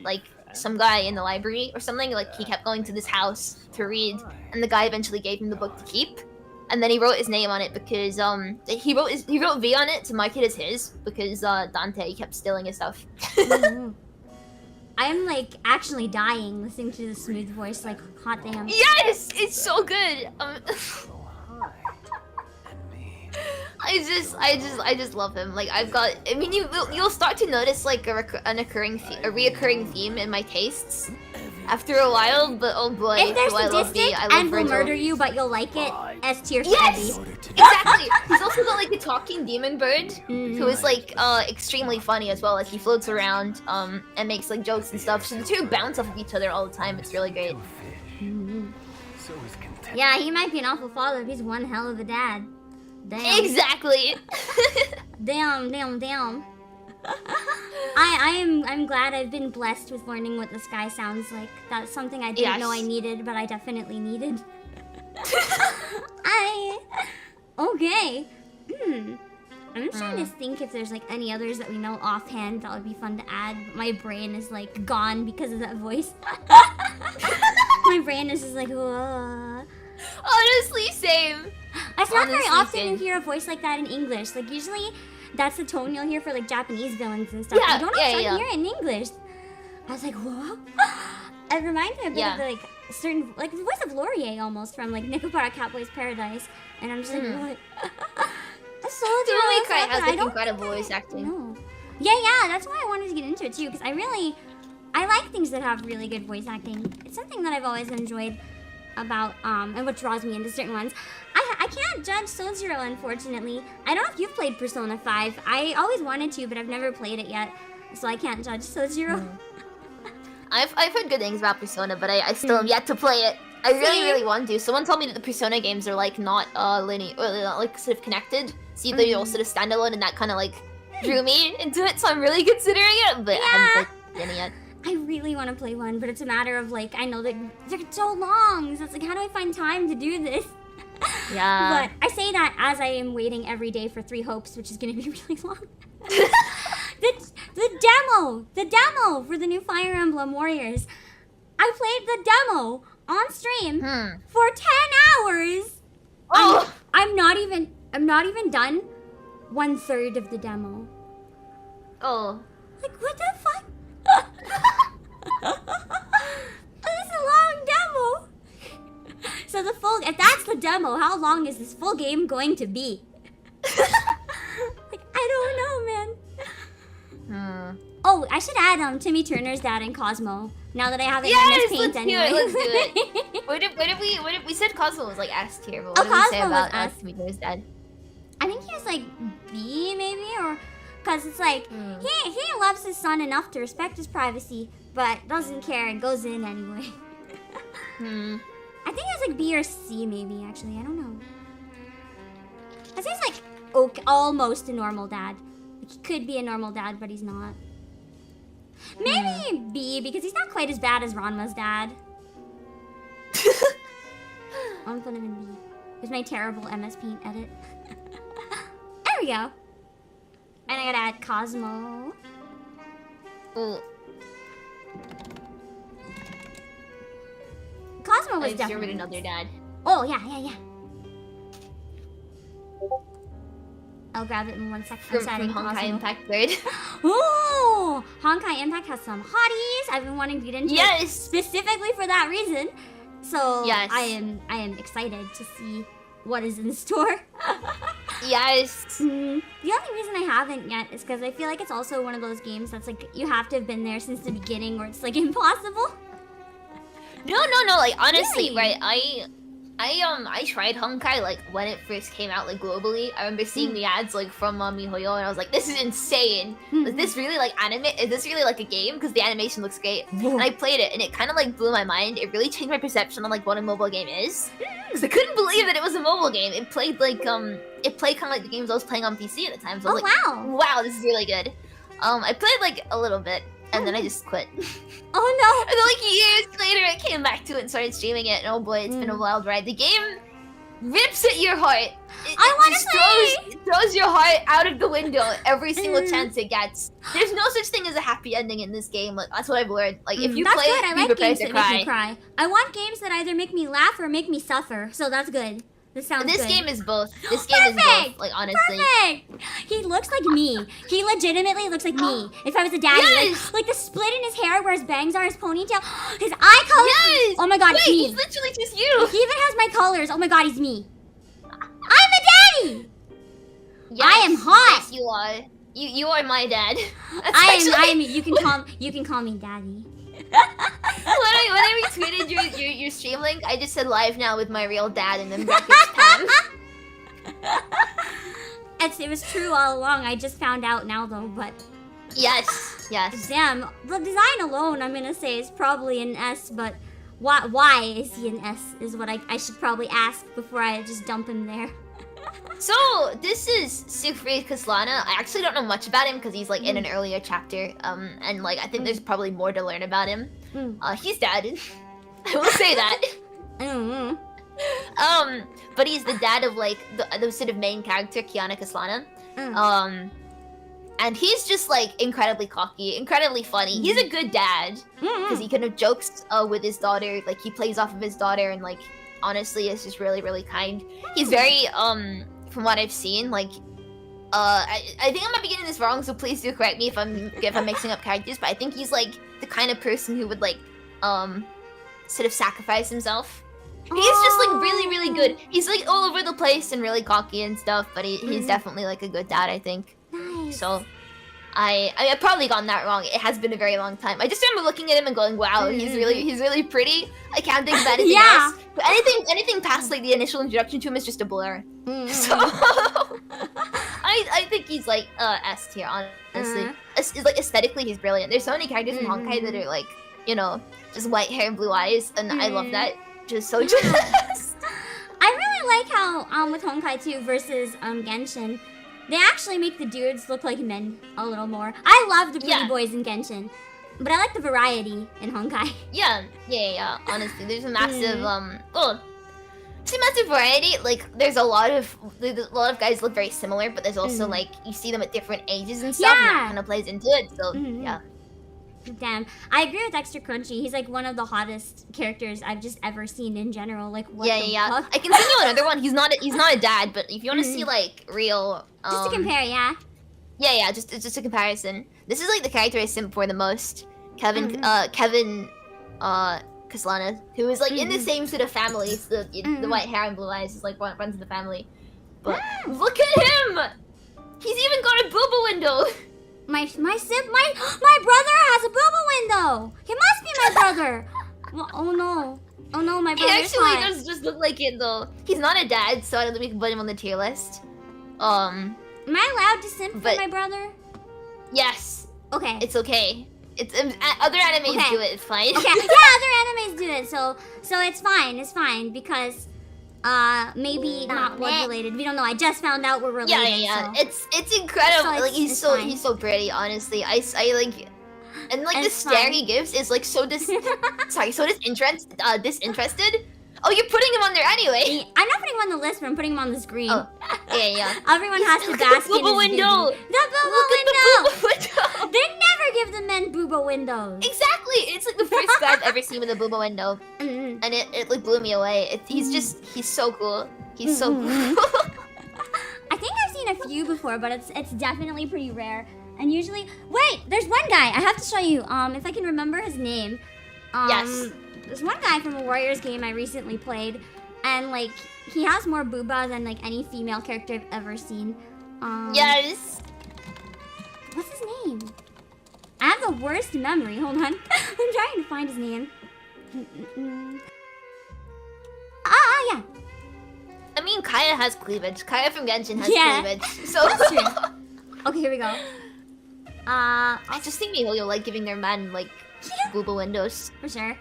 like some guy in the library or something. Like he kept going to this house to read, and the guy eventually gave him the book to keep. And then he wrote his name on it because he wrote V on it to mark it as his because Dante kept stealing his stuff. I'm like actually dying listening to the smooth voice, like hot damn. Yes, it's so good. I just love him. Like I mean, you'll start to notice like a reoccurring theme in my tastes after a while. But oh boy, If there's do I love V. sadistic I love and will Virgil. murder you, but you'll like it, S tier for Yes! Ebi. Exactly. He's also got like a talking demon bird who is like extremely funny as well. Like he floats around and makes like jokes and stuff. So the two bounce off of each other all the time. It's really great. So is content. Yeah, he might be an awful father, but he's one hell of a dad. Damn. Exactly. Damn. I'm glad I've been blessed with learning what the sky sounds like. That's something I didn't know I needed, but I definitely needed. Okay. I'm just trying to think if there's like any others that we know offhand that would be fun to add. But my brain is like gone because of that voice. My brain is just like, whoa. Honestly, same. It's not very Honestly, often same. you hear a voice like that in English. Like usually, that's the tone you'll hear for like Japanese villains and stuff. Yeah, You don't yeah, often yeah. hear it in English. I was like, whoa. It reminds me a bit of the, like certain, like the voice of Laurier almost from like Nikopara Catboy's Paradise, and I'm just like, what? That's so Devil May true. Cry has I like don't incredible think voice acting. No. Yeah. That's why I wanted to get into it too, because I like things that have really good voice acting. It's something that I've always enjoyed about and what draws me into certain ones. I can't judge Soul-Zero, unfortunately. I don't know if you've played Persona 5. I always wanted to, but I've never played it yet, so I can't judge Soul-Zero. I've heard good things about Persona, but I still have yet to play it. I really want to. Someone told me that the Persona games are like not linear, or not like sort of connected. So they're all sort of standalone, and that kind of like drew me into it. So I'm really considering it, but I haven't played any yet. I really want to play one, but it's a matter of like, I know that they're so long, so it's like, how do I find time to do this? Yeah. But I say that as I am waiting every day for 3 Hopes, which is going to be really long. The demo for the new Fire Emblem Warriors. I played the demo on stream for 10 hours. Oh. I'm not even done 1/3 of the demo. Oh. Like, what the fuck? This is a long demo. So if that's the demo, how long is this full game going to be? Like, I don't know, man. Oh, I should add Timmy Turner's dad and Cosmo. Now that I have it Yes, in MS Paint anyway. let's do it. What if we said Cosmo was like S tier, but what Oh, did we say Cosmo was about S. Timmy Turner's dad? I think he was like B maybe, or because it's like he loves his son enough to respect his privacy, but doesn't care and goes in anyway. I think it was like B or C maybe, actually. I don't know. I think it's like almost a normal dad. Like, he could be a normal dad, but he's not. Maybe B, because he's not quite as bad as Ranma's dad. I'm putting him in B. Here's my terrible MS Paint edit. There we go. And I gotta add Cosmo. Ooh. Cosmo was I definitely deserved another dad. Oh, yeah. I'll grab it in 1 second. I'm From adding Honkai Cosmo. Impact 3rd. Ooh! Honkai Impact has some hotties. I've been wanting to get into it Yes! specifically for that reason. So Yes. I am excited to see what is in store. Yes. The only reason I haven't yet is because I feel like it's also one of those games that's like you have to have been there since the beginning, or it's like impossible. No. Like honestly, Really? right? I tried Honkai like when it first came out like globally. I remember seeing the ads like from MiHoYo, and I was like, "This is insane! Is this really like anime? Is this really like a game? Because the animation looks great." And I played it, and it kind of like blew my mind. It really changed my perception on like what a mobile game is. Because I couldn't believe that it was a mobile game. It played like it played kind of like the games I was playing on PC at the time. So I was like, wow, this is really good. I played like a little bit, and then I just quit. Oh And then like years later, I came back to it and started streaming it, and oh boy, it's been a wild ride. The game rips at your heart. I wanna It throws your heart out of the window every single chance it gets. There's no such thing as a happy ending in this game. Like that's what I've learned. Like if you that's play good. it, I be like prepared games to that make me cry. I want games that either make me laugh or make me suffer. So that's good. This sounds This good. game is both. This game is both. Like honestly. Perfect! He looks like me. He legitimately looks like me. If I was a daddy. Yes! Like the split in his hair where his bangs are, his ponytail. His eye color. Yes! Oh my god, it's Wait, me. he's literally just you. He even has my colors. Oh my god, he's me. I'm a daddy! Yes, I am hot. Yes, you are. You are my dad. That's I actually- am you can call me daddy. when I retweeted your stream link, I just said live now with my real dad and then brackets Pam. It was true all along. I just found out now though, but Yes. damn, the design alone I'm gonna say is probably an S, but why is he an S is what I should probably ask before I just dump him there. So this is Siegfried Kaslana. I actually don't know much about him because he's like in an earlier chapter. And like I think there's probably more to learn about him. He's dad. I will say that. But he's the dad of like the sort of main character, Kiana Kaslana. And he's just like incredibly cocky, incredibly funny. He's a good dad because he kind of jokes with his daughter. Like he plays off of his daughter, and like honestly, is just really, really kind. He's very from what I've seen, like I think I might be getting this wrong, so please do correct me if I'm mixing up characters. But I think he's like the kind of person who would like sort of sacrifice himself. He's just like really, really good. He's like all over the place and really cocky and stuff, but he's definitely like a good dad, I think. Nice. So I've probably gotten that wrong. It has been a very long time. I just remember looking at him and going, "Wow, he's really pretty." I can't think of anything else. But anything past like the initial introduction to him is just a blur. So I think he's like S tier, honestly. Like aesthetically, he's brilliant. There's so many characters in Honkai that are like, you know, just white hair and blue eyes, and I love that. Just so just. I really like how with Honkai 2 versus Genshin, they actually make the dudes look like men a little more. I love the pretty boys in Genshin, but I like the variety in Honkai. Yeah. Honestly, there's a massive see, massive variety. Like, there's a lot of guys look very similar, but there's also like you see them at different ages and stuff, and that kind of plays into it. So yeah. Damn, I agree with Extra Crunchy. He's like one of the hottest characters I've just ever seen in general. Like, what the fuck? I can send you another one. He's not a dad, but if you want to see like real, just to compare, yeah, just a comparison. This is like the character I simp for the most. Kevin, Kaslana, who is like in the same sort of family. So the white hair and blue eyes is like runs in the family. But look at him! He's even got a booba window. My brother has a booba window. He must be my brother. Well, oh no, my He brother's actually hot. does just look like it though. He's not a dad, so I don't think we can put him on the tier list. Am I allowed to simp for but- my brother? Yes, Okay. it's okay. It's other animes Okay. do it. It's fine. Okay, yeah, other animes do it, so it's fine because maybe not blood related. We don't know. I just found out we're related. Yeah. So. It's incredible. So like it's fine. he's so pretty. Honestly, I like, and like the It's stare fine. he gives is like so disinterested. Oh, you're putting him on there anyway. I'm not putting him on the list, but I'm putting him on the screen. Oh, yeah. Everyone has to Look at bask the in his booba window. beauty. The booba Look window. at the booba window. They never give the men booba windows. Exactly. It's like the first guy I've ever seen with a booba window, Mm-mm. and it like blew me away. He's so cool. He's so cool. I think I've seen a few before, but it's definitely pretty rare. And usually, wait, there's one guy I have to show you. If I can remember his name. Yes. There's one guy from a Warriors game I recently played, and like he has more booba than like any female character I've ever seen. Yes. What's his name? I have the worst memory. Hold on. I'm trying to find his name. Yeah. I mean, Kaya has cleavage. Kaya from Genshin has Yeah. cleavage. So That's true. Okay, here we go. I just think you'll like giving their man like booba windows. For sure.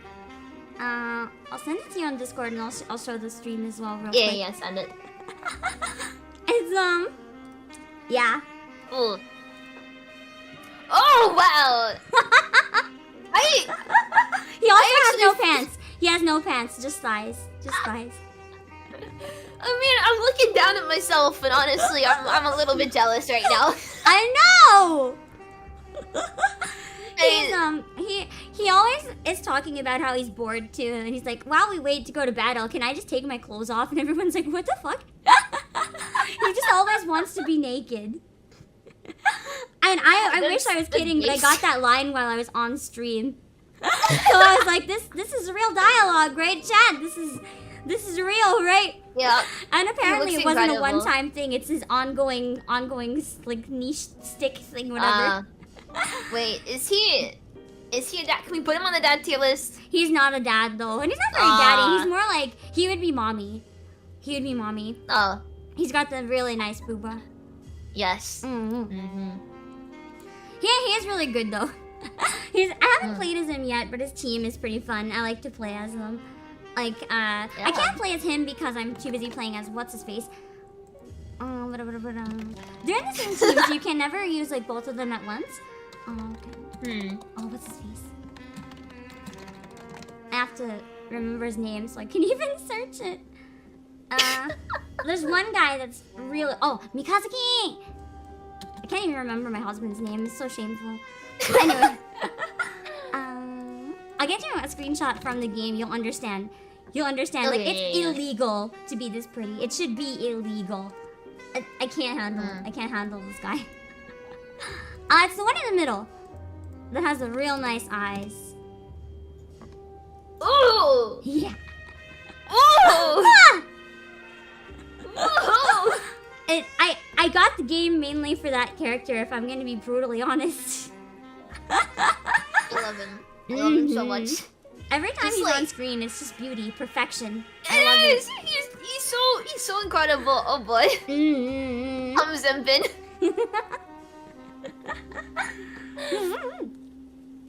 I'll send it to you on Discord and I'll show the stream as well real Yeah, quick. yeah, send it. It's yeah. Ooh. Oh wow! He also has actually- no pants. He has no pants, just thighs. Just thighs. I mean, I'm looking down at myself, and honestly, I'm a little bit jealous right now. I know. He always is talking about how he's bored too, and he's like, while we wait to go to battle, can I just take my clothes off? And everyone's like, what the fuck? He just always wants to be naked. And I wish I was kidding, but I got that line while I was on stream. So I was like, this is real dialogue, right, chat? This is real, right? Yeah. And apparently it looks wasn't a incredible. one-time thing. It's his ongoing like niche stick thing, whatever. Wait, is he a dad? Can we put him on the dad tier list? He's not a dad though, and he's not very daddy. He's more like he would be mommy. He would be mommy. Oh, He's got the really nice booba. yes. Mm-hmm. Yeah, he is really good though. I haven't played as him yet, but his team is pretty fun. I like to play as him. Like, I can't play as him because I'm too busy playing as what's his face. They're in the same teams. You can never use like both of them at once. Okay. Oh, what's his face? I have to remember his name so I can even search it. There's one guy that's really. Oh, Mikazuki! I can't even remember my husband's name. It's so shameful. Anyway. I'll get you a screenshot from the game. You'll understand. Like, it's illegal to be this pretty. It should be illegal. I can't handle this guy. It's the one in the middle that has the real nice eyes. Ooh! Yeah. Ooh! Ooh! I got the game mainly for that character, if I'm gonna be brutally honest. I love him. I love him so much. Every time Just he's like- on screen, it's just beauty, perfection. I love It is! He's so incredible. Oh boy. Mm-hmm. I'm Zempin.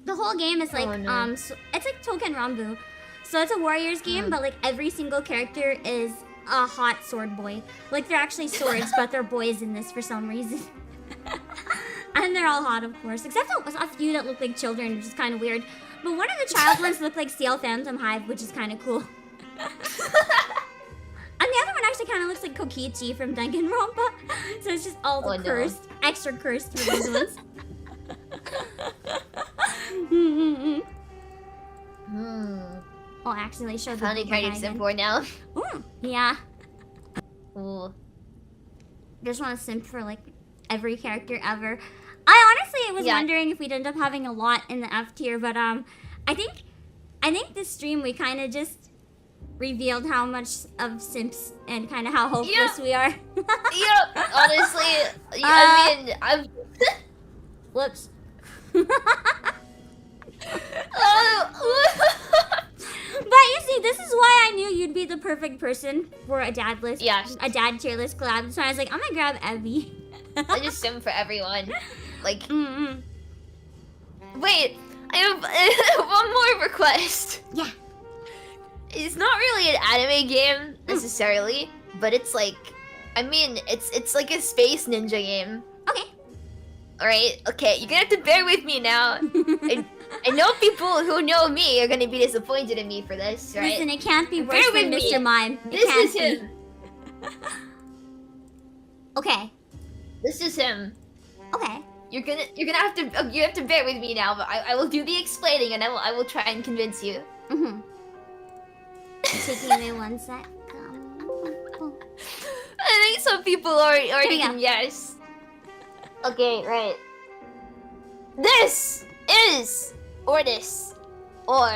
The whole game is like, Oh, no. so it's like Token Rambu. So it's a Warriors game, but like every single character is a hot sword boy. Like they're actually swords, but they're boys in this for some reason. And they're all hot, of course, except a few that look like children, which is kind of weird. But one of the child ones look like Steel Phantom Hive, which is kind of cool. And the other one actually kind of looks like Kokichi from Danganronpa. So it's just all the Oh, no. cursed, extra cursed for these ones. I'll actually show the Found a book character to again. simp for now. Ooh, yeah. Ooh. Just want to simp for like every character ever. I honestly I was wondering if we'd end up having a lot in the F tier, but I think this stream we kind of just revealed how much of simps and kind of how hopeless we are. Honestly, I mean, I'm. Whoops. But you see, this is why I knew you'd be the perfect person for a dad list. Yeah. A dad tier list collab. So I was like, I'm gonna grab Ebi. I just sim for everyone. Like, Mm-mm. wait, I have one more request. Yeah. It's not really an anime game necessarily, but it's like, I mean, it's like a space ninja game. Okay. Alright, okay, you're gonna have to bear with me now. I know people who know me are gonna be disappointed in me for this, right? Listen, it can't be worse Bear than with me. Mr. Mime. It This can't is be. him. Okay. This is him. Okay. You're gonna have to you have to bear with me now, but I will do the explaining and I will try and convince you. Mm-hmm. Taking me one sec. I think some people are already Here we go. can guess. Okay, right. This is Ordis, or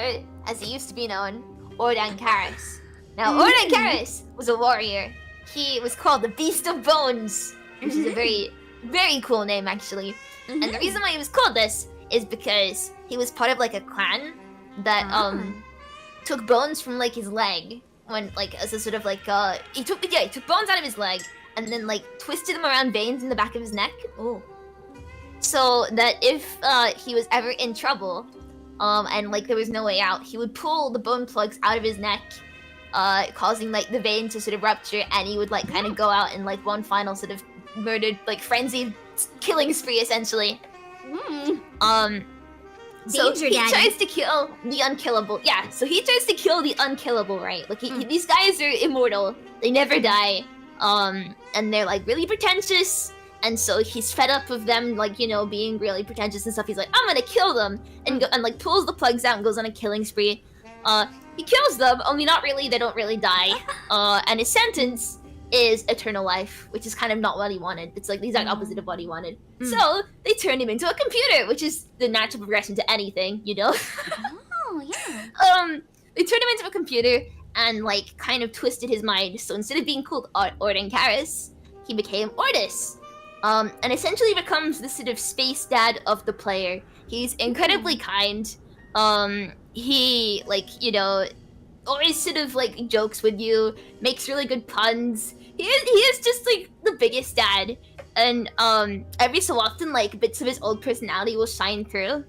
as he used to be known, Ordankaris. Now, Ordankaris was a warrior. He was called the Beast of Bones, which is a very, very cool name actually. And the reason why he was called this is because he was part of like a clan that took bones from like his leg when like as a sort of like he took bones out of his leg and then like twisted them around veins in the back of his neck. Oh. So that if he was ever in trouble, and like there was no way out, he would pull the bone plugs out of his neck, causing like the vein to sort of rupture, and he would like kind of go out in like one final sort of murdered, like frenzied killing spree essentially. So Danger he Daddy. tries to kill the unkillable. Yeah, so he tries to kill the unkillable, right? Like these guys are immortal; they never die. And they're like really pretentious. And so he's fed up of them, like, you know, being really pretentious and stuff. He's like, I'm gonna kill them, and like pulls the plugs out and goes on a killing spree. He kills them, only not really. They don't really die. And his sentence is eternal life, which is kind of not what he wanted. It's like the exact opposite of what he wanted. So they turned him into a computer, which is the natural progression to anything, you know. Oh yeah. They turned him into a computer and like kind of twisted his mind. So instead of being called Ordankaris, he became Ordis. And essentially becomes the sort of space dad of the player. He's incredibly kind. He, like, you know, always sort of, like, jokes with you, makes really good puns. He is just, like, the biggest dad. And, every so often, like, bits of his old personality will shine through.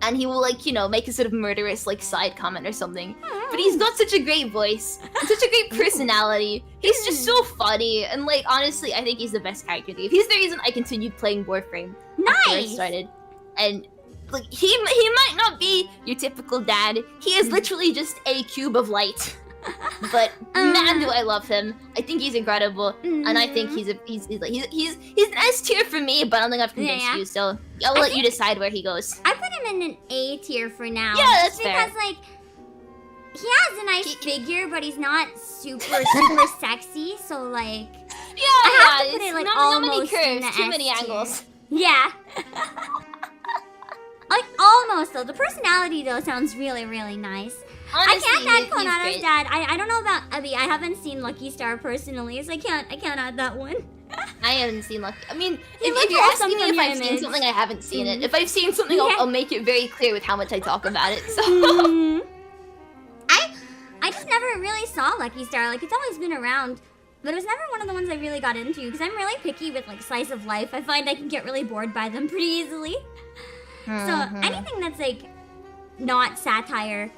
And he will, like, you know, make a sort of murderous, like, side comment or something. But he's got such a great voice, and such a great personality. He's just so funny, and, like, honestly, I think he's the best character. He's the reason I continued playing Warframe after I started. And, like, he might not be your typical dad. He is literally just a cube of light. But man, do I love him! I think he's incredible, and I think he's an S tier for me. But I don't think I've convinced you, so I'll let you decide where he goes. I put him in an A tier for now. Yeah, that's just fair. because like he has a nice figure, but he's not super sexy. So like I have to put it like not many almost in curves, the too many S tier. angles. Yeah. Like almost though. The personality though sounds really really nice. Honestly, I can't add he's Konato's great. dad. I don't know about Ebi. I haven't seen Lucky Star personally, so I can't add that one. I haven't seen Lucky. I mean, You if look you're asking awesome me from if your I've seen image. something, I haven't seen it. If I've seen something, Yeah. I'll make it very clear with how much I talk about it. So I just never really saw Lucky Star. Like it's always been around, but it was never one of the ones I really got into because I'm really picky with like slice of life. I find I can get really bored by them pretty easily. So anything that's like not satire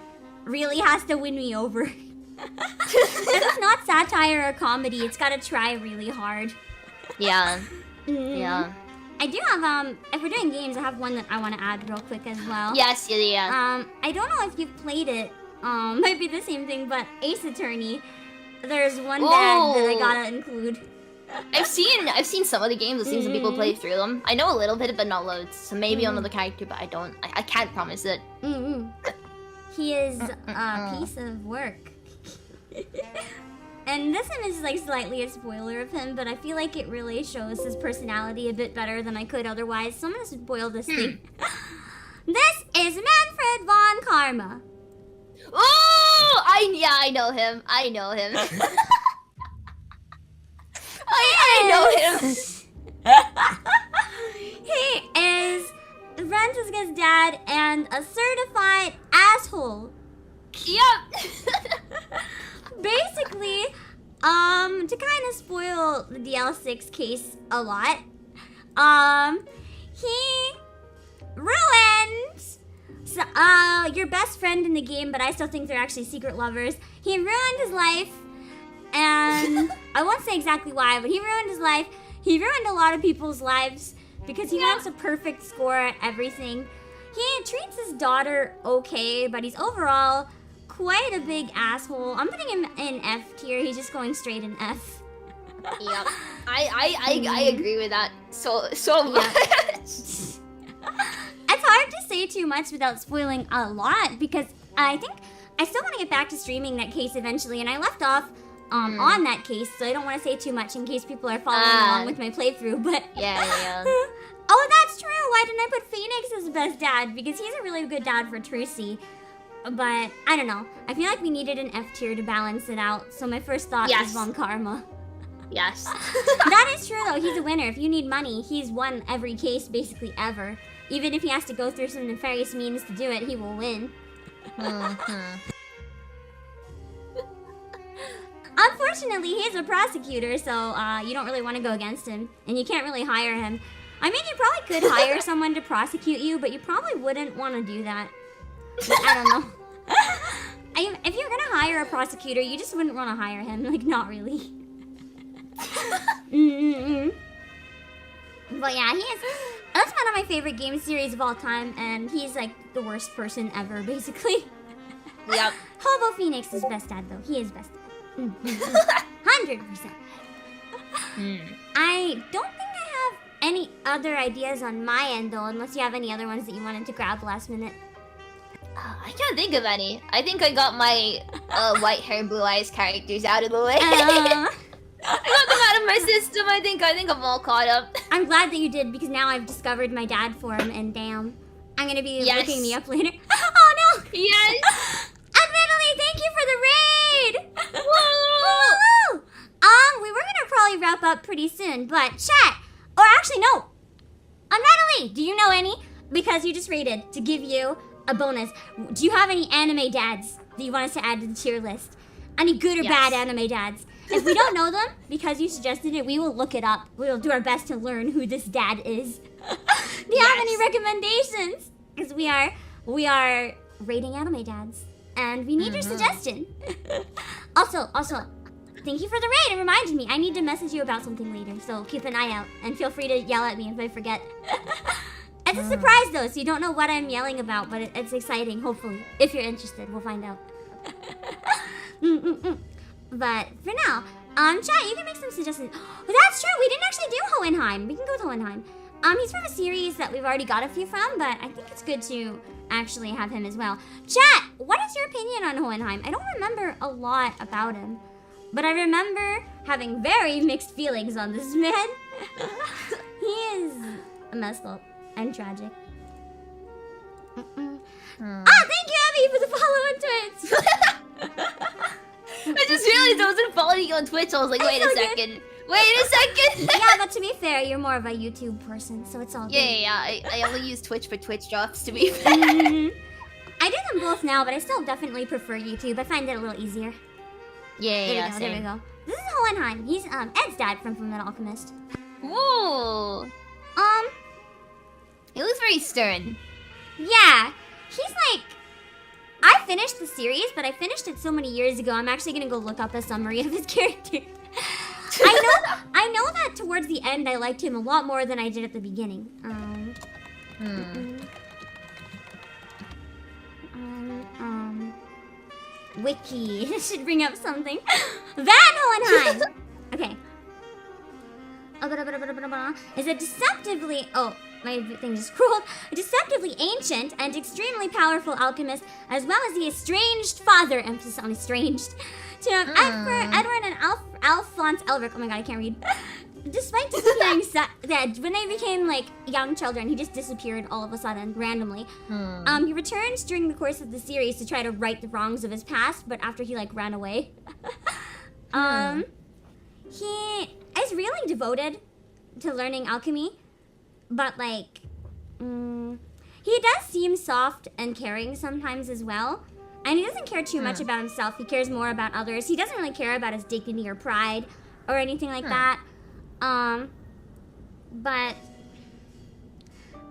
really has to win me over. If it's not satire or comedy, it's gotta try really hard. yeah, Mm. yeah. I do have if we're doing games, I have one that I want to add real quick as well. Yes, yeah. I don't know if you've played it. Might be the same thing, but Ace Attorney. There's one dad that I gotta include. I've seen some of the games. I've seen some people play through them. I know a little bit, but not loads. So maybe another character, but I don't. I can't promise it. He is a piece of work. And this image is like slightly a spoiler of him, but I feel like it really shows his personality a bit better than I could otherwise. So I'm gonna spoil this thing. This is Manfred von Karma. Oh, I know him. I know him. I know him. He is Franziska's dad and a certified asshole. Yep. Basically, to kind of spoil the DL6 case a lot, he ruined your best friend in the game, but I still think they're actually secret lovers. He ruined his life, and I won't say exactly why, but he ruined his life. He ruined a lot of people's lives because he wants a perfect score at everything. He treats his daughter okay, but he's overall quite a big asshole. I'm putting him in F tier. He's just going straight in F. Yep. I agree with that so much. It's hard to say too much without spoiling a lot because I think I still want to get back to streaming that case eventually, and I left off on that case, so I don't want to say too much in case people are following along with my playthrough. But yeah. Oh, that's true. Why didn't I put Phoenix as best dad? Because he's a really good dad for Trucy. But I don't know. I feel like we needed an F tier to balance it out. So my first thought is Von Karma. Yes. That is true though. He's a winner. If you need money, he's won every case basically ever. Even if he has to go through some nefarious means to do it, he will win. Unfortunately, he's a prosecutor, so you don't really want to go against him, and you can't really hire him. I mean, you probably could hire someone to prosecute you, but you probably wouldn't want to do that. I don't know. If you're gonna hire a prosecutor, you just wouldn't want to hire him. Like, not really. But yeah, that's one of my favorite game series of all time, and he's like the worst person ever, basically. Yep. Hobo Phoenix is best dad, though. He is best dad. 100%. I don't think I have any other ideas on my end, though, unless you have any other ones that you wanted to grab last minute. I can't think of any. I think I got my white hair, blue eyes characters out of the way. I got them out of my system. I think I'm all caught up. I'm glad that you did, because now I've discovered my dad form, and damn, I'm gonna be looking me up later. Oh no! Yes! Admittedly, thank you for the raid! Whoa! We were gonna probably wrap up pretty soon, but chat, or actually no, Natalie, do you know any? Because you just raided to give you a bonus. Do you have any anime dads that you want us to add to the tier list? Any good or bad anime dads? If we don't know them, because you suggested it, we will look it up. We will do our best to learn who this dad is. Do you have any recommendations? Because we are rating anime dads, and we need your suggestion. Also, thank you for the raid. It reminded me. I need to message you about something later, so keep an eye out, and feel free to yell at me if I forget. It's a surprise, though, so you don't know what I'm yelling about, but it's exciting, hopefully. If you're interested, we'll find out. But for now, chat, you can make some suggestions. Oh, that's true, we didn't actually do Hohenheim. We can go with Hohenheim. He's from a series that we've already got a few from, but I think it's good to actually have him as well. Chat, what is your opinion on Hohenheim? I don't remember a lot about him, but I remember having very mixed feelings on this man. He is messed up and tragic. Thank you, Abby, for the follow on Twitch. I just realized I wasn't following you on Twitch. I was like, wait a second. Yeah, but to be fair, you're more of a YouTube person, so it's all good. Yeah. I only use Twitch for Twitch drops, to be fair. I do them both now, but I still definitely prefer YouTube. I find it a little easier. There we go. This is Hohenheim. He's Ed's dad from Fullmetal Alchemist. Whoa. He looks very stern. Yeah, he's like, I finished the series, but I finished it so many years ago, I'm actually gonna go look up a summary of his character. I know that towards the end I liked him a lot more than I did at the beginning. Wiki. This should bring up something. Van Hohenheim! Okay. Is it deceptively... Oh, my thing just scrolled. A deceptively ancient and extremely powerful alchemist, as well as the estranged father, emphasis on estranged, to Edward and Alphonse Elric. Oh my god, I can't read. Despite disappearing that when they became like young children, he just disappeared all of a sudden, randomly. He returns during the course of the series to try to right the wrongs of his past, but after he like ran away. He is really devoted to learning alchemy, but like, he does seem soft and caring sometimes as well. And he doesn't care too much about himself. He cares more about others. He doesn't really care about his dignity or pride or anything like that. But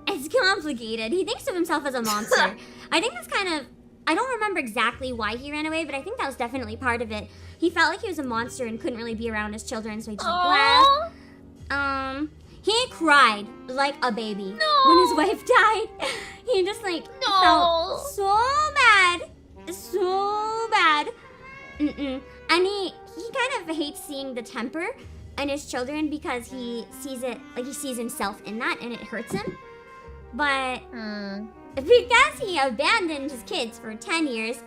it's complicated. He thinks of himself as a monster. I think that's kind of, I don't remember exactly why he ran away, but I think that was definitely part of it. He felt like he was a monster and couldn't really be around his children, so he just left. He cried like a baby when his wife died. He just like felt so bad. So bad. And he kind of hates seeing the temper in his children because he sees it, like he sees himself in that and it hurts him. But because he abandoned his kids for 10 years,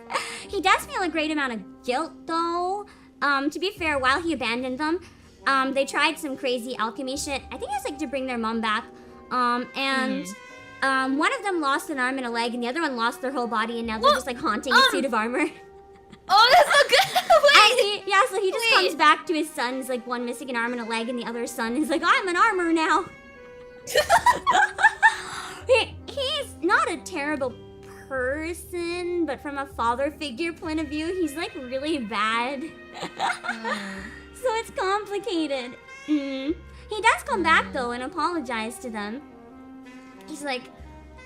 he does feel a great amount of guilt though. To be fair, while he abandoned them, they tried some crazy alchemy shit. I think it was like to bring their mom back. One of them lost an arm and a leg, and the other one lost their whole body, and now they're just like haunting a suit of armor. Oh, that's so good. Wait. So he just comes back to his sons, like one missing an arm and a leg, and the other son is like, I'm an armor now. He's not a terrible person, but from a father figure point of view, he's like really bad. So it's complicated. He does come back though and apologize to them. He's like,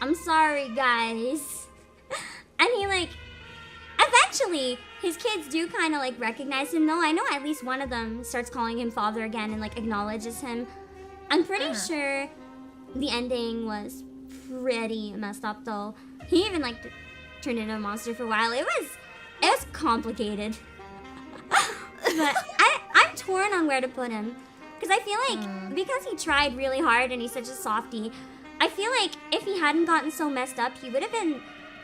I'm sorry guys. And he like, eventually his kids do kind of like recognize him though. I know at least one of them starts calling him father again and like acknowledges him. I'm pretty sure the ending was pretty messed up though. He even like turned into a monster for a while. It was complicated. But I'm torn on where to put him. Because I feel like, because he tried really hard and he's such a softie, I feel like if he hadn't gotten so messed up, he would have been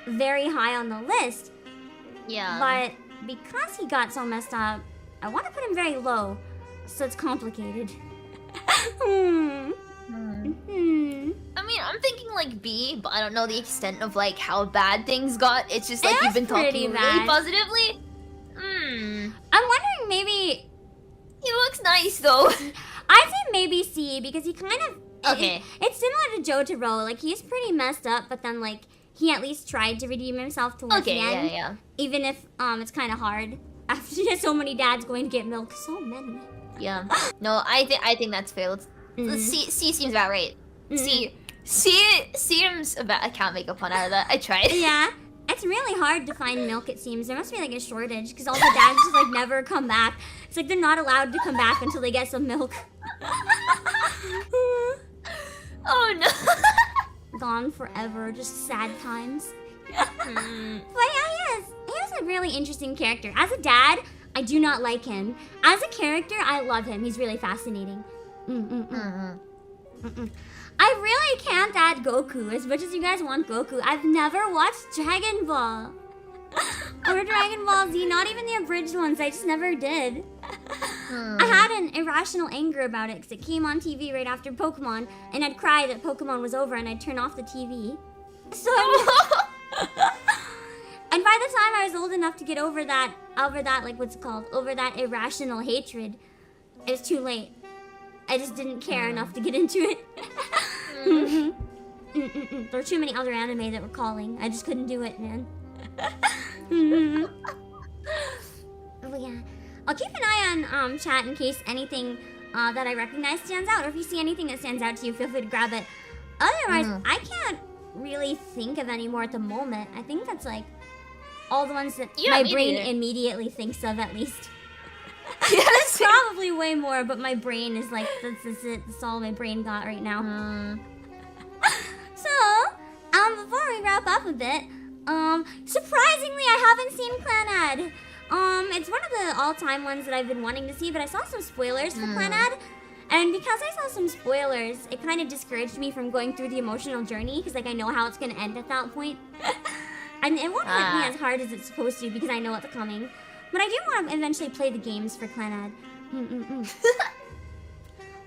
very high on the list. Yeah. But because he got so messed up, I want to put him very low. So it's complicated. I mean, I'm thinking like B, but I don't know the extent of like how bad things got. It's just like you've been talking really positively. I'm wondering maybe... He looks nice though. I'd say maybe C, because he kind of... Okay. It's similar to Jotaro. Like, he's pretty messed up, but then, like, he at least tried to redeem himself towards the end. Yeah. Even if it's kind of hard. After so many dads going to get milk. So many. Yeah. No, I think that's fair. Let's C seems about right. C seems about... I can't make a pun out of that. I tried. Yeah. It's really hard to find milk, it seems. There must be, like, a shortage, because all the dads just, like, never come back. It's like they're not allowed to come back until they get some milk. Oh, no. Gone forever. Just sad times. But yeah, he is a really interesting character. As a dad, I do not like him. As a character, I love him. He's really fascinating. I really can't add Goku as much as you guys want Goku. I've never watched Dragon Ball. Or Dragon Ball Z, not even the abridged ones. I just never did. I had an irrational anger about it because it came on TV right after Pokemon, and I'd cry that Pokemon was over and I'd turn off the TV. So and by the time I was old enough to get over that, like what's it called? Over that irrational hatred, it was too late. I just didn't care enough to get into it. There were too many other anime that were calling. I just couldn't do it, man. Oh yeah. I'll keep an eye on chat in case anything that I recognize stands out, or if you see anything that stands out to you, feel free to grab it. Otherwise, I can't really think of any more at the moment. I think that's like all the ones that my brain immediately thinks of, at least. There's probably way more, but my brain is like, that's it. That's all my brain got right now. So, before we wrap up a bit, surprisingly, I haven't seen Clannad. It's one of the all-time ones that I've been wanting to see, but I saw some spoilers for Clannad, And because I saw some spoilers, it kind of discouraged me from going through the emotional journey because like I know how it's gonna end at that point. And it won't hit me as hard as it's supposed to because I know what's coming. But I do want to eventually play the games for Clannad.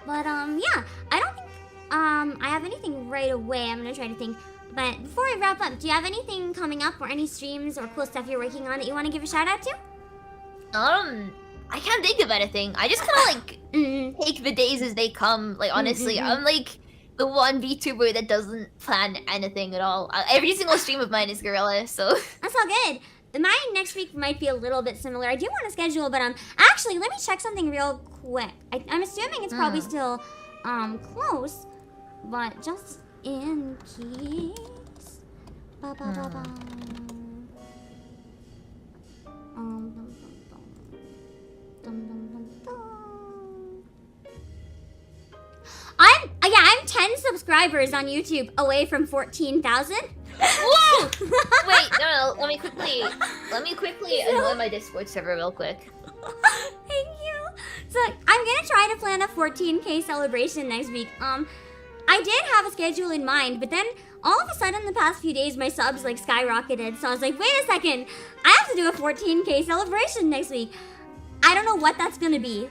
But yeah, I don't think I have anything right away. I'm gonna try to think. But before we wrap up, do you have anything coming up or any streams or cool stuff you're working on that you want to give a shout out to? I can't think of anything. I just kind of like take the days as they come. Like honestly, I'm like the one VTuber that doesn't plan anything at all. Every single stream of mine is Gorilla, so That's all good. Mine next week might be a little bit similar. I do want to schedule, but actually, let me check something real quick. I'm assuming it's probably still close, but just in case. Ba ba ba ba. Dum, dum, dum. Dum, dum, dum, dum. I'm 10 subscribers on YouTube away from 14,000. Whoa! Wait, no, let me quickly enjoy my Discord server real quick. Thank you. So I'm gonna try to plan a 14K celebration next week. I did have a schedule in mind, but then all of a sudden the past few days my subs like skyrocketed. So I was like, wait a second, I have to do a 14K celebration next week. I don't know what that's gonna be,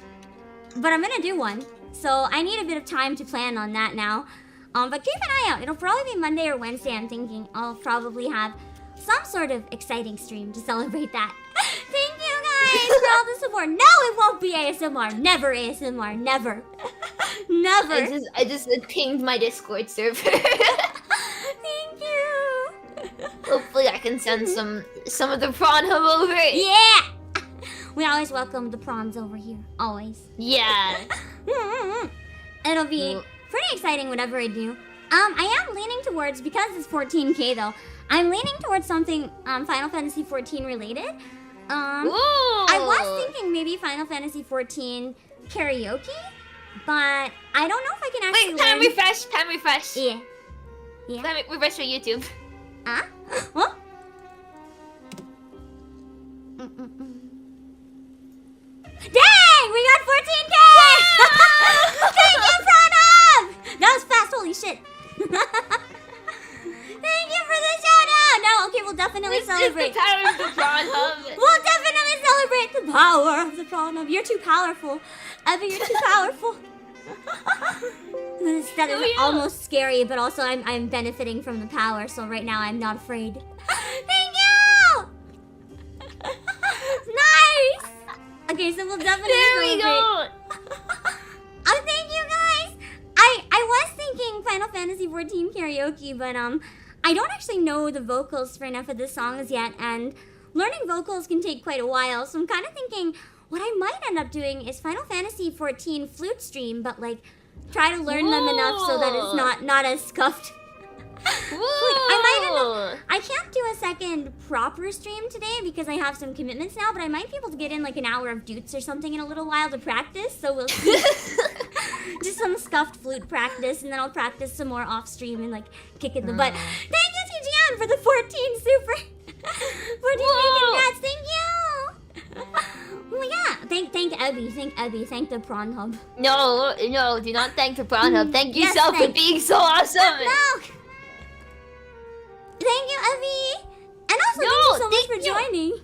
but I'm gonna do one. So I need a bit of time to plan on that now. But keep an eye out. It'll probably be Monday or Wednesday, I'm thinking. I'll probably have some sort of exciting stream to celebrate that. Thank you guys for all the support. No, it won't be ASMR. Never ASMR. Never. Never. I just pinged my Discord server. Thank you. Hopefully I can send some of the prawn hub over. Yeah. We always welcome the prawns over here. Always. Yeah. It'll be pretty exciting whatever I do. I am leaning towards, because it's 14K though, I'm leaning towards something Final Fantasy 14 related. I was thinking maybe Final Fantasy 14 karaoke, but I don't know if I can actually Wait, time refresh. Yeah. Yeah. Time refresh your YouTube. Huh? What? Dang! We got 14K! Thank you, Pranam! That was fast, holy shit. Thank you for the shout out! No, okay, we'll definitely celebrate. It's the power of the prawn hub. We'll definitely celebrate the power of the prawn hub. You're too powerful. Ebi, you're too powerful. That is almost scary, but also I'm benefiting from the power, so right now I'm not afraid. Thank you! Nice! Okay, so we'll definitely celebrate. Go! Oh, thank you guys! I was thinking Final Fantasy 14 karaoke, but I don't actually know the vocals for enough of the songs yet, and learning vocals can take quite a while, so I'm kind of thinking what I might end up doing is Final Fantasy 14 flute stream, but like try to learn them enough so that it's not as scuffed. I can't do a second proper stream today because I have some commitments now, but I might be able to get in like an hour of Dutes or something in a little while to practice, so we'll see. Just some scuffed flute practice, and then I'll practice some more off stream and like kick in the butt. Thank you, TGN, for the 14 super. 14 congrats, thank you. Oh yeah, thank Ebi, thank the prawn hub. No, do not thank the prawn hub. Thank yourself for being so awesome. No. Thank you, Ebi! And also, thank you so much for joining.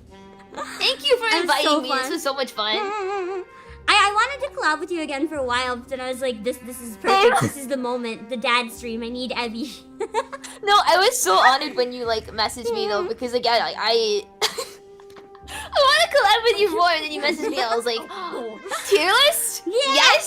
Thank you for inviting me. This was so much fun. I wanted to collab with you again for a while, but then I was like, this is perfect. This is the moment. The dad stream. I need Ebi. No, I was so honored when you like messaged me though, because again, I want to collab with you more, and then you messaged me. I was like, tier list? Yeah.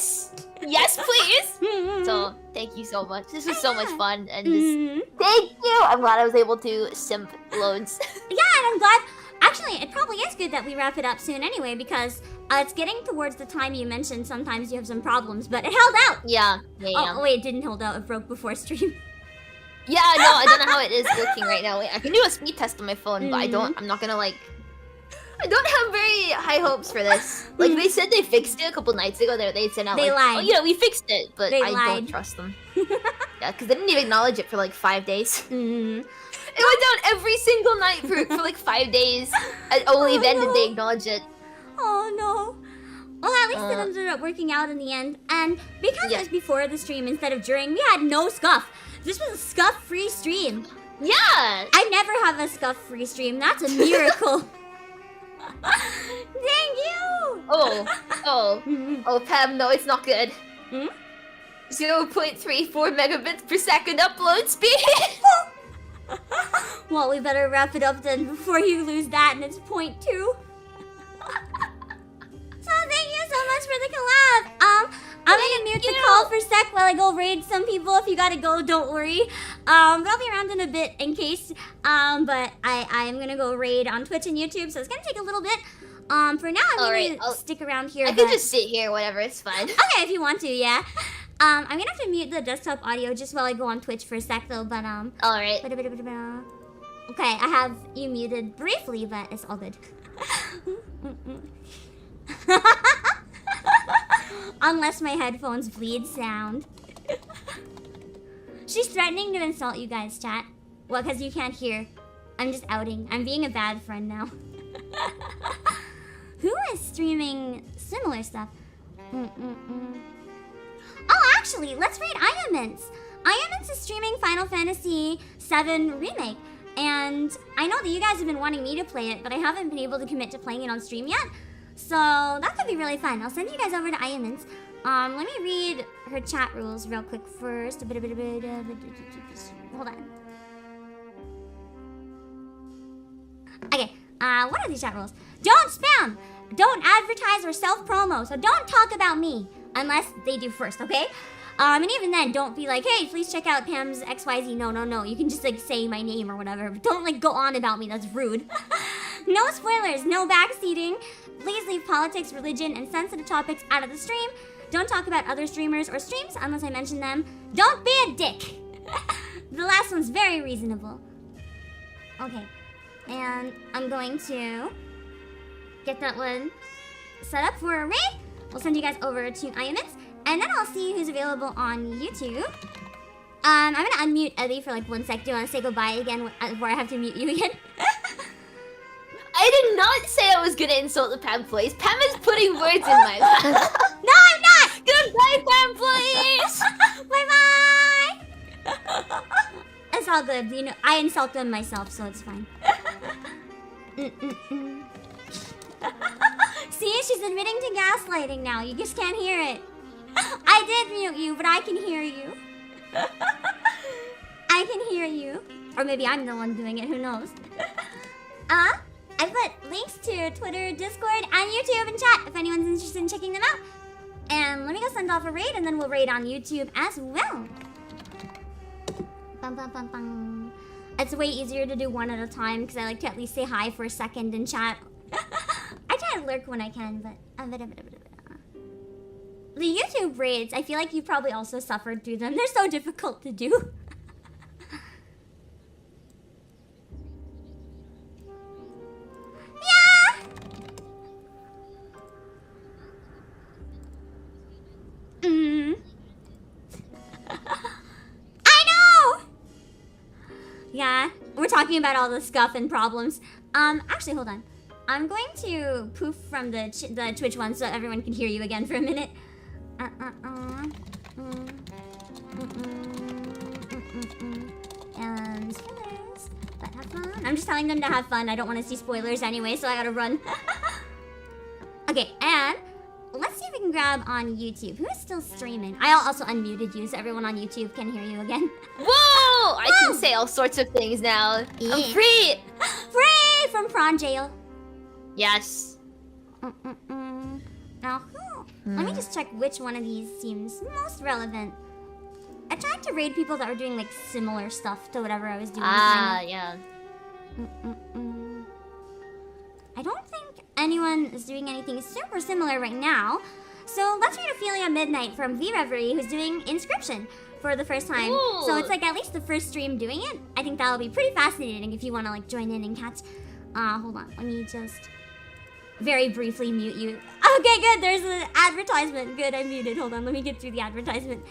Yes, please. So thank you so much. This was so much fun, and thank you. I'm glad I was able to simp loads. Yeah, and I'm glad. Actually, it probably is good that we wrap it up soon anyway, because it's getting towards the time you mentioned sometimes you have some problems, but it held out. Yeah. Oh wait, it didn't hold out. It broke before stream. Yeah, no, I don't know how it is working right now. Wait, I can do a speed test on my phone, but I'm not gonna like. I don't have very high hopes for this. Like, they said they fixed it a couple nights ago. They said out they like, lied. oh, yeah, we fixed it, but they I lied. don't trust them. Yeah, because they didn't even acknowledge it for like 5 days. It went down every single night for like 5 days, and only then did they acknowledge it. Oh no. Well, at least it ended up working out in the end. And because it was before the stream instead of during, we had no scuff. This was a scuff-free stream. Yeah! I never have a scuff-free stream. That's a miracle. Thank you! Oh, Pam, no, it's not good. 0.34 megabits per second upload speed! Well, we better wrap it up then before you lose that and it's 0.2. So thank you so much for the collab. I'm gonna mute the call for a sec while I go raid some people. If you gotta go, don't worry. But I'll be around in a bit in case. But I'm gonna go raid on Twitch and YouTube, so it's gonna take a little bit. For now, I'm gonna stick around here. I can just sit here, whatever, it's fine. Okay, if you want to, yeah. I'm gonna have to mute the desktop audio just while I go on Twitch for a sec, though. But Alright. Okay, I have you muted briefly, but it's all good. Unless my headphones bleed sound. She's threatening to insult you guys, chat. Well, because you can't hear. I'm just outing. I'm being a bad friend now. Who is streaming similar stuff? Oh, actually, let's read Ayamints. Ayamints is streaming Final Fantasy VII Remake. And I know that you guys have been wanting me to play it, but I haven't been able to commit to playing it on stream yet. So that could be really fun. I'll send you guys over to Ayamints. Let me read her chat rules real quick first. Hold on. Okay, what are these chat rules? Don't spam! Don't advertise or self-promo, so don't talk about me. Unless they do first, okay? And even then, don't be like, hey, please check out Pam's XYZ. No. You can just, like, say my name or whatever. But don't, like, go on about me. That's rude. No spoilers. No backseating. Please leave politics, religion, and sensitive topics out of the stream. Don't talk about other streamers or streams unless I mention them. Don't be a dick. The last one's very reasonable. Okay. And I'm going to get that one set up for a raid. We'll send you guys over to Ayamints. And then I'll see who's available on YouTube. I'm gonna unmute Ebi for like 1 sec. Do you want to say goodbye again before I have to mute you again? I did not say I was gonna insult the Pam employees. Pam is putting words in my mouth. No, I'm not! Goodbye, Pam employees! Bye-bye! It's all good. You know, I insult them myself, so it's fine. See, she's admitting to gaslighting now. You just can't hear it. I did mute you, but I can hear you. I can hear you. Or maybe I'm the one doing it, who knows? I put links to Twitter, Discord, and YouTube in chat if anyone's interested in checking them out. And let me go send off a raid, and then we'll raid on YouTube as well. Bum, bum, bum, bum. It's way easier to do one at a time, because I like to at least say hi for a second in chat. I try to lurk when I can, but... The YouTube raids, I feel like you probably also suffered through them. They're so difficult to do. Yeah! I know! Yeah, we're talking about all the scuff and problems. Actually, hold on. I'm going to poof from the Twitch one so everyone can hear you again for a minute. And spoilers, but have fun. I'm just telling them to have fun. I don't want to see spoilers anyway, so I gotta run. Okay, and let's see if we can grab on YouTube. Who is still streaming? I also unmuted you, so everyone on YouTube can hear you again. Whoa! I can say all sorts of things now. Yeah. I'm free! Free from prawn jail. Yes. Now, let me just check which one of these seems most relevant. I tried to raid people that were doing like similar stuff to whatever I was doing. Yeah. I don't think anyone is doing anything super similar right now. So let's read Ophelia Midnight from V Reverie, who's doing Inscription for the first time. Ooh. So it's like at least the first stream doing it. I think that'll be pretty fascinating if you want to like join in and catch. Hold on, let me just very briefly mute you. Okay, good. There's an advertisement. Good, I muted. Hold on, let me get through the advertisement.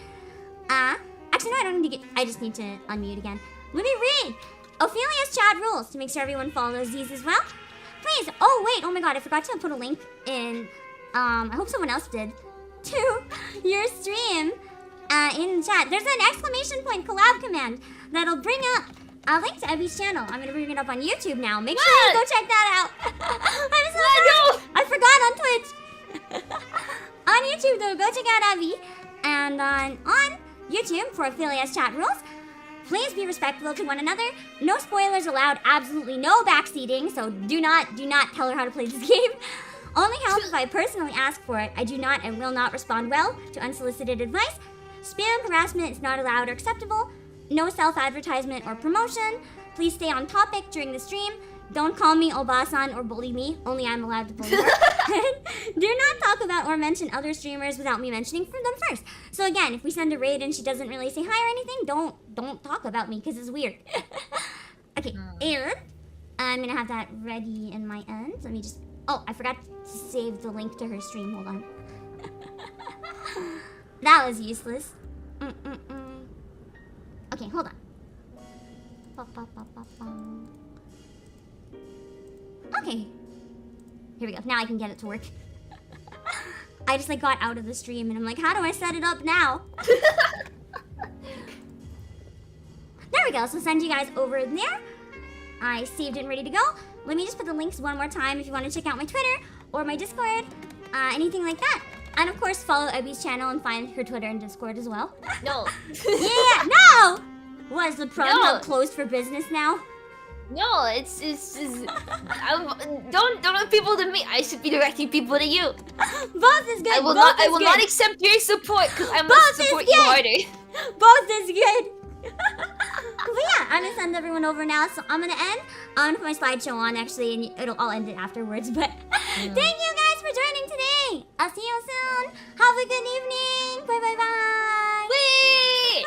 Actually, no, I don't need to get... I just need to unmute again. Let me read Ophelia's chat rules to make sure everyone follows these as well. Please. Oh, wait. Oh, my God. I forgot to put a link in I hope someone else did, to your stream in the chat. There's an exclamation point collab command that'll bring up a link to Ebi's channel. I'm gonna bring it up on YouTube now. Make sure you go check that out. I'm so sorry. I forgot on Twitch. On YouTube though, go check out Ebi. And on YouTube for Playasia chat rules. Please be respectful to one another. No spoilers allowed. Absolutely no backseating. So do not tell her how to play this game. Only help if I personally ask for it. I do not and will not respond well to unsolicited advice. Spam harassment is not allowed or acceptable. No self-advertisement or promotion. Please stay on topic during the stream. Don't call me Obasan or bully me. Only I'm allowed to bully her. Do not talk about or mention other streamers without me mentioning for them first. So again, if we send a raid and she doesn't really say hi or anything, don't talk about me because it's weird. Okay, and I'm gonna have that ready in my end. Let me just. Oh, I forgot to save the link to her stream. Hold on. That was useless. Okay, hold on. Okay. Here we go. Now I can get it to work. I just got out of the stream and I'm like, how do I set it up now? There we go. So send you guys over there. I saved it and ready to go. Let me just put the links one more time if you want to check out my Twitter or my Discord, anything like that. And of course, follow Ebi's channel and find her Twitter and Discord as well. No. Yeah, no! What, is the Pro No. closed for business now? No, it's don't direct people to me. I should be directing people to you. Both is good. I will Both not accept your support because I Both must is support you good. harder. Both is good. But yeah, I'm gonna send everyone over now. So I'm gonna end. I'm gonna put my slideshow on actually, and I'll end it afterwards. But thank you guys for joining today. I'll see you soon. Have a good evening. Bye bye bye. Whee!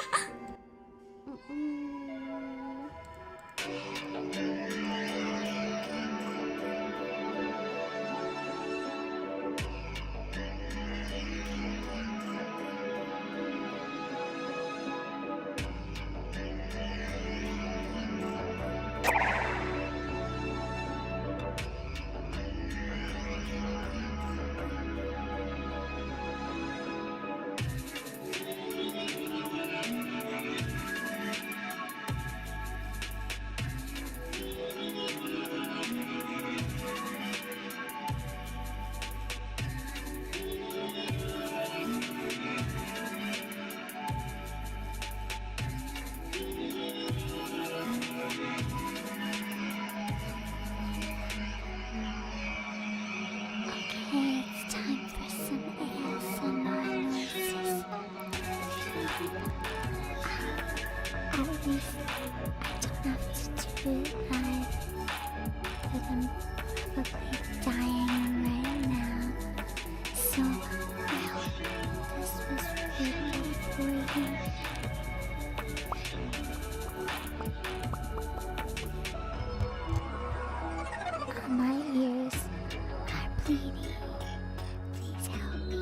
Okay, it's time for some ASMR noises. At least I don't have to do it live, but I'm probably dying right now. So I hope this was really for you. My ears are bleeding. Please help me.